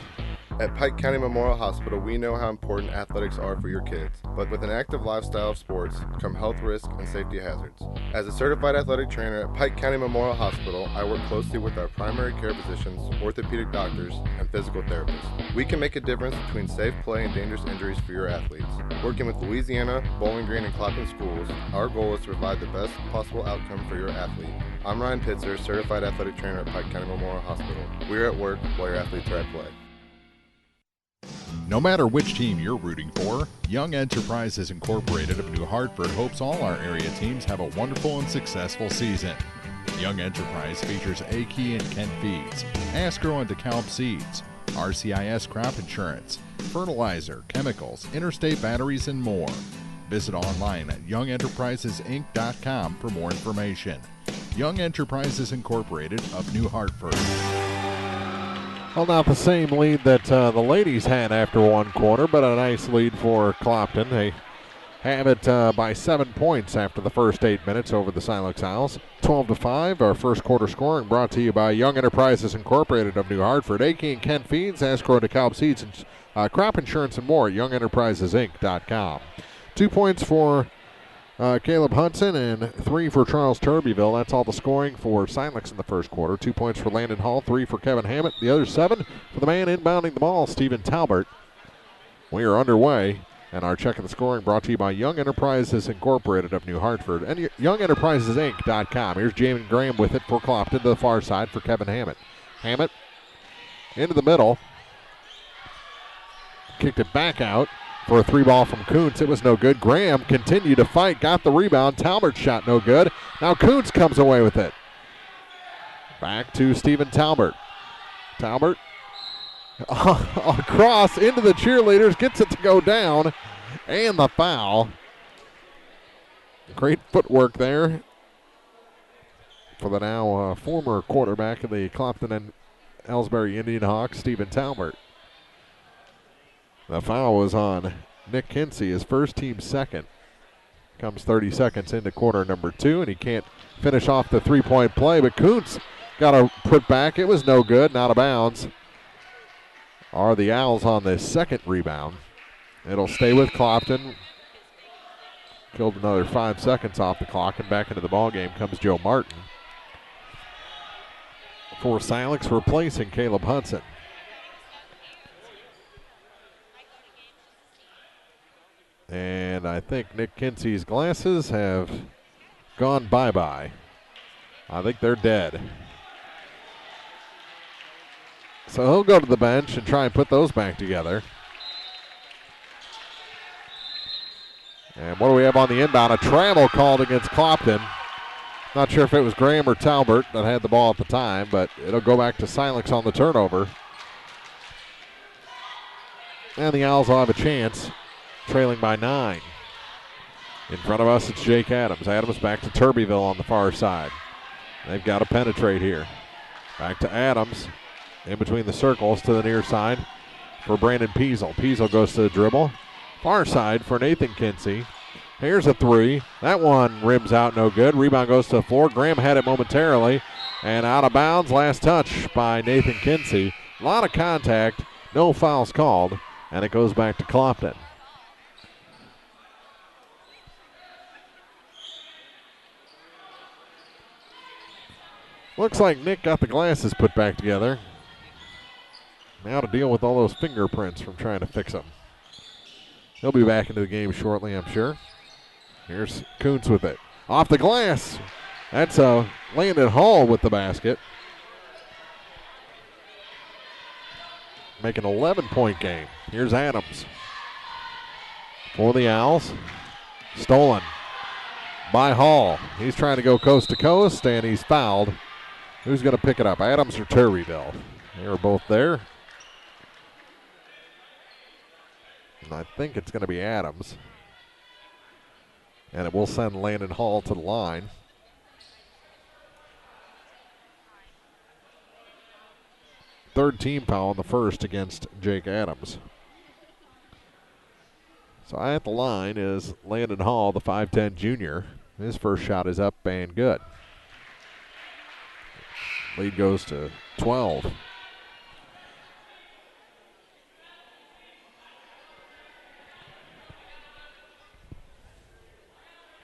At Pike County Memorial Hospital, we know how important athletics are for your kids, but with an active lifestyle of sports come health risks and safety hazards. As a certified athletic trainer at Pike County Memorial Hospital, I work closely with our primary care physicians, orthopedic doctors, and physical therapists. We can make a difference between safe play and dangerous injuries for your athletes. Working with Louisiana, Bowling Green, and Clopton schools, our goal is to provide the best possible outcome for your athlete. I'm Ryan Pitzer, certified athletic trainer at Pike County Memorial Hospital. We're at work while your athletes are at play. No matter which team you're rooting for, Young Enterprises Incorporated of New Hartford hopes all our area teams have a wonderful and successful season. Young Enterprise features A-Key and Kent Feeds, Asgrow and DeKalb Seeds, RCIS Crop Insurance, fertilizer, chemicals, interstate batteries, and more. Visit online at youngenterprisesinc.com for more information. Young Enterprises Incorporated of New Hartford. Well, not the same lead that the ladies had after one quarter, but a nice lead for Clopton. They have it by 7 points after the first 8 minutes over the Silex Owls. 12-5, our first quarter scoring brought to you by Young Enterprises Incorporated of New Hartford. A-Key and Kent Feeds, Asgrow and DeKalb Seeds, and crop insurance and more at youngenterprisesinc.com. 2 points for Caleb Hudson and 3 for Charles Turbyville. That's all the scoring for Silex in the first quarter. 2 points for Landon Hall, 3 for Kevin Hammett. The other 7 for the man inbounding the ball, Stephen Talbert. We are underway, and our check of the scoring brought to you by Young Enterprises Incorporated of New Hartford and youngenterprisesinc.com. Here's Jamin Graham with it for Clopton to the far side for Kevin Hammett. Hammett into the middle. Kicked it back out for a 3-ball from Kuntz. It was no good. Graham continued to fight, got the rebound. Talbert's shot no good. Now Kuntz comes away with it. Back to Stephen Talbert. Talbert across into the cheerleaders, gets it to go down, and the foul. Great footwork there for the now former quarterback of the Clopton and Ellsbury Indian Hawks, Stephen Talbert. The foul was on Nick Kinsey, his first, team second. Comes 30 seconds into quarter number 2, and he can't finish off the three-point play, but Kuntz got a put back. It was no good, not out of bounds. Are the Owls on the second rebound. It'll stay with Clopton. Killed another 5 seconds off the clock, and back into the ball game comes Joe Martin for Silex, replacing Caleb Hudson. And I think Nick Kinsey's glasses have gone bye-bye. I think they're dead. So he'll go to the bench and try and put those back together. And what do we have on the inbound? A travel called against Clopton. Not sure if it was Graham or Talbert that had the ball at the time, but it'll go back to Silex on the turnover. And the Owls will have a chance, trailing by 9. In front of us, it's Jake Adams. Adams back to Turbyville on the far side. They've got to penetrate here. Back to Adams. In between the circles to the near side for Brandon Peasel. Peasel goes to the dribble. Far side for Nathan Kinsey. Here's a 3. That one rims out, no good. Rebound goes to the floor. Graham had it momentarily. And out of bounds. Last touch by Nathan Kinsey. A lot of contact. No fouls called. And it goes back to Clopton. Looks like Nick got the glasses put back together. Now to deal with all those fingerprints from trying to fix them. He'll be back into the game shortly, I'm sure. Here's Kuntz with it. Off the glass. That's Landon Hall with the basket. Make an 11-point game. Here's Adams for the Owls. Stolen by Hall. He's trying to go coast to coast, and he's fouled. Who's going to pick it up, Adams or Turbyville? They were both there. And I think it's going to be Adams. And it will send Landon Hall to the line. Third team foul in the first against Jake Adams. So at the line is Landon Hall, the 5'10 junior. His first shot is up and good. Lead goes to 12.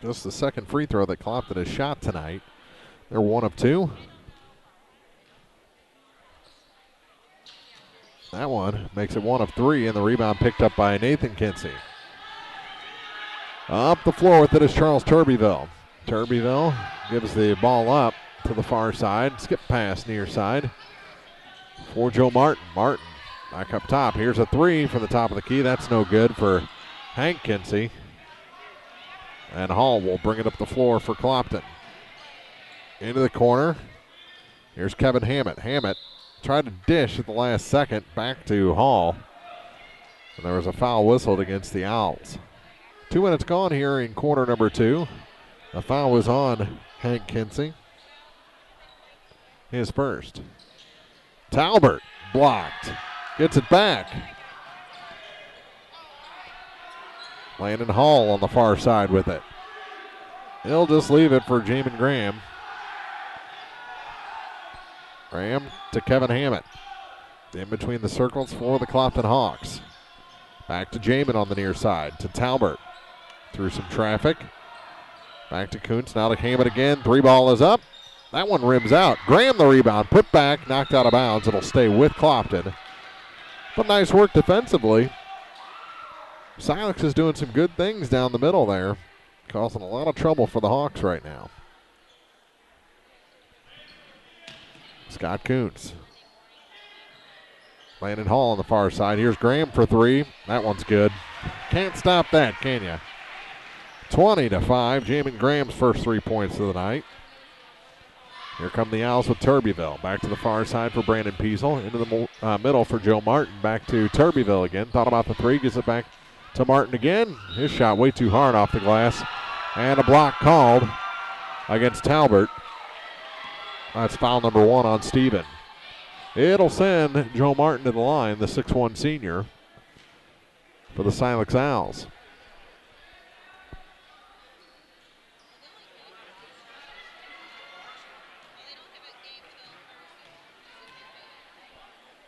Just the second free throw that Clopton has shot tonight. They're 1 of 2. That one makes it 1 of 3, and the rebound picked up by Nathan Kinsey. Up the floor with it is Charles Turbeville. Turbeville gives the ball up to the far side. Skip pass near side for Joe Martin. Martin back up top. Here's a 3 from the top of the key. That's no good for Hank Kinsey. And Hall will bring it up the floor for Clopton. Into the corner. Here's Kevin Hammett. Hammett tried to dish at the last second back to Hall. And there was a foul whistled against the Owls. 2 minutes gone here in quarter number 2. The foul was on Hank Kinsey. His first. Talbert blocked. Gets it back. Landon Hall on the far side with it. He'll just leave it for Jamin Graham. Graham to Kevin Hammett. In between the circles for the Clopton Hawks. Back to Jamin on the near side. To Talbert. Through some traffic. Back to Kuntz. Now to Hammett again. 3 ball is up. That one rims out. Graham the rebound. Put back. Knocked out of bounds. It'll stay with Clopton. But nice work defensively. Silex is doing some good things down the middle there. Causing a lot of trouble for the Hawks right now. Scott Kuntz. Landon Hall on the far side. Here's Graham for 3. That one's good. Can't stop that, can you? 20-5. Jamin Graham's first 3 points of the night. Here come the Owls with Turbeville. Back to the far side for Brandon Peasel. Into the middle for Joe Martin. Back to Turbeville again. Thought about the 3. Gets it back to Martin again. His shot way too hard off the glass. And a block called against Talbert. That's foul number 1 on Steven. It'll send Joe Martin to the line, the 6'1 senior, for the Silex Owls.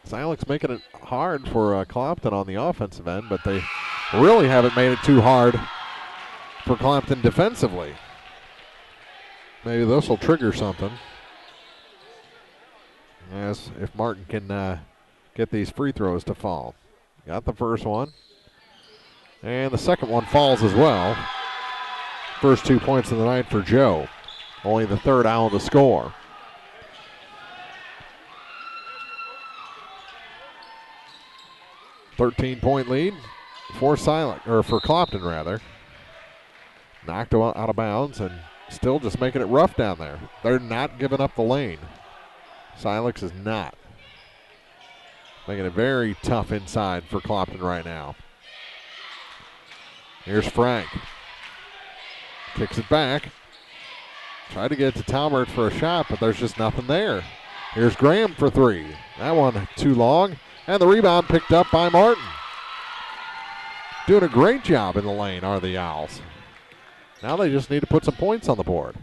Silex making it hard for Clopton on the offensive end, but they really haven't made it too hard for Clopton defensively. Maybe this will trigger something. As if Martin can get these free throws to fall. Got the first one. And the second one falls as well. First 2 points of the night for Joe. Only the third Owl to score. .13 lead for Clopton rather. Knocked out of bounds and still just making it rough down there. They're not giving up the lane. Silex is not. Making it very tough inside for Clopton right now. Here's Frank. Kicks it back. Tried to get it to Talbert for a shot, but there's just nothing there. Here's Graham for 3. That one too long. And the rebound picked up by Martin. Doing a great job in the lane are the Owls. Now they just need to put some points on the board.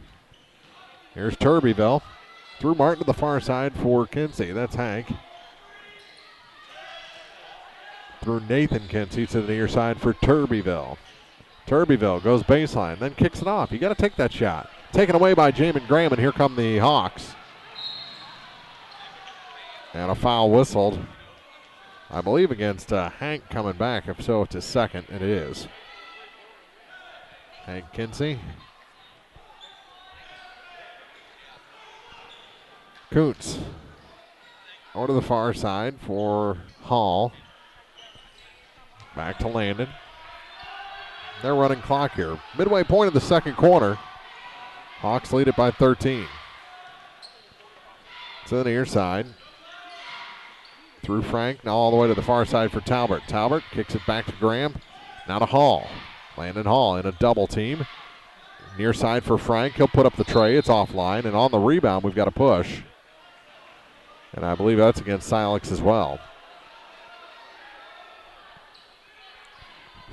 Here's Turbeville. Through Martin to the far side for Kinsey. That's Hank. Through Nathan Kinsey to the near side for Turbeville. Turbeville goes baseline, then kicks it off. You got to take that shot. Taken away by Jamin Graham, and here come the Hawks. And a foul whistled, I believe, against Hank coming back. If so, it's his second. It is. Hank Kinsey. Kuntz over to the far side for Hall. Back to Landon. They're running clock here. Midway point of the second quarter. Hawks lead it by 13. To the near side. Through Frank. Now all the way to the far side for Talbert. Talbert kicks it back to Graham. Now to Hall. Landon Hall in a double team. Near side for Frank. He'll put up the tray. It's offline. And on the rebound, we've got a push. And I believe that's against Silex as well.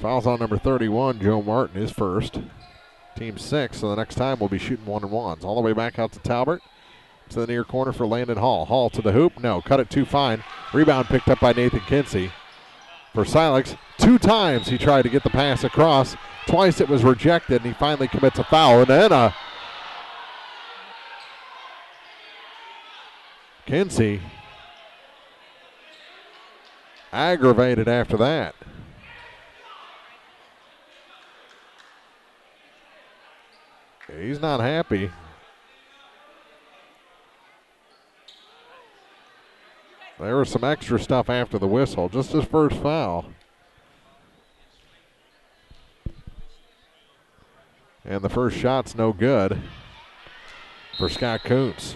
Fouls on number 31, Joe Martin, is first. Team 6, so the next time we'll be shooting 1-and-1s. All the way back out to Talbert. To the near corner for Landon Hall. Hall to the hoop. No, cut it too fine. Rebound picked up by Nathan Kinsey. For Silex, 2 times he tried to get the pass across. Twice it was rejected, and he finally commits a foul. And then Kinsey aggravated after that. He's not happy. There was some extra stuff after the whistle, just his first foul. And the first shot's no good for Scott Kuntz.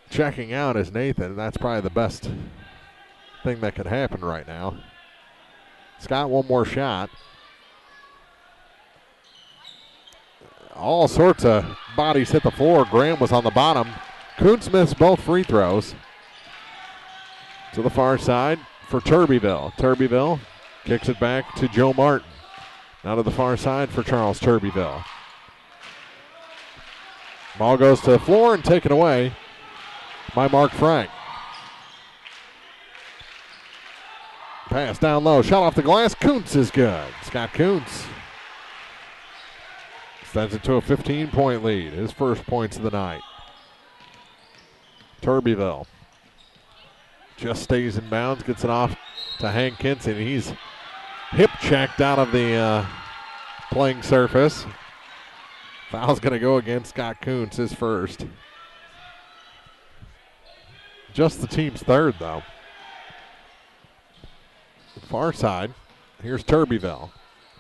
Checking out is Nathan. That's probably the best thing that could happen right now. Scott, one more shot. All sorts of bodies hit the floor. Graham was on the bottom. Kuntz missed both free throws. To the far side for Turbeville. Turbeville kicks it back to Joe Martin. Now to the far side for Charles Turbeville. Ball goes to the floor and taken away by Mark Frank. Pass down low, shot off the glass. Kuntz is good. Scott Kuntz extends it to a 15-point lead. His first points of the night. Turbeville just stays in bounds, gets it off to Hank Kinsey. He's hip checked out of the playing surface. Foul's going to go against Scott Kuntz, his first. Just the team's third, though. Far side, here's Turbeville.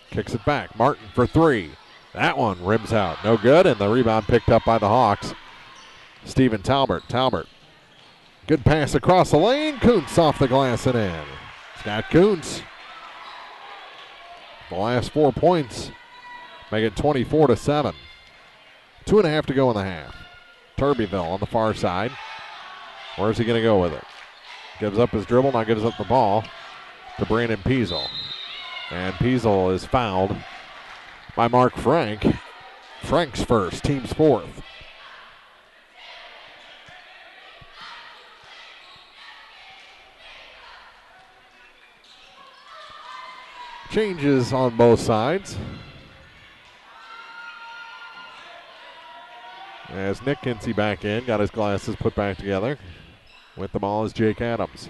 Kicks it back. Martin for three. That one rims out. No good, and the rebound picked up by the Hawks. Steven Talbert. Talbert. Good pass across the lane. Kuntz off the glass and in. Scott Kuntz. The last 4 points make it 24-7. 2.5 to go in the half. Turbeville on the far side. Where's he going to go with it? Gives up his dribble, now gives up the ball to Brandon Peasel. And Peasel is fouled by Mark Frank. Frank's first, team's fourth. Changes on both sides. As Nick Kinsey back in, got his glasses put back together. With the ball is Jake Adams.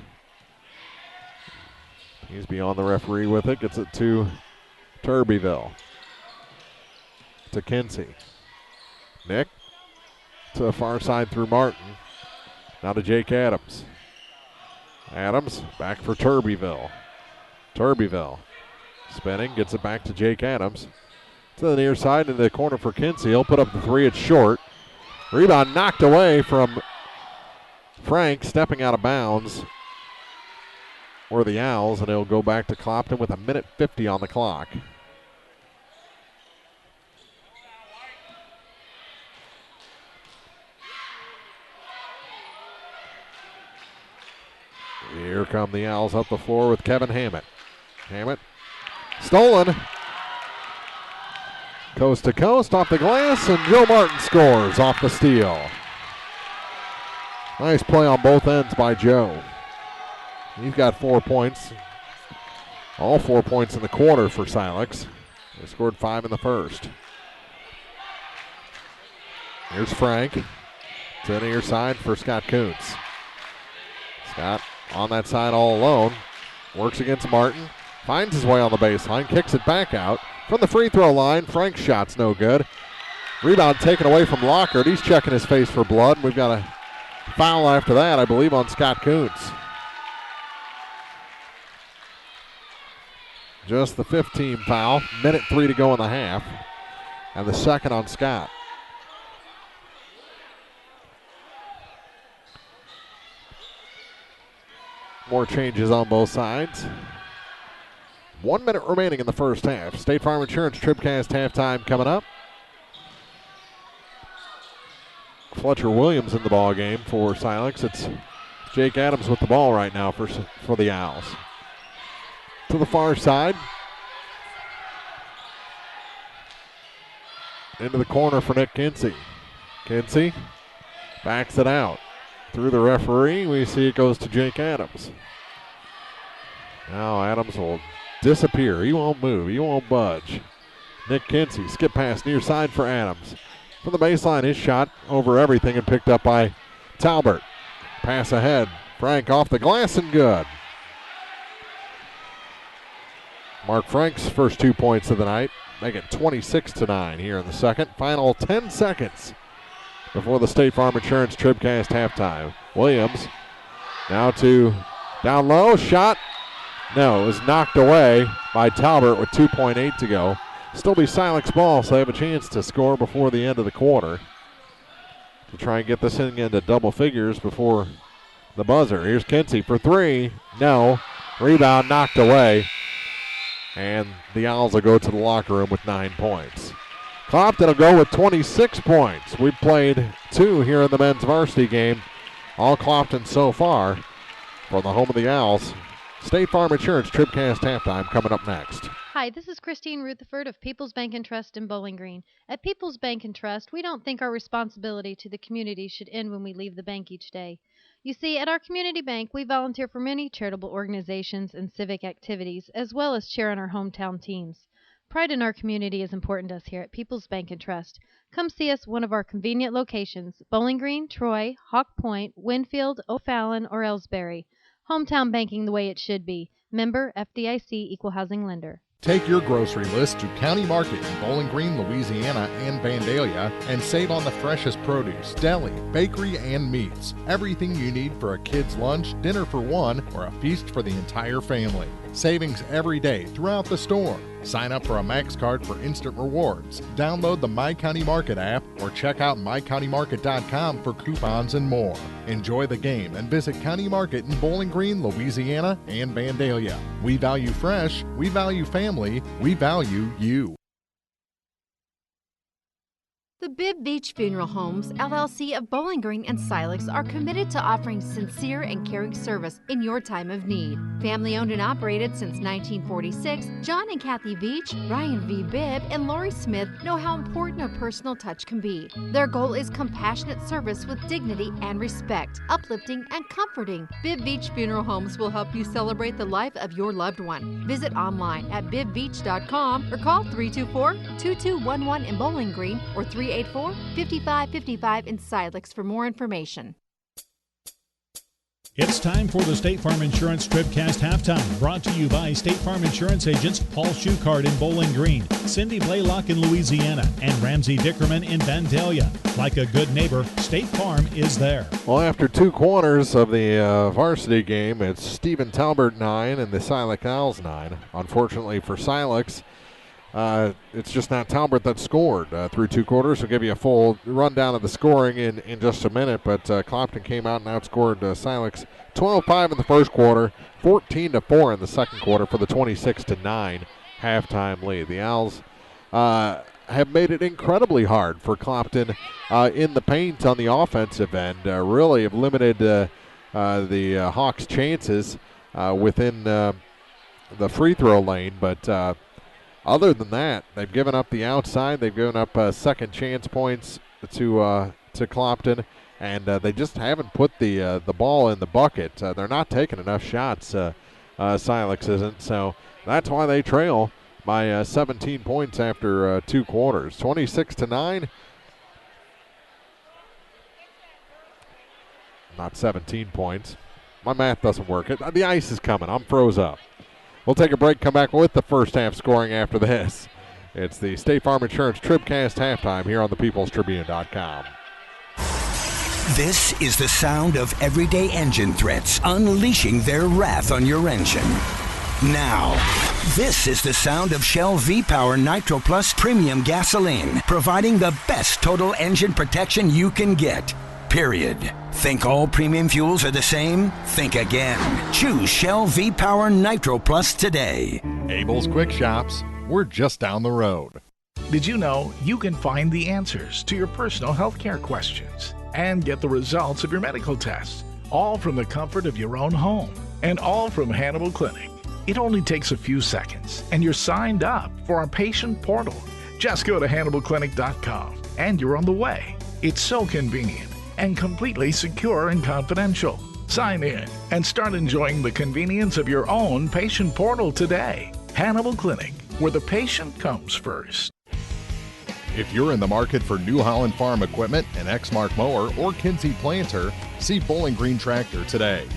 He's beyond the referee with it. Gets it to Turbeville. To Kinsey. Nick to the far side through Martin. Now to Jake Adams. Adams back for Turbeville. Turbeville spinning, gets it back to Jake Adams. To the near side into the corner for Kinsey. He'll put up the three, it's short. Rebound knocked away from Frank, stepping out of bounds. Or the Owls, and it'll go back to Clopton with 1:50 on the clock. Here come the Owls up the floor with Kevin Hammett. Hammett stolen. Coast to coast off the glass, and Joe Martin scores off the steal. Nice play on both ends by Joe. He's got 4 points. All 4 points in the quarter for Silex. They scored 5 in the first. Here's Frank. To the near side for Scott Kuntz. Scott on that side all alone. Works against Martin. Finds his way on the baseline. Kicks it back out. From the free throw line, Frank's shot's no good. Rebound taken away from Lockhart. He's checking his face for blood. We've got a foul after that, I believe, on Scott Kuntz. Just the 15 foul. 1:03 to go in the half. And the second on Scott. More changes on both sides. 1 minute remaining in the first half. State Farm Insurance TribCast halftime coming up. Fletcher Williams in the ball game for Silex. It's Jake Adams with the ball right now for the Owls. To the far side. Into the corner for Nick Kinsey. Kinsey backs it out. Through the referee, we see it goes to Jake Adams. Now Adams will disappear. He won't move. He won't budge. Nick Kinsey, skip pass near side for Adams. From the baseline, his shot over everything and picked up by Talbert. Pass ahead. Frank off the glass and good. Mark Frank's first 2 points of the night. Make it 26-9 here in the second. Final 10 seconds before the State Farm Insurance TribCast halftime. Williams now to down low. Shot. No, it was knocked away by Talbert with 2.8 to go. Still be Silex ball, so they have a chance to score before the end of the quarter to try and get this thing into double figures before the buzzer. Here's Kinsey for three. No. Rebound knocked away. And the Owls will go to the locker room with 9 points. Clopton will go with 26 points. We've played 2 here in the men's varsity game. All Clopton so far for the home of the Owls. State Farm Insurance TribCast halftime coming up next. Hi, this is Christine Rutherford of People's Bank and Trust in Bowling Green. At People's Bank and Trust, we don't think our responsibility to the community should end when we leave the bank each day. You see, at our community bank, we volunteer for many charitable organizations and civic activities, as well as cheer on our hometown teams. Pride in our community is important to us here at People's Bank and Trust. Come see us at one of our convenient locations, Bowling Green, Troy, Hawk Point, Winfield, O'Fallon, or Ellsbury. Hometown banking the way it should be. Member FDIC Equal Housing Lender. Take your grocery list to County Market in Bowling Green, Louisiana and Vandalia and save on the freshest produce, deli, bakery, and meats. Everything you need for a kid's lunch, dinner for one, or a feast for the entire family. Savings every day throughout the store. Sign up for a Max card for instant rewards. Download the My County Market app or check out mycountymarket.com for coupons and more. Enjoy the game and visit County Market in Bowling Green, Louisiana and Vandalia. We value fresh, we value family, we value you. The Bibb Beach Funeral Homes, LLC of Bowling Green and Silex are committed to offering sincere and caring service in your time of need. Family owned and operated since 1946, John and Kathy Beach, Ryan V. Bibb, and Lori Smith know how important a personal touch can be. Their goal is compassionate service with dignity and respect, uplifting and comforting. Bibb Beach Funeral Homes will help you celebrate the life of your loved one. Visit online at bibbbeach.com or call 324-2211 in Bowling Green or 384-5555 in Silex for more information. It's time for the State Farm Insurance TribCast halftime, brought to you by State Farm Insurance agents Paul Schuchard in Bowling Green, Cindy Blaylock in Louisiana, and Ramsey Dickerman in Vandalia. Like a good neighbor, State Farm is there. Well, after 2 quarters of the varsity game, it's Stephen Talbert 9 and the Silex Owls 9. Unfortunately for Silex, it's just not Talbert that scored through 2 quarters. We'll give you a full rundown of the scoring in just a minute, but Clopton came out and outscored Silex 12-5 in the first quarter, 14-4 in the second quarter for the 26-9 halftime lead. The Owls have made it incredibly hard for Clopton in the paint on the offensive end. Really have limited the Hawks' chances within the free throw lane, but other than that, they've given up the outside. They've given up second chance points to Clopton, and they just haven't put the ball in the bucket. They're not taking enough shots. Silex isn't, so that's why they trail by 17 points after 2 quarters, 26-9. Not 17 points. My math doesn't work. The ice is coming. I'm froze up. We'll take a break, come back with the first half scoring after this. It's the State Farm Insurance TribCast halftime here on thepeoplestribune.com. This is the sound of everyday engine threats unleashing their wrath on your engine. Now, this is the sound of Shell V-Power Nitro Plus Premium Gasoline, providing the best total engine protection you can get. Period. Think all premium fuels are the same? Think again. Choose Shell V-Power Nitro Plus today. Abel's Quick Shops. We're just down the road. Did you know you can find the answers to your personal health care questions and get the results of your medical tests, all from the comfort of your own home and all from Hannibal Clinic? It only takes a few seconds and you're signed up for our patient portal. Just go to HannibalClinic.com and you're on the way. It's so convenient and completely secure and confidential. Sign in and start enjoying the convenience of your own patient portal today. Hannibal Clinic, where the patient comes first. If you're in the market for New Holland Farm equipment, an Exmark mower, or Kinsey planter, see Bowling Green Tractor today.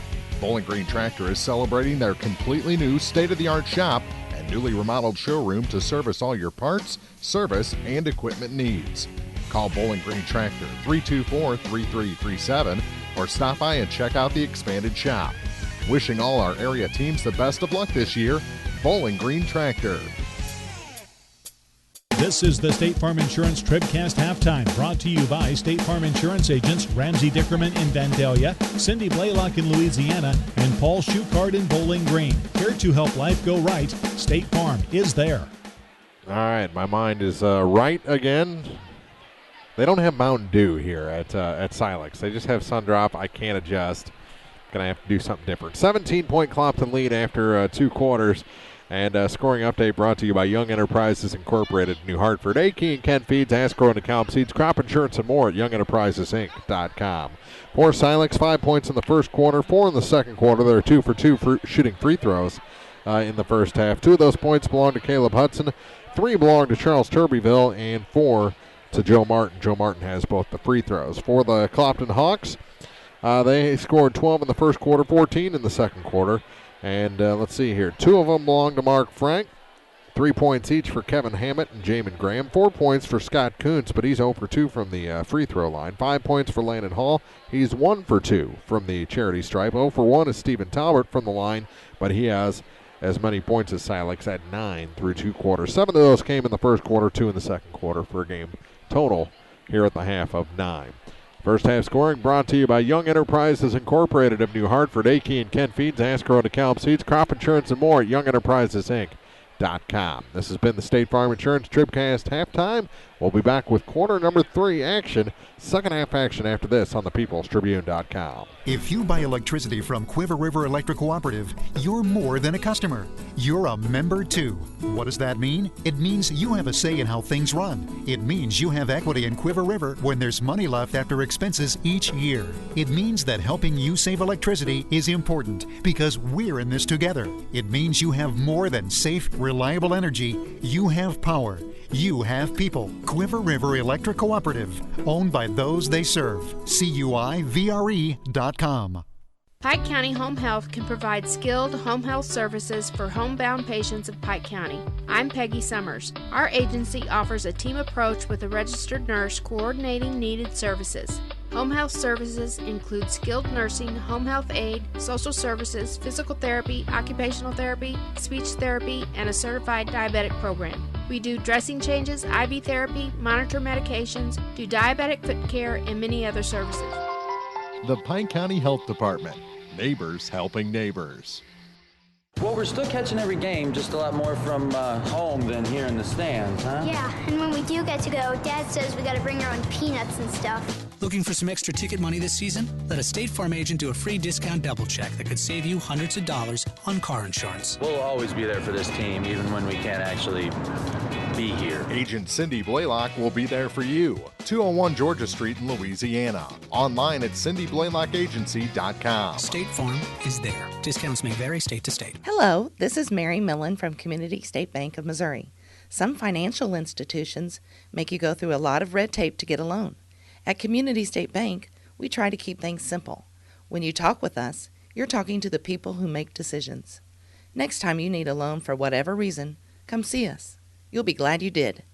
Bowling Green Tractor is celebrating their completely new state-of-the-art shop and newly remodeled showroom to service all your parts, service, and equipment needs. Call Bowling Green Tractor 324-3337 or stop by and check out the expanded shop. Wishing all our area teams the best of luck this year, Bowling Green Tractor. This is the State Farm Insurance TribCast Halftime, brought to you by State Farm Insurance agents Ramsey Dickerman in Vandalia, Cindy Blaylock in Louisiana, and Paul Schuchard in Bowling Green. Here to help life go right, State Farm is there. All right, my mind is right again. They don't have Mountain Dew here at Silex. They just have Sundrop. I can't adjust. Going to have to do something different. 17-point Clopton lead after 2 quarters. And scoring update brought to you by Young Enterprises Incorporated, New Hartford. A.K. and Ken Feeds, Asco and DeKalb Seeds, crop insurance and more at YoungEnterprisesInc.com. For Silex, 5 points in the first quarter, 4 in the second quarter. They're 2 for 2 shooting free throws in the first half. 2 of those points belong to Caleb Hudson, 3 belong to Charles Turbyville, and 4 to Joe Martin. Joe Martin has both the free throws. For the Clopton Hawks, they scored 12 in the first quarter, 14 in the second quarter. And let's see here. 2 of them belong to Mark Frank. 3 points each for Kevin Hammett and Jamin Graham. 4 points for Scott Kuntz, but he's 0 for 2 from the free throw line. 5 points for Landon Hall. He's 1 for 2 from the charity stripe. 0 for 1 is Stephen Talbert from the line, but he has as many points as Silex at 9 through 2 quarters. 7 of those came in the first quarter, 2 in the second quarter for a game total here at the half of 9. First half scoring brought to you by Young Enterprises Incorporated of New Hartford, A.K. and Ken Feeds, Asco and DeKalb Seeds, crop insurance and more at YoungEnterprisesInc.com. This has been the State Farm Insurance TribCast halftime. We'll be back with quarter number 3 action, second half action after this on the peoplestribune.com. If you buy electricity from Quiver River Electric Cooperative, you're more than a customer. You're a member too. What does that mean? It means you have a say in how things run. It means you have equity in Quiver River when there's money left after expenses each year. It means that helping you save electricity is important because we're in this together. It means you have more than safe, reliable energy. You have power. You have people. Quiver River Electric Cooperative, owned by those they serve. CUIVRE.com. Pike County Home Health can provide skilled home health services for homebound patients of Pike County. I'm Peggy Summers. Our agency offers a team approach with a registered nurse coordinating needed services. Home health services include skilled nursing, home health aid, social services, physical therapy, occupational therapy, speech therapy, and a certified diabetic program. We do dressing changes, IV therapy, monitor medications, do diabetic foot care, and many other services. The Pike County Health Department. Neighbors helping neighbors. Well, we're still catching every game, just a lot more from home than here in the stands, huh? Yeah, and when we do get to go, Dad says we gotta bring our own peanuts and stuff. Looking for some extra ticket money this season? Let a State Farm agent do a free discount double check that could save you hundreds of dollars on car insurance. We'll always be there for this team, even when we can't actually be here. Agent Cindy Blaylock will be there for you. 201 Georgia Street in Louisiana. Online at CindyBlaylockAgency.com. State Farm is there. Discounts may vary state to state. Hello, this is Mary Millen from Community State Bank of Missouri. Some financial institutions make you go through a lot of red tape to get a loan. At Community State Bank, we try to keep things simple. When you talk with us, you're talking to the people who make decisions. Next time you need a loan for whatever reason, come see us. You'll be glad you did.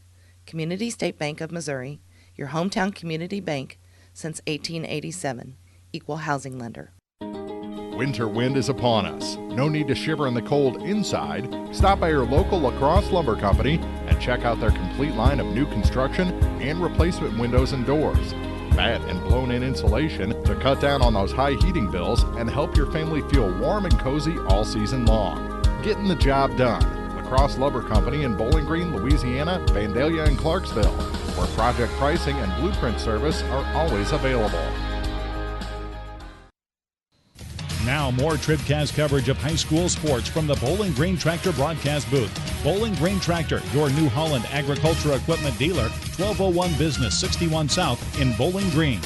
Community State Bank of Missouri, your hometown community bank since 1887. Equal housing lender. Winter wind is upon us. No need to shiver in the cold inside. Stop by your local La Crosse Lumber Company and check out their complete line of new construction and replacement windows and doors. Matte and blown-in insulation to cut down on those high heating bills and help your family feel warm and cozy all season long. Getting the job done. La Crosse Lumber Company in Bowling Green, Louisiana, Vandalia, and Clarksville, where project pricing and blueprint service are always available. Now more TribCast coverage of high school sports from the Bowling Green Tractor broadcast booth. Bowling Green Tractor, your New Holland agriculture equipment dealer, 1201 Business 61 South in Bowling Green.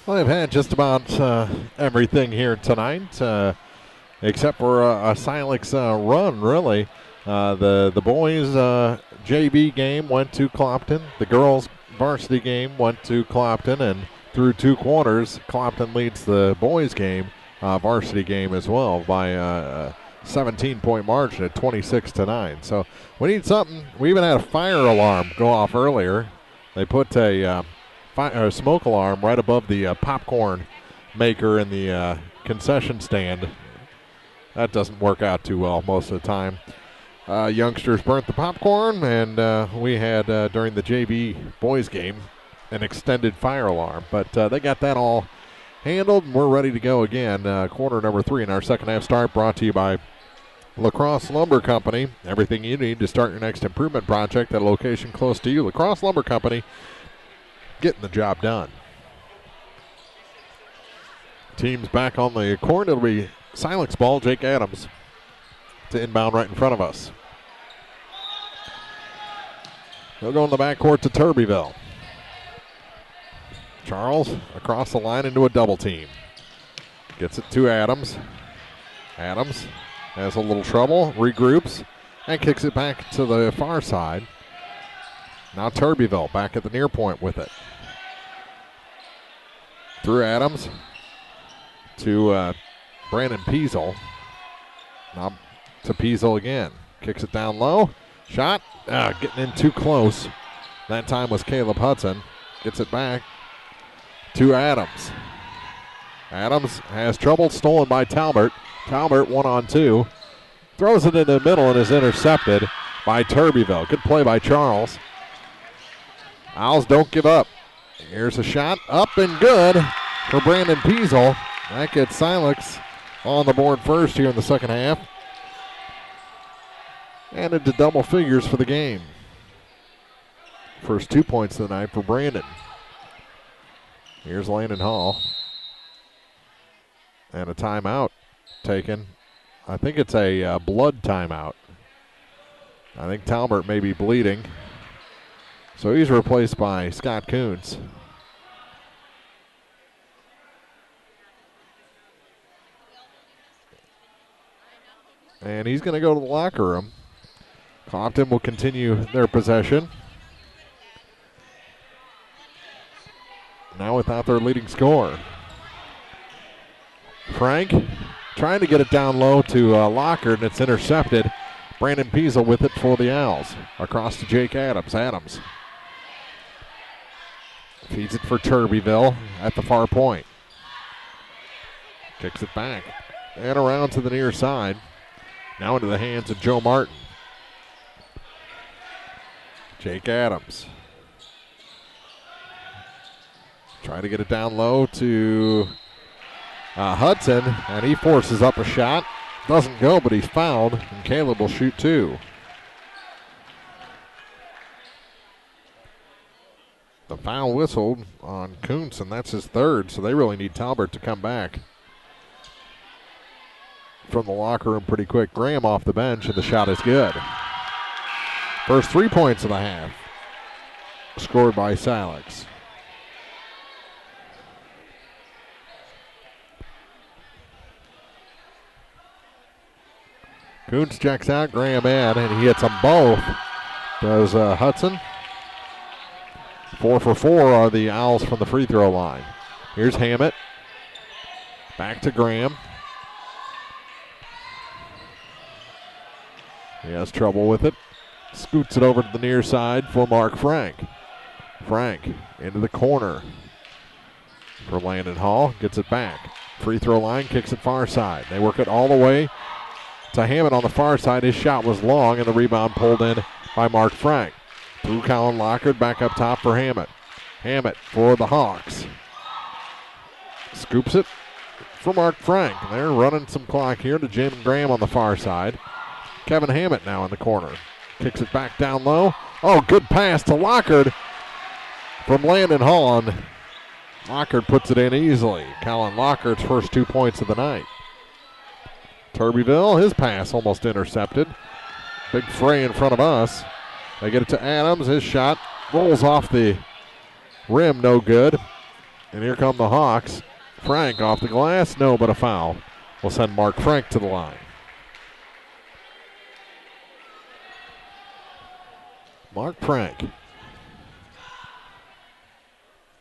Well, they've had just about everything here tonight, except for a Silex run, really. The boys' JV game went to Clopton. The girls' varsity game went to Clopton, and through 2 quarters, Clopton leads the boys' game, varsity game as well, by a 17-point margin at 26-9. So we need something. We even had a fire alarm go off earlier. They put a smoke alarm right above the popcorn maker in the concession stand. That doesn't work out too well most of the time. Youngsters burnt the popcorn, and we had, during the JV boys game, an extended fire alarm. But they got that all handled, and we're ready to go again. Quarter number 3 in our second half start, brought to you by La Crosse Lumber Company. Everything you need to start your next improvement project at a location close to you. La Crosse Lumber Company, getting the job done. Team's back on the court. It'll be Silex ball. Jake Adams to inbound right in front of us. He'll go in the backcourt to Turbeville. Charles across the line into a double team. Gets it to Adams. Adams has a little trouble, regroups, and kicks it back to the far side. Now Turbeville back at the near point with it. Through Adams to Brandon Peasel. Now to Peasel again. Kicks it down low. Shot. Getting in too close. That time was Caleb Hudson. Gets it back to Adams. Adams has trouble, stolen by Talbert. Talbert 1-on-2. Throws it in the middle and is intercepted by Turbeville. Good play by Charles. Owls don't give up. Here's a shot. Up and good for Brandon Peasel. That gets Silex on the board first here in the second half. And into double figures for the game. First 2 points of the night for Brandon. Here's Landon Hall. And a timeout taken. I think it's a blood timeout. I think Talbert may be bleeding. So he's replaced by Scott Coons. And he's going to go to the locker room. Clopton will continue their possession. Now without their leading scorer. Frank trying to get it down low to Lockard, and it's intercepted. Brandon Peasel with it for the Owls. Across to Jake Adams. Adams feeds it for Turbeville at the far point. Kicks it back and around to the near side. Now into the hands of Joe Martin. Jake Adams. Trying to get it down low to Hudson, and he forces up a shot. Doesn't go, but he's fouled, and Caleb will shoot 2. The foul whistled on Kuntz, and that's his 3rd, so they really need Talbert to come back from the locker room pretty quick. Graham off the bench, and the shot is good. First 3 points of the half scored by Silex. Kuntz checks out, Graham in, and he hits them both. Does Hudson. 4 for 4 are the Owls from the free throw line. Here's Hammett. Back to Graham. He has trouble with it. Scoots it over to the near side for Mark Frank. Frank into the corner for Landon Hall. Gets it back. Free throw line, kicks it far side. They work it all the way to Hammett on the far side. His shot was long, and the rebound pulled in by Mark Frank. Through Colin Lockard, back up top for Hammett. Hammett for the Hawks. Scoops it for Mark Frank. They're running some clock here to Jim Graham on the far side. Kevin Hammett now in the corner. Kicks it back down low. Oh, good pass to Lockard from Landon Hall. And Lockard puts it in easily. Colin Lockard's first 2 points of the night. Turbeville, his pass almost intercepted. Big fray in front of us. They get it to Adams. His shot rolls off the rim, no good. And here come the Hawks. Frank off the glass. No, but a foul. We'll send Mark Frank to the line. Mark Frank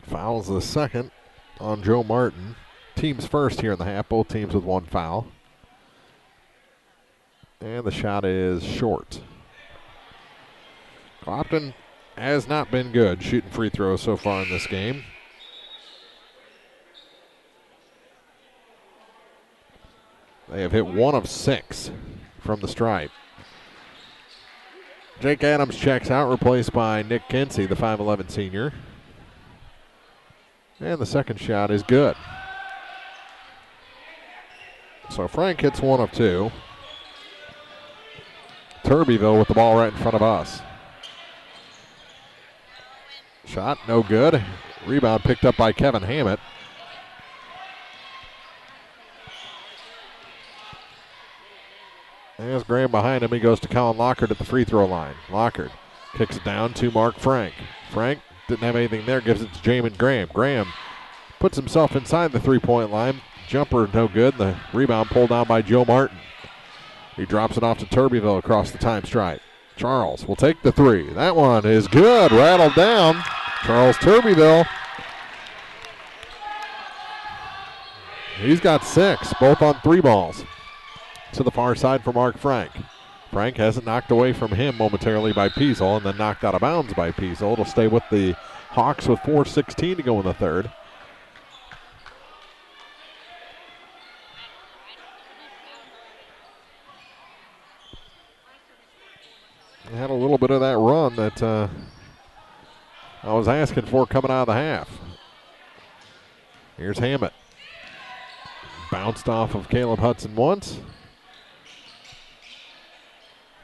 fouls the second on Joe Martin. Team's first here in the half. Both teams with one foul. And the shot is short. Clopton has not been good shooting free throws so far in this game. They have hit 1 of 6 from the stripe. Jake Adams checks out, replaced by Nick Kinsey, the 5'11 senior. And the second shot is good. So Frank hits 1 of 2. Turbyville with the ball right in front of us. Shot no good. Rebound picked up by Kevin Hammett. There's Graham behind him. He goes to Colin Lockard at the free throw line. Lockard kicks it down to Mark Frank. Frank didn't have anything there, gives it to Jamin Graham. Graham puts himself inside the three-point line. Jumper no good. The rebound pulled down by Joe Martin. He drops it off to Turbyville across the time stripe. Charles will take the three. That one is good. Rattled down. Charles Turbyville. He's got 6, both on 3 balls. To the far side for Mark Frank. Frank has it knocked away from him momentarily by Peasel and then knocked out of bounds by Peasel. It'll stay with the Hawks with 4:16 to go in the third. They had a little bit of that run that I was asking for coming out of the half. Here's Hammett. Bounced off of Caleb Hudson once.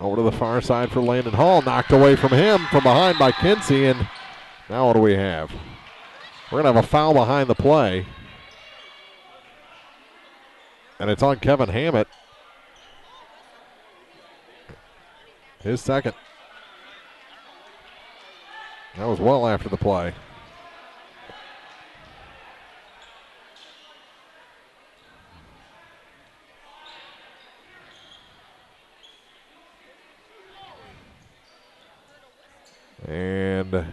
Over to the far side for Landon Hall. Knocked away from him from behind by Kinsey. And now what do we have? We're going to have a foul behind the play. And it's on Kevin Hammett. His second. That was well after the play. And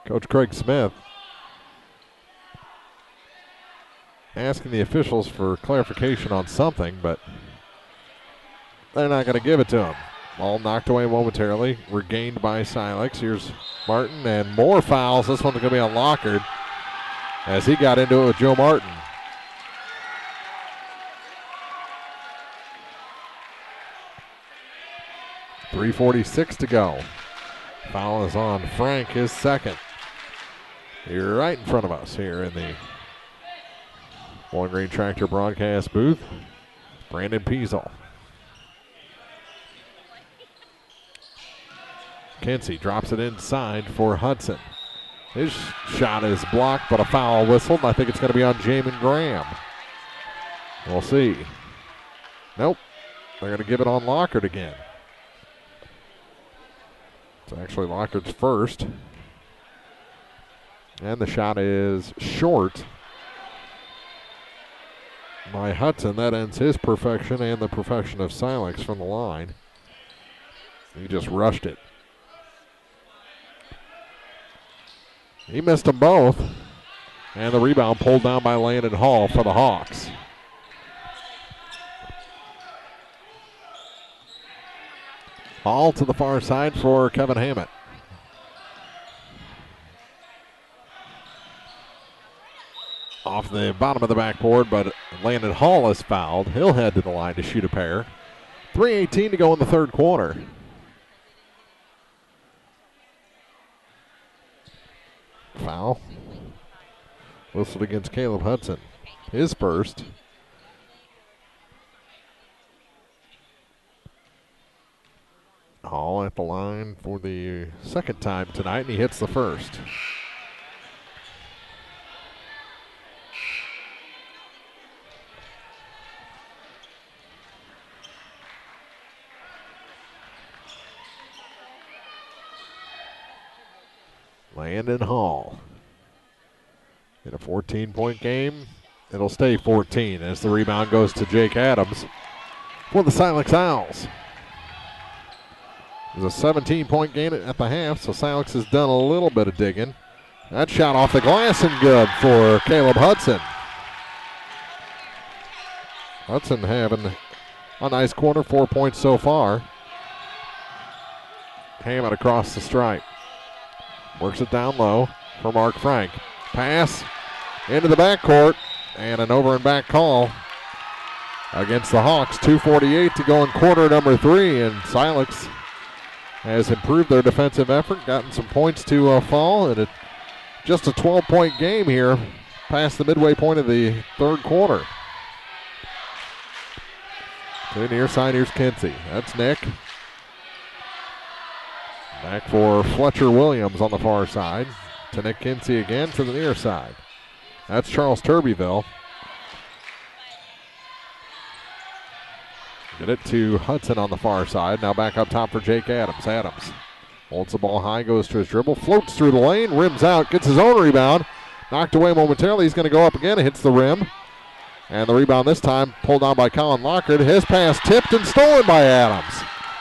Coach Craig Smith asking the officials for clarification on something, but they're not going to give it to him. Ball knocked away momentarily, regained by Silex. Here's Martin, and more fouls. This one's going to be on Lockard as he got into it with Joe Martin. .346 to go. Foul is on Frank, his second. You're right in front of us here in the Bowling Green Tractor broadcast booth. Brandon Peasel. Kinsey drops it inside for Hudson. His shot is blocked, but a foul whistled. I think it's going to be on Jamin Graham. We'll see. Nope. They're going to give it on Lockard again. It's actually Lockard's first. And the shot is short by Hudson. That ends his perfection and the perfection of Silex from the line. He just rushed it. He missed them both. And the rebound pulled down by Landon Hall for the Hawks. Hall to the far side for Kevin Hammett. Off the bottom of the backboard, but Landon Hall is fouled. He'll head to the line to shoot a pair. 3:18 to go in the third quarter. Foul. Whistled against Caleb Hudson. His first. Hall at the line for the second time tonight, and he hits the first. Landon Hall In a 14-point game, it'll stay 14 as the rebound goes to Jake Adams for the Silex Owls. It was a 17-point game at the half, so Silex has done a little bit of digging. That shot off the glass and good for Caleb Hudson. Hudson having a nice quarter, 4 points so far. Hammett across the stripe. Works it down low for Mark Frank. Pass into the backcourt, and an over and back call against the Hawks. 2:48 to go in quarter number 3, and Silex has improved their defensive effort, gotten some points to fall, and just a 12-point game here past the midway point of the third quarter. To the near side, here's Kinsey. That's Nick. Back for Fletcher Williams on the far side. To Nick Kinsey again to the near side. That's Charles Turbyville. Get it to Hudson on the far side. Now back up top for Jake Adams. Adams holds the ball high, goes to his dribble, floats through the lane, rims out, gets his own rebound. Knocked away momentarily. He's going to go up again. Hits the rim. And the rebound this time pulled down by Colin Lockard. His pass tipped and stolen by Adams.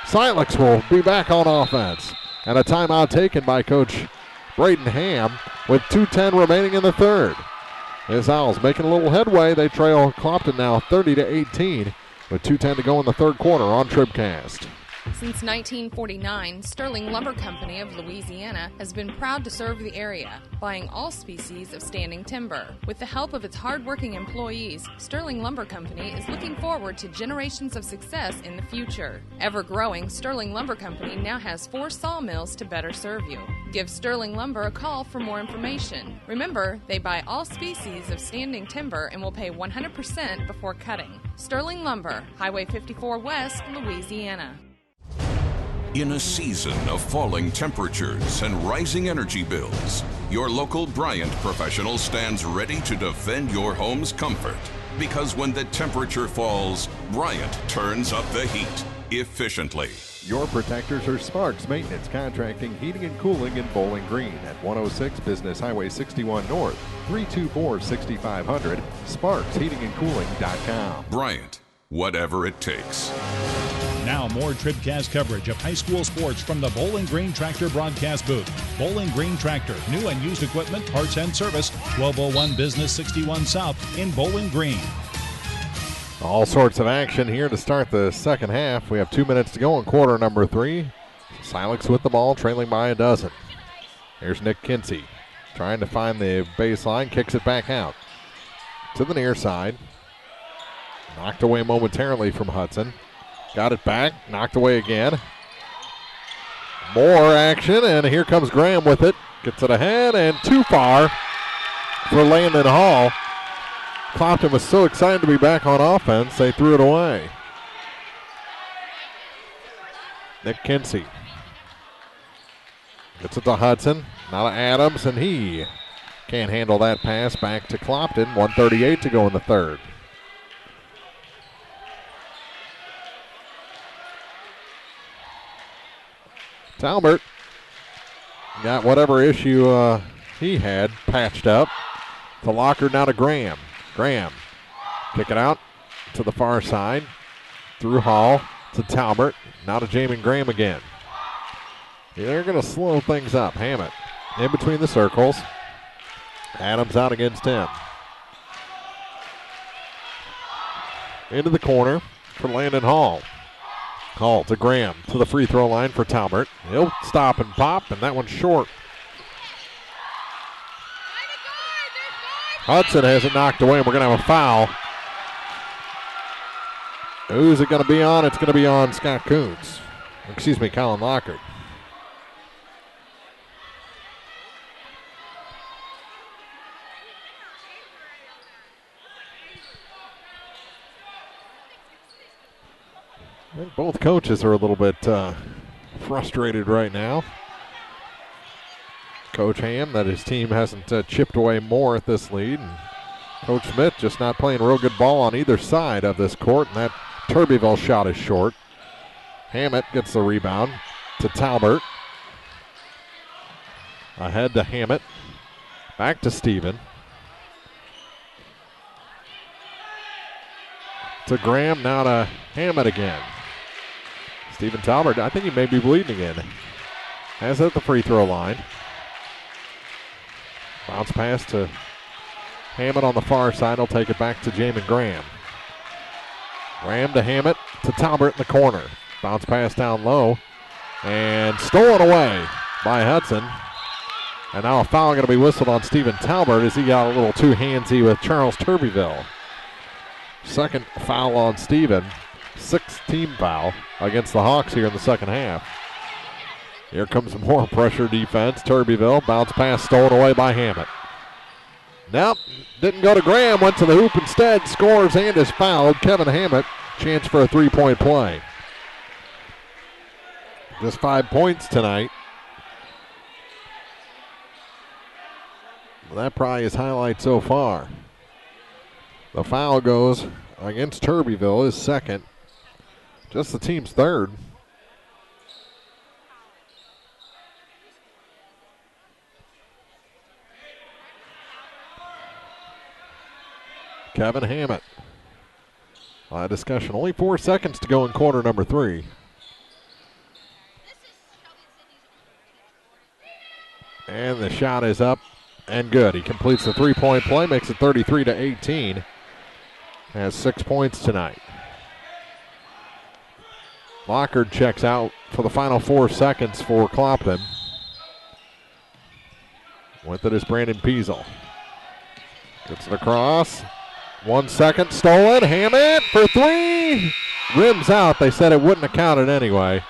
Silex will be back on offense. And a timeout taken by Coach Braden Ham with 2:10 remaining in the third. His Owls making a little headway. They trail Clopton now 30-18 with 2:10 to go in the third quarter on TribCast. Since 1949, Sterling Lumber Company of Louisiana has been proud to serve the area, buying all species of standing timber. With the help of its hard-working employees, Sterling Lumber Company is looking forward to generations of success in the future. Ever-growing, Sterling Lumber Company now has 4 sawmills to better serve you. Give Sterling Lumber a call for more information. Remember, they buy all species of standing timber and will pay 100% before cutting. Sterling Lumber, Highway 54 West, Louisiana. In a season of falling temperatures and rising energy bills, your local Bryant professional stands ready to defend your home's comfort. Because when the temperature falls, Bryant turns up the heat efficiently. Your protectors are Sparks Maintenance Contracting, Heating and Cooling in Bowling Green at 106 Business Highway 61 North, 324-6500, sparksheatingandcooling.com. Bryant, whatever it takes. Now more TribCast coverage of high school sports from the Bowling Green Tractor broadcast booth. Bowling Green Tractor, new and used equipment, parts and service, 1201 Business 61 South in Bowling Green. All sorts of action here to start the second half. We have 2 minutes to go in quarter number 3. Silex with the ball, trailing by a dozen. Here's Nick Kinsey trying to find the baseline, kicks it back out to the near side. Knocked away momentarily from Hudson. Got it back, knocked away again. More action, and here comes Graham with it. Gets it ahead and too far for Landon Hall. Clopton was so excited to be back on offense, they threw it away. Nick Kinsey gets it to Hudson, now to Adams, and he can't handle that pass back to Clopton. 1:38 to go in the third. Talbert got whatever issue he had patched up. To Lockard, now to Graham. Graham, kick it out to the far side. Through Hall to Talbert. Now to Jamin Graham again. They're going to slow things up. Hammett in between the circles. Adams out against him. Into the corner for Landon Hall. Hall to Graham to the free throw line for Talbert. He'll stop and pop, and that one's short. Hudson has it knocked away, and we're going to have a foul. Who's it going to be on? It's going to be on Scott Coons. Excuse me, Colin Lockard. I think both coaches are a little bit frustrated right now. Coach Ham, that his team hasn't chipped away more at this lead. And Coach Smith just not playing real good ball on either side of this court, and that Turbyville shot is short. Hammett gets the rebound to Talbert. Ahead to Hammett. Back to Steven. to Graham, now to Hammett again. Stephen Talbert, I think he may be bleeding again. Has it at the free throw line. Bounce pass to Hammett on the far side. He'll take it back to Jamin Graham. Graham to Hammett to Talbert in the corner. Bounce pass down low and stolen away by Hudson. And now a foul going to be whistled on Stephen Talbert as he got a little too handsy with Charles Turbyville. Second foul on Stephen. Sixth team foul against the Hawks here in the second half. Here comes more pressure defense. Turbyville, bounce pass stolen away by Hammett. Nope, didn't go to Graham, went to the hoop instead, scores and is fouled. Kevin Hammett, chance for a three-point play. Just 5 points tonight. That probably is highlight so far. The foul goes against Turbyville, his second. Just the team's third. Kevin Hammett. Discussion. Only 4 seconds to go in quarter number 3. And the shot is up and good. He completes the three-point play, makes it 33-18. Has 6 points tonight. Lockard checks out for the final 4 seconds for Clopton. With it is Brandon Peasel. Gets it across. 1 second stolen. Hammett for three. Rims out. They said it wouldn't have counted anyway.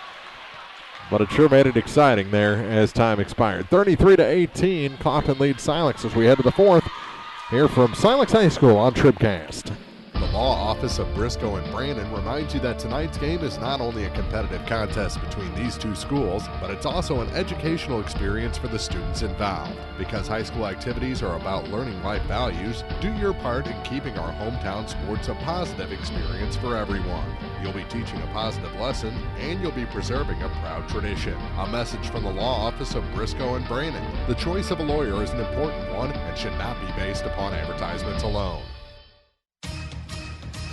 But it sure made it exciting there as time expired. 33-18. Clopton leads Silex as we head to the fourth. Here from Silex High School on TribCast. The Law Office of Briscoe and Brandon reminds you that tonight's game is not only a competitive contest between these two schools, but it's also an educational experience for the students involved. Because high school activities are about learning life values, do your part in keeping our hometown sports a positive experience for everyone. You'll be teaching a positive lesson, and you'll be preserving a proud tradition. A message from the Law Office of Briscoe and Brandon. The choice of a lawyer is an important one and should not be based upon advertisements alone.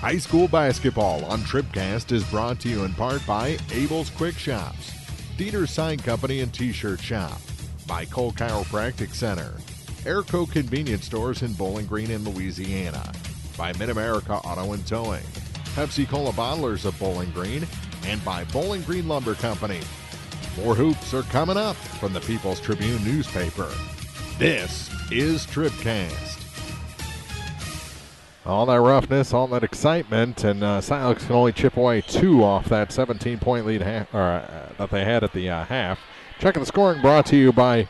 High school basketball on TribCast is brought to you in part by Abel's Quick Shops, Dieter's Sign Company and T-Shirt Shop, by Cole Chiropractic Center, Airco Convenience Stores in Bowling Green in Louisiana, by Mid-America Auto and Towing, Pepsi-Cola Bottlers of Bowling Green, and by Bowling Green Lumber Company. More hoops are coming up from the People's Tribune newspaper. This is TribCast. All that roughness, all that excitement, and Silex can only chip away 2 off that 17-point lead that they had at the half. Checking the scoring brought to you by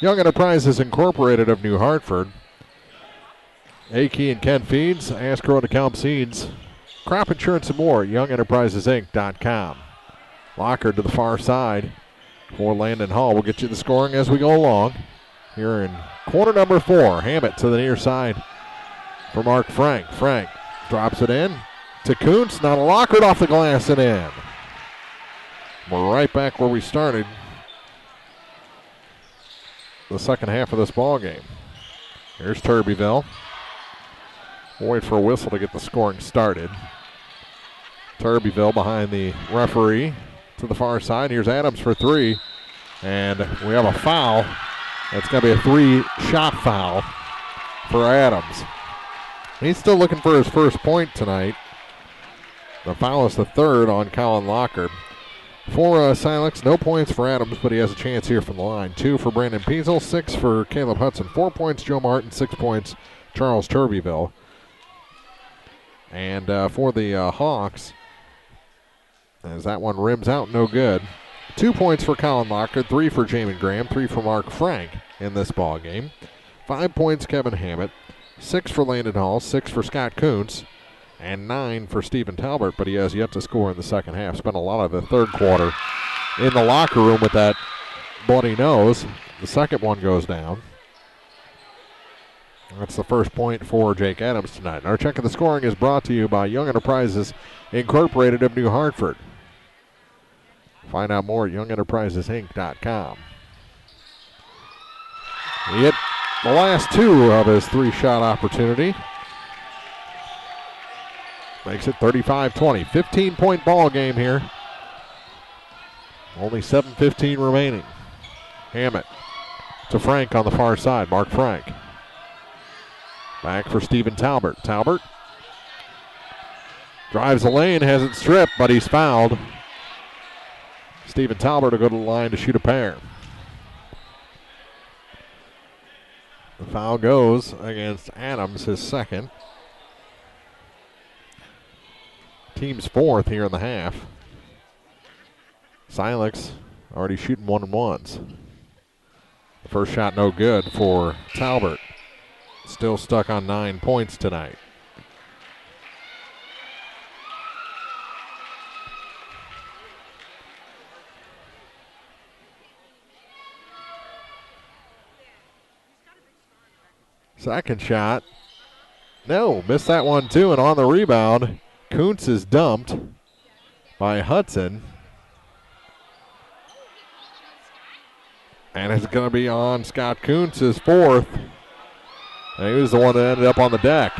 Young Enterprises Incorporated of New Hartford. A-Key and Ken Feeds, Ascrow to Kelp Seeds, Crop Insurance and more, YoungEnterprisesInc.com. Lockard to the far side for Landon Hall. We'll get you the scoring as we go along. Here in quarter number 4, Hammett to the near side for Mark Frank. Frank drops it in to Kuntz. Now to Lockard off the glass and in. We're right back where we started the second half of this ball game. Here's Turbyville. We'll wait for a whistle to get the scoring started. Turbyville behind the referee to the far side. Here's Adams for 3. And we have a foul. That's going to be a 3-shot foul for Adams. He's still looking for his first point tonight. The foul is the 3rd on Colin Lockard. For Silex, no points for Adams, but he has a chance here from the line. 2 for Brandon Peasel, 6 for Caleb Hudson. 4 points, Joe Martin, 6 points, Charles Turbyville. And for the Hawks, as that one rims out, no good. 2 points for Colin Lockard, 3 for Jamin Graham, 3 for Mark Frank in this ball game. 5 points, Kevin Hammett. 6 for Landon Hall, 6 for Scott Kuntz, and 9 for Stephen Talbert, but he has yet to score in the second half. Spent a lot of the third quarter in the locker room with that bloody nose. The second one goes down. That's the first point for Jake Adams tonight. Our check of the scoring is brought to you by Young Enterprises Incorporated of New Hartford. Find out more at YoungEnterprisesInc.com. He hit the last 2 of his 3-shot opportunity. Makes it 35-20. 15-point ball game here. Only 7:15 remaining. Hammett to Frank on the far side. Mark Frank. Back for Stephen Talbert. Talbert drives the lane, has it stripped, but he's fouled. Stephen Talbert will go to the line to shoot a pair. The foul goes against Adams, his second. Team's fourth here in the half. Silex already shooting 1-and-1s. The first shot no good for Talbert. Still stuck on 9 points tonight. Second shot. No, missed that one too, and on the rebound, Kuntz is dumped by Hudson. And it's going to be on Scott Kuntz, his fourth. And he was the one that ended up on the deck.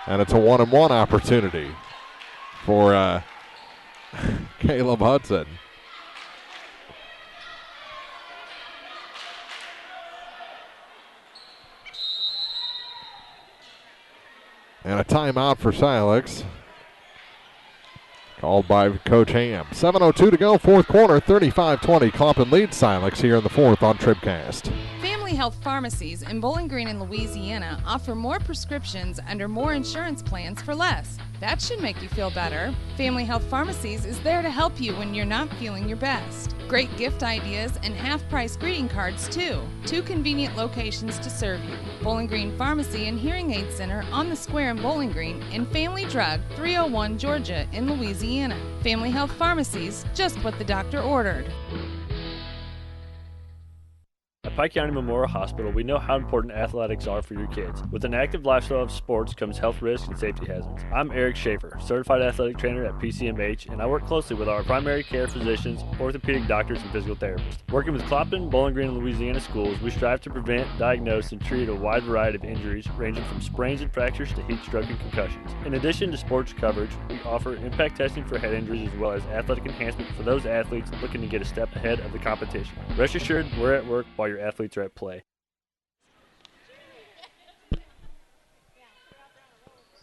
And it's a 1-and-1 opportunity for Caleb Hudson. And a timeout for Silex, called by Coach Ham. 7:02 to go, fourth quarter, 35-20. Clopton leads Silex here in the fourth on TribCast. Family Health Pharmacies in Bowling Green and Louisiana offer more prescriptions under more insurance plans for less. That should make you feel better. Family Health Pharmacies is there to help you when you're not feeling your best. Great gift ideas and half-price greeting cards, too. 2 convenient locations to serve you. Bowling Green Pharmacy and Hearing Aid Center on the Square in Bowling Green, and Family Drug, 301 Georgia in Louisiana. Family Health Pharmacies, just what the doctor ordered. At Pike County Memorial Hospital, we know how important athletics are for your kids. With an active lifestyle of sports comes health risks and safety hazards. I'm Eric Schaefer, certified athletic trainer at PCMH, and I work closely with our primary care physicians, orthopedic doctors, and physical therapists. Working with Clopton, Bowling Green, and Louisiana schools, we strive to prevent, diagnose, and treat a wide variety of injuries, ranging from sprains and fractures to heat stroke and concussions. In addition to sports coverage, we offer impact testing for head injuries as well as athletic enhancement for those athletes looking to get a step ahead of the competition. Rest assured, we're at work while your athletes are at play.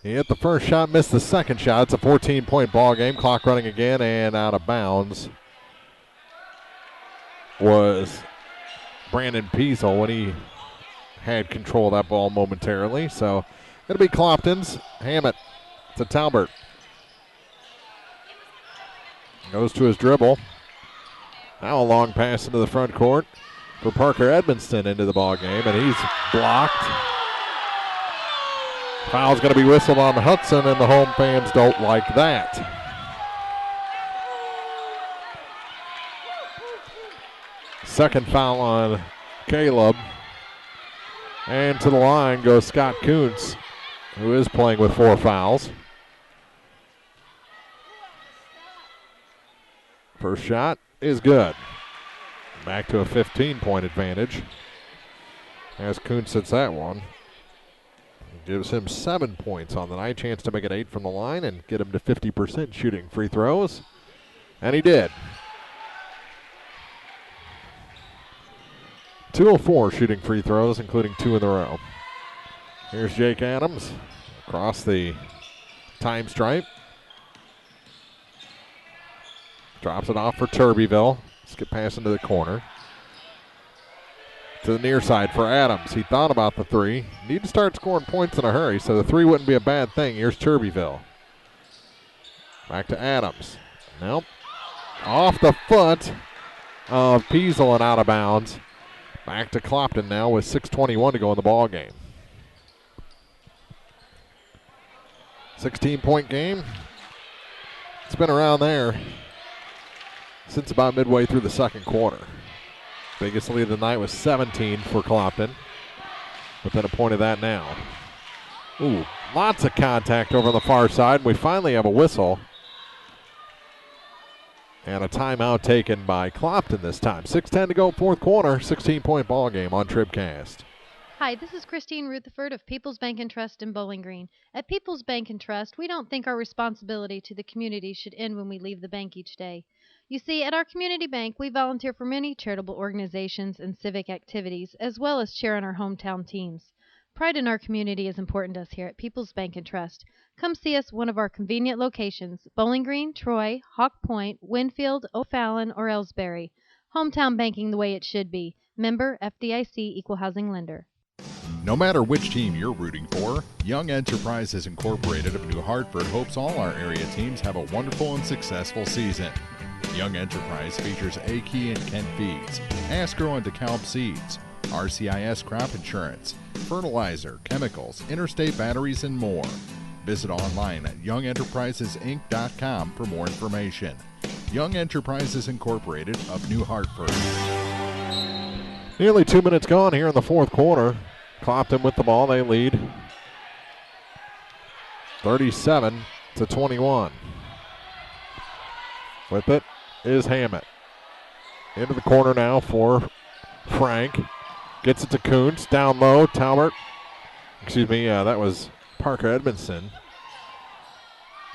He hit the first shot, missed the second shot. It's a 14-point ball game. Clock running again, and out of bounds was Brandon Peasel when he had control of that ball momentarily. So it'll be Clopton's. Hammett to Talbert. Goes to his dribble. Now a long pass into the front court for Parker Edmonston into the ball game, and he's blocked. Foul's going to be whistled on Hudson, and the home fans don't like that. Second foul on Caleb. And to the line goes Scott Kuntz, who is playing with 4 fouls. First shot is good. Back to a 15-point advantage as Kuntz hits that one. Gives him 7 points on the night. Chance to make it 8 from the line and get him to 50% shooting free throws. And he did. 2 of 4 shooting free throws, including 2 in a row. Here's Jake Adams across the time stripe. Drops it off for Turbyville. Skip pass into the corner. To the near side for Adams. He thought about the 3. Need to start scoring points in a hurry, so the 3 wouldn't be a bad thing. Here's Turbyville. Back to Adams. Nope. Off the foot of Peasel and out of bounds. Back to Clopton now with 6:21 to go in the ball game. 16-point game. It's been around there since about midway through the second quarter. Biggest lead of the night was 17 for Clopton. Within a point of that now. Ooh, lots of contact over on the far side. We finally have a whistle. And a timeout taken by Clopton this time. 6:10 to go, fourth quarter. 16-point ball game on TribCast. Hi, this is Christine Rutherford of People's Bank and Trust in Bowling Green. At People's Bank and Trust, we don't think our responsibility to the community should end when we leave the bank each day. You see, at our community bank, we volunteer for many charitable organizations and civic activities, as well as cheer on our hometown teams. Pride in our community is important to us here at People's Bank and Trust. Come see us at one of our convenient locations: Bowling Green, Troy, Hawk Point, Winfield, O'Fallon, or Ellsbury. Hometown banking the way it should be. Member FDIC Equal Housing Lender. No matter which team you're rooting for, Young Enterprises Incorporated of New Hartford hopes all our area teams have a wonderful and successful season. Young Enterprise features A-Key and Kent Feeds, Asgrow and DeKalb Seeds, RCIS Crop Insurance, fertilizer, chemicals, interstate batteries, and more. Visit online at youngenterprisesinc.com for more information. Young Enterprises Incorporated of New Hartford. Nearly 2 minutes gone here in the fourth quarter. Clopton with the ball. They lead 37-21. With it is Hammett. Into the corner now for Frank. Gets it to Kuntz. Down low. Talbert. That was Parker Edmondson.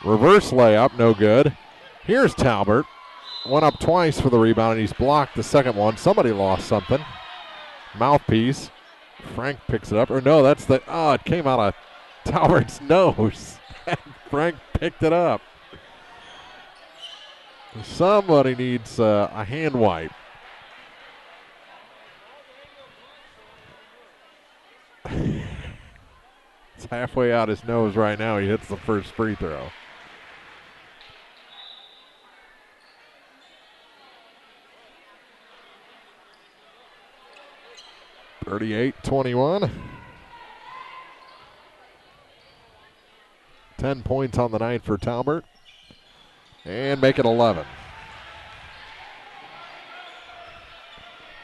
Reverse layup. No good. Here's Talbert. Went up twice for the rebound, and he's blocked the second one. Somebody lost something. Mouthpiece. Frank picks it up. It came out of Talbert's nose. Frank picked it up. Somebody needs a hand wipe. It's halfway out his nose right now. He hits the first free throw. (38-21). 10 points on the night for Talbert. And make it 11.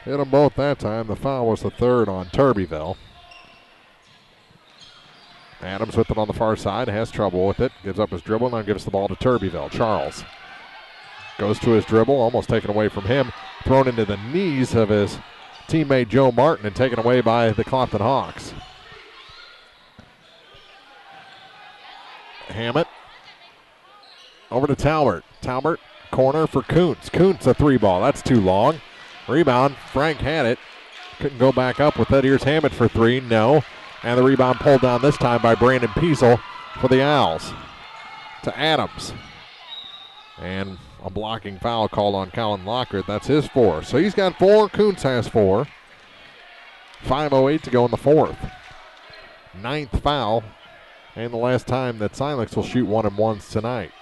Hit them both that time. The foul was the third on Turbyville. Adams with it on the far side. Has trouble with it. Gives up his dribble. Now gives the ball to Turbyville. Charles goes to his dribble. Almost taken away from him. Thrown into the knees of his teammate Joe Martin and taken away by the Clopton Hawks. Hammett over to Talbert. Talbert, corner for Kuntz. Kuntz a three ball. That's too long. Rebound. Frank had it. Couldn't go back up with it. Here's Hammett for three. No. And the rebound pulled down this time by Brandon Piesel for the Owls. To Adams. And a blocking foul called on Colin Lockhart. That's his four. So he's got four. Kuntz has four. 5:08 to go in the fourth. Ninth foul. And the last time that Silex will shoot 1-and-1s tonight.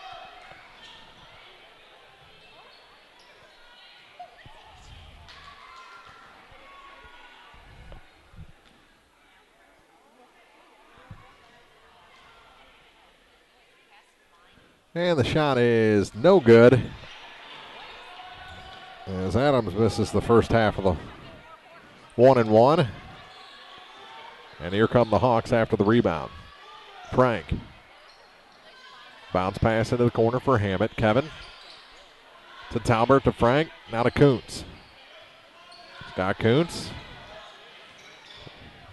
And the shot is no good, as Adams misses the first half of the 1-and-1. And here come the Hawks after the rebound. Frank. Bounce pass into the corner for Hammett. Kevin. To Talbert, to Frank. Now to Kuntz. Scott Kuntz.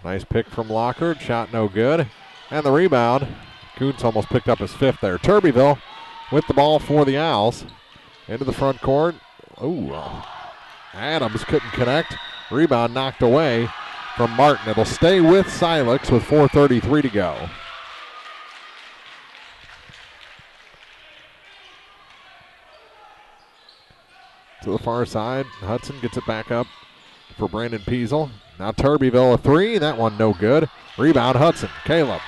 Nice pick from Lockhart. Shot no good. And the rebound. Kuntz almost picked up his fifth there. Turbyville with the ball for the Owls. Into the front court. Ooh. Adams couldn't connect. Rebound knocked away from Martin. It'll stay with Silex with 4:33 to go. To the far side, Hudson gets it back up for Brandon Piesel. Now Turbyville a three. That one no good. Rebound Hudson. Caleb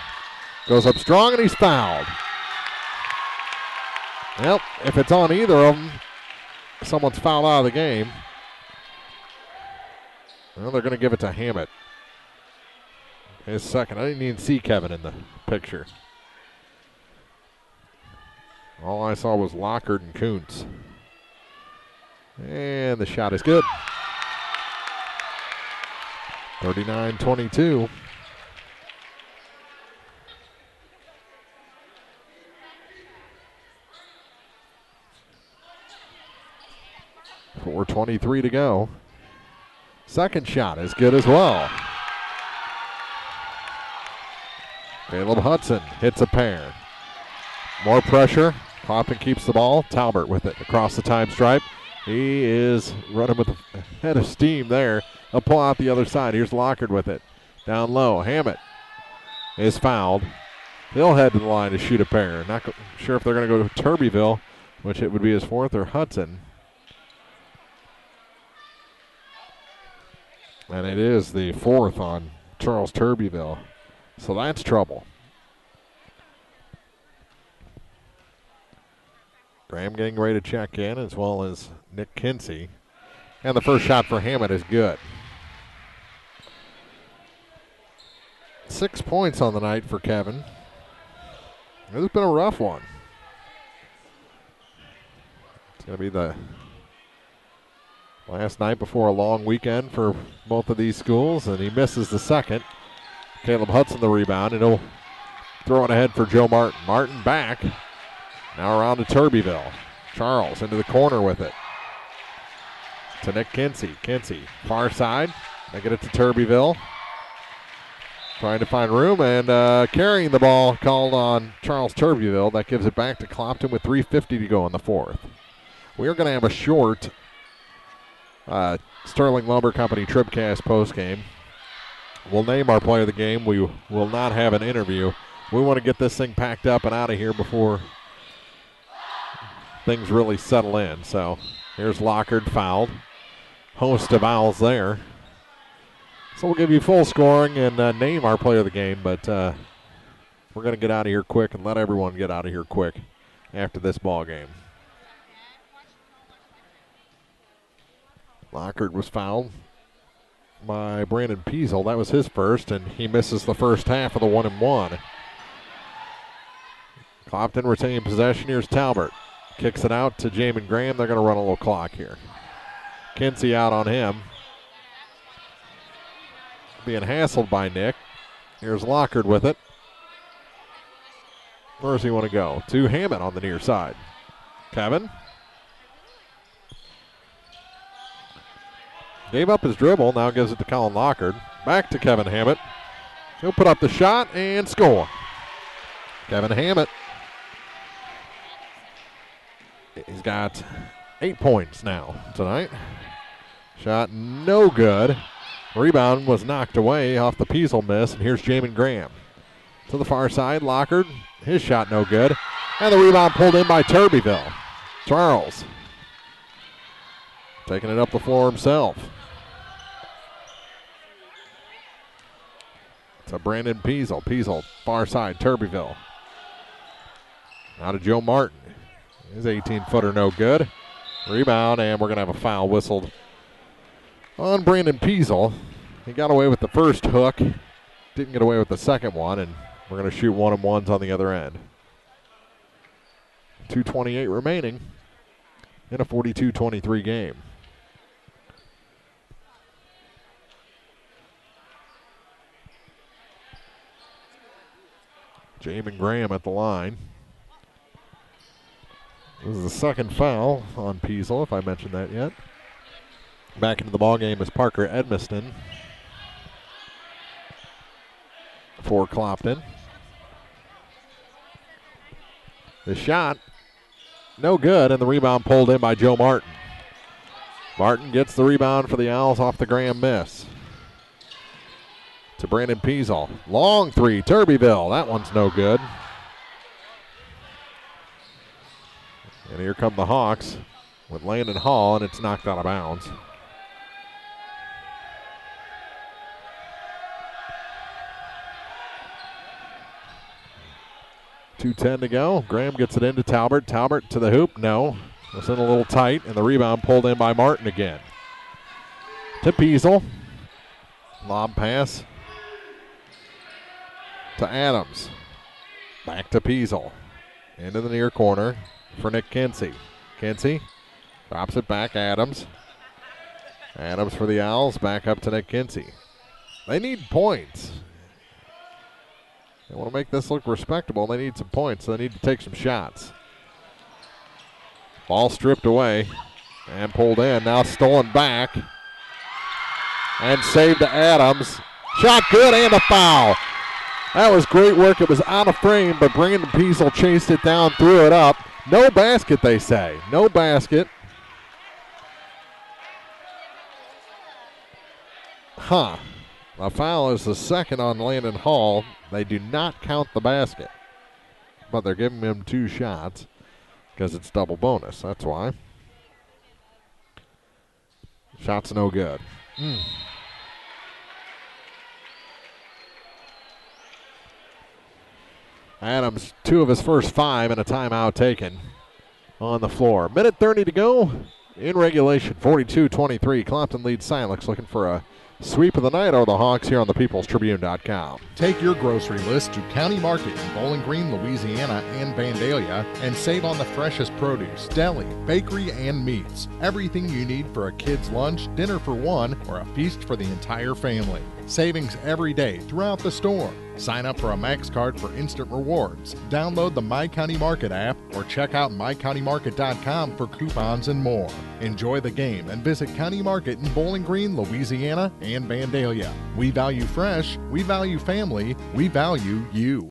goes up strong and he's fouled. Well, if it's on either of them, someone's fouled out of the game. Well, they're going to give it to Hammett. His second. I didn't even see Kevin in the picture. All I saw was Lockhart and Kuntz. And the shot is good. 39-22. .4:23 to go. Second shot is good as well. Caleb Hudson hits a pair. More pressure. Clopton keeps the ball. Talbert with it across the time stripe. He is running with a head of steam there. He'll pull out the other side. Here's Lockard with it. Down low. Hammett is fouled. He'll head to the line to shoot a pair. Not sure if they're going to go to Turbeville, which it would be his fourth, or Hudson. And it is the fourth on Charles Turbeville. So that's trouble. Graham getting ready to check in, as well as Nick Kinsey. And the first shot for Hammett is good. 6 points on the night for Kevin. This has been a rough one. It's going to be the last night before a long weekend for both of these schools, and he misses the second. Caleb Hudson the rebound, and he'll throw it ahead for Joe Martin. Martin back. Now around to Turbeville. Charles into the corner with it. To Nick Kinsey. Kinsey, far side. They get it to Turbeville. Trying to find room, and carrying the ball called on Charles Turbeville. That gives it back to Clopton with 3:50 to go in the fourth. We are going to have a short Sterling Lumber Company TribCast postgame. We'll name our player of the game. We will not have an interview. We want to get this thing packed up and out of here before things really settle in. So here's Lockard fouled. Host of fouls there. So we'll give you full scoring and name our player of the game, but we're going to get out of here quick and let everyone get out of here quick after this ball game. Lockard was fouled by Brandon Peasel. That was his first, and he misses the first half of the 1-and-1. Clopton retaining possession. Here's Talbert. Kicks it out to Jamin Graham. They're going to run a little clock here. Kinsey out on him. Being hassled by Nick. Here's Lockard with it. Where does he want to go? To Hammett on the near side. Kevin. Gave up his dribble. Now gives it to Colin Lockard. Back to Kevin Hammett. He'll put up the shot and score. Kevin Hammett. He's got 8 points now tonight. Shot no good. Rebound was knocked away off the Peasel miss, and here's Jamin Graham. To the far side, Lockard. His shot no good. And the rebound pulled in by Turbeville. Charles taking it up the floor himself. To Brandon Peasel. Peasel, far side, Turbeville. Now to Joe Martin. His 18-footer no good. Rebound, and we're going to have a foul whistled on Brandon Peasel. He got away with the first hook. Didn't get away with the second one, and we're going to shoot 1-and-1s on the other end. 2:28 remaining in a 42-23 game. Jamin Graham at the line. This is the second foul on Peasel, if I mentioned that yet. Back into the ballgame is Parker Edmiston for Clopton. The shot, no good, and the rebound pulled in by Joe Martin. Martin gets the rebound for the Owls off the Graham miss. To Brandon Peasel. Long three, Turbeville. That one's no good. And here come the Hawks with Landon Hall, and it's knocked out of bounds. .210 to go. Graham gets it into Talbert. Talbert to the hoop. No. Was in a little tight, and the rebound pulled in by Martin again. To Peasel. Lob pass to Adams. Back to Peasel. Into the near corner for Nick Kinsey. Kinsey drops it back. Adams. Adams for the Owls. Back up to Nick Kinsey. They need points. They want to make this look respectable. They need some points. So they need to take some shots. Ball stripped away and pulled in. Now stolen back. And saved to Adams. Shot good and a foul. That was great work. It was out of frame, but Brandon Peasel chased it down, threw it up. No basket, they say. No basket. A foul is the second on Landon Hall. They do not count the basket, but they're giving him 2 shots because it's double bonus. That's why. Shot's no good. Adams, 2 of his first 5 and a timeout taken on the floor. Minute 30 to go in regulation. 42-23. Clopton leads Silex, looking for a sweep of the night over the Hawks here on the peoplestribune.com. Take your grocery list to County Market in Bowling Green, Louisiana and Vandalia and save on the freshest produce, deli, bakery, and meats. Everything you need for a kid's lunch, dinner for one, or a feast for the entire family. Savings every day throughout the store. Sign up for a Max card for instant rewards. Download the My County Market app or check out mycountymarket.com for coupons and more. Enjoy the game and visit County Market in Bowling Green, Louisiana and Vandalia. We value fresh, we value family, we value you.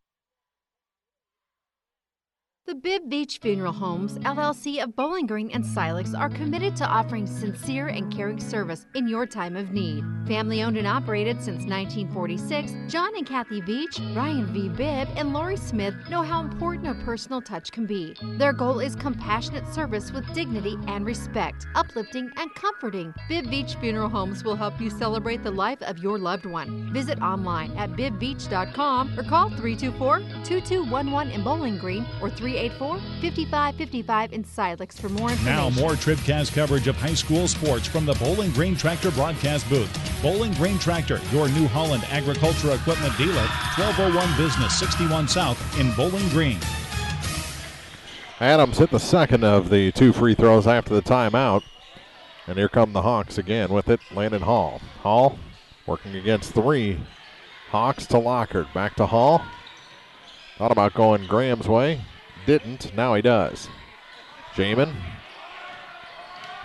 The Bibb Beach Funeral Homes, LLC of Bowling Green and Silex are committed to offering sincere and caring service in your time of need. Family owned and operated since 1946, John and Kathy Beach, Ryan V. Bibb, and Lori Smith know how important a personal touch can be. Their goal is compassionate service with dignity and respect, uplifting and comforting. Bibb Beach Funeral Homes will help you celebrate the life of your loved one. Visit online at bibbbeach.com or call 324-2211 in Bowling Green or 384-5555 in Silex for more information. Now more TribCast coverage of high school sports from the Bowling Green Tractor broadcast booth. Bowling Green Tractor, your New Holland agricultural equipment dealer, 1201 Business 61 South in Bowling Green. Adams hit the second of the 2 free throws after the timeout. And here come the Hawks again with it. Landon Hall. Hall working against 3. Hawks to Lockard. Back to Hall. Thought about going Graham's way. Didn't. Now he does. Jamin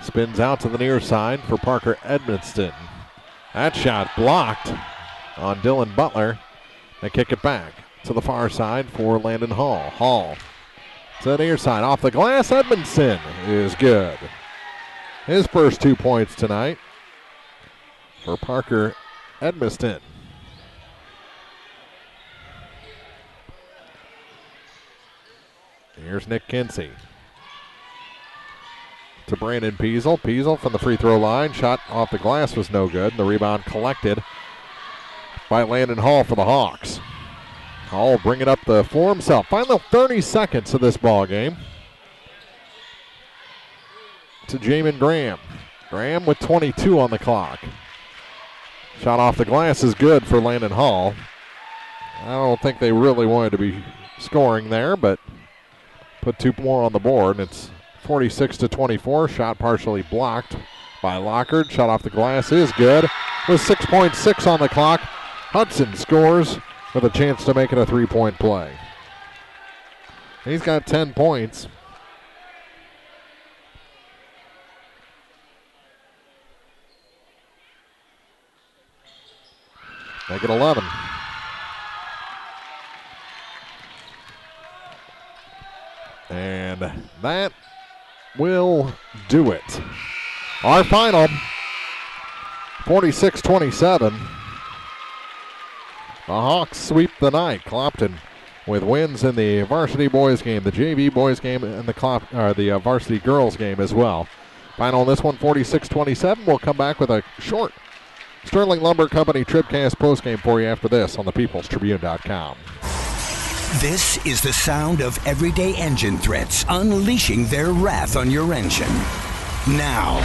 spins out to the near side for Parker Edmonston. That shot blocked on Dylan Butler. They kick it back to the far side for Landon Hall. Hall to the near side. Off the glass. Edmondson is good. His first 2 points tonight for Parker Edmonston. Here's Nick Kinsey to Brandon Peasel. Peasel from the free throw line. Shot off the glass was no good. The rebound collected by Landon Hall for the Hawks. Hall bringing up for himself. Final 30 seconds of this ball game. To Jamin Graham. Graham with 22 on the clock. Shot off the glass is good for Landon Hall. I don't think they really wanted to be scoring there, but put 2 more on the board, and it's 46-24. Shot partially blocked by Lockard. Shot off the glass is good. With 6.6 on the clock, Hudson scores with a chance to make it a 3-point play. He's got 10 points. Make it 11. And that will do it. Our final, 46-27. The Hawks sweep the night. Clopton with wins in the varsity boys game, the JV boys game, and the varsity girls game as well. Final on this one, 46-27. We'll come back with a short Sterling Lumber Company TribCast postgame for you after this on thepeoplestribune.com. This is the sound of everyday engine threats unleashing their wrath on your engine. Now,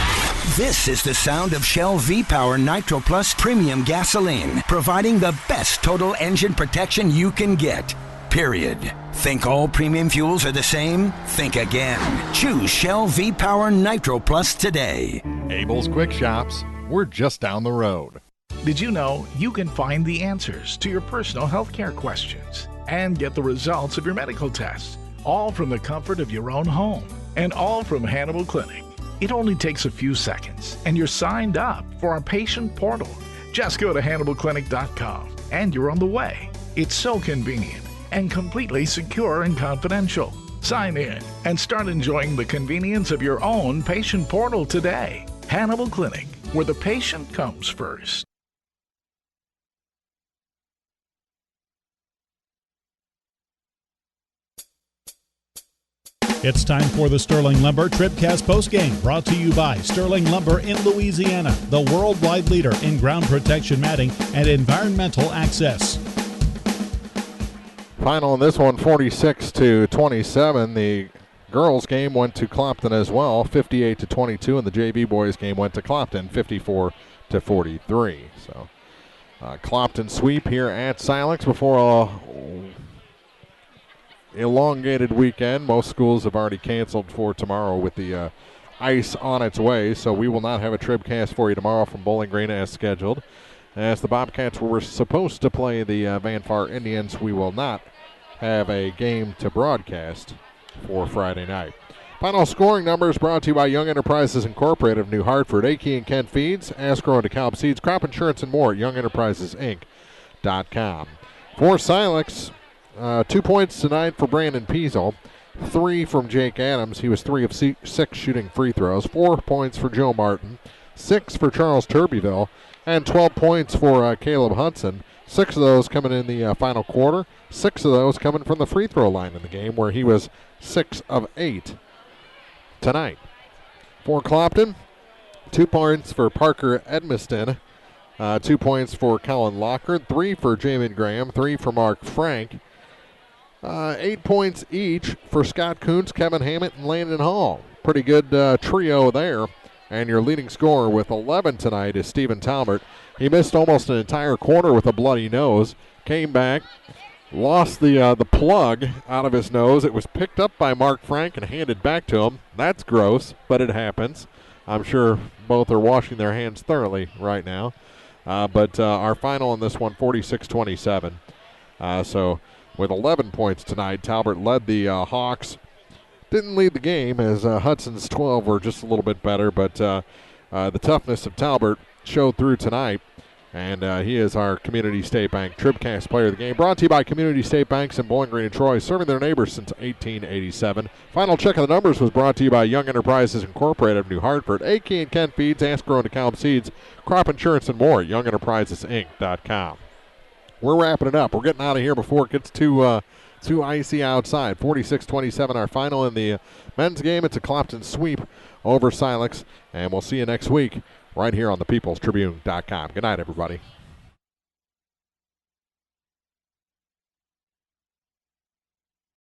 this is the sound of Shell V-Power Nitro Plus Premium Gasoline, providing the best total engine protection you can get. Period. Think all premium fuels are the same? Think again. Choose Shell V-Power Nitro Plus today. Abel's Quick Shops. We're just down the road. Did you know you can find the answers to your personal health care questions and get the results of your medical tests, all from the comfort of your own home and all from Hannibal Clinic? It only takes a few seconds and you're signed up for our patient portal. Just go to HannibalClinic.com and you're on the way. It's so convenient and completely secure and confidential. Sign in and start enjoying the convenience of your own patient portal today. Hannibal Clinic, where the patient comes first. It's time for the Sterling Lumber TribCast postgame, brought to you by Sterling Lumber in Louisiana, the worldwide leader in ground protection matting and environmental access. Final on this one, 46-27. The girls game went to Clopton as well, 58-22, and the JV boys game went to Clopton, 54-43. So Clopton sweep here at Silex before elongated weekend. Most schools have already canceled for tomorrow with the ice on its way, so we will not have a TribCast for you tomorrow from Bowling Green as scheduled. As the Bobcats were supposed to play the Van Far Indians, we will not have a game to broadcast for Friday night. Final scoring numbers brought to you by Young Enterprises Incorporated of New Hartford, Akey and Kent Feeds, Asgrow and DeKalb Seeds, Crop Insurance and more at YoungEnterprisesInc.com. For Silex, 2 points tonight for Brandon Peasel, 3 from Jake Adams. He was 3 of 6 shooting free throws. 4 points for Joe Martin, 6 for Charles Turbyville, and 12 points for Caleb Hudson. 6 of those coming in the final quarter. 6 of those coming from the free throw line in the game, where he was 6 of 8 tonight. For Clopton, 2 points for Parker Edmiston, 2 points for Colin Lockard, 3 for Jamin Graham, 3 for Mark Frank. 8 points each for Scott Kuntz, Kevin Hammett, and Landon Hall. Pretty good trio there. And your leading scorer with 11 tonight is Stephen Talbert. He missed almost an entire quarter with a bloody nose. Came back, lost the plug out of his nose. It was picked up by Mark Frank and handed back to him. That's gross, but it happens. I'm sure both are washing their hands thoroughly right now. But our final on this one, 46-27. So with 11 points tonight, Talbert led the Hawks. Didn't lead the game, as Hudson's 12 were just a little bit better, but the toughness of Talbert showed through tonight, and he is our Community State Bank TribCast Player of the Game. Brought to you by Community State Banks in Bowling Green and Troy, serving their neighbors since 1887. Final check of the numbers was brought to you by Young Enterprises Incorporated of New Hartford, Akey and Kent Feeds, Asgrow and DeKalb Seeds, Crop Insurance and more, YoungEnterprisesInc.com. We're wrapping it up. We're getting out of here before it gets too icy outside. 46-27, our final in the men's game. It's a Clopton sweep over Silex, and we'll see you next week right here on thepeoplestribune.com. Good night, everybody.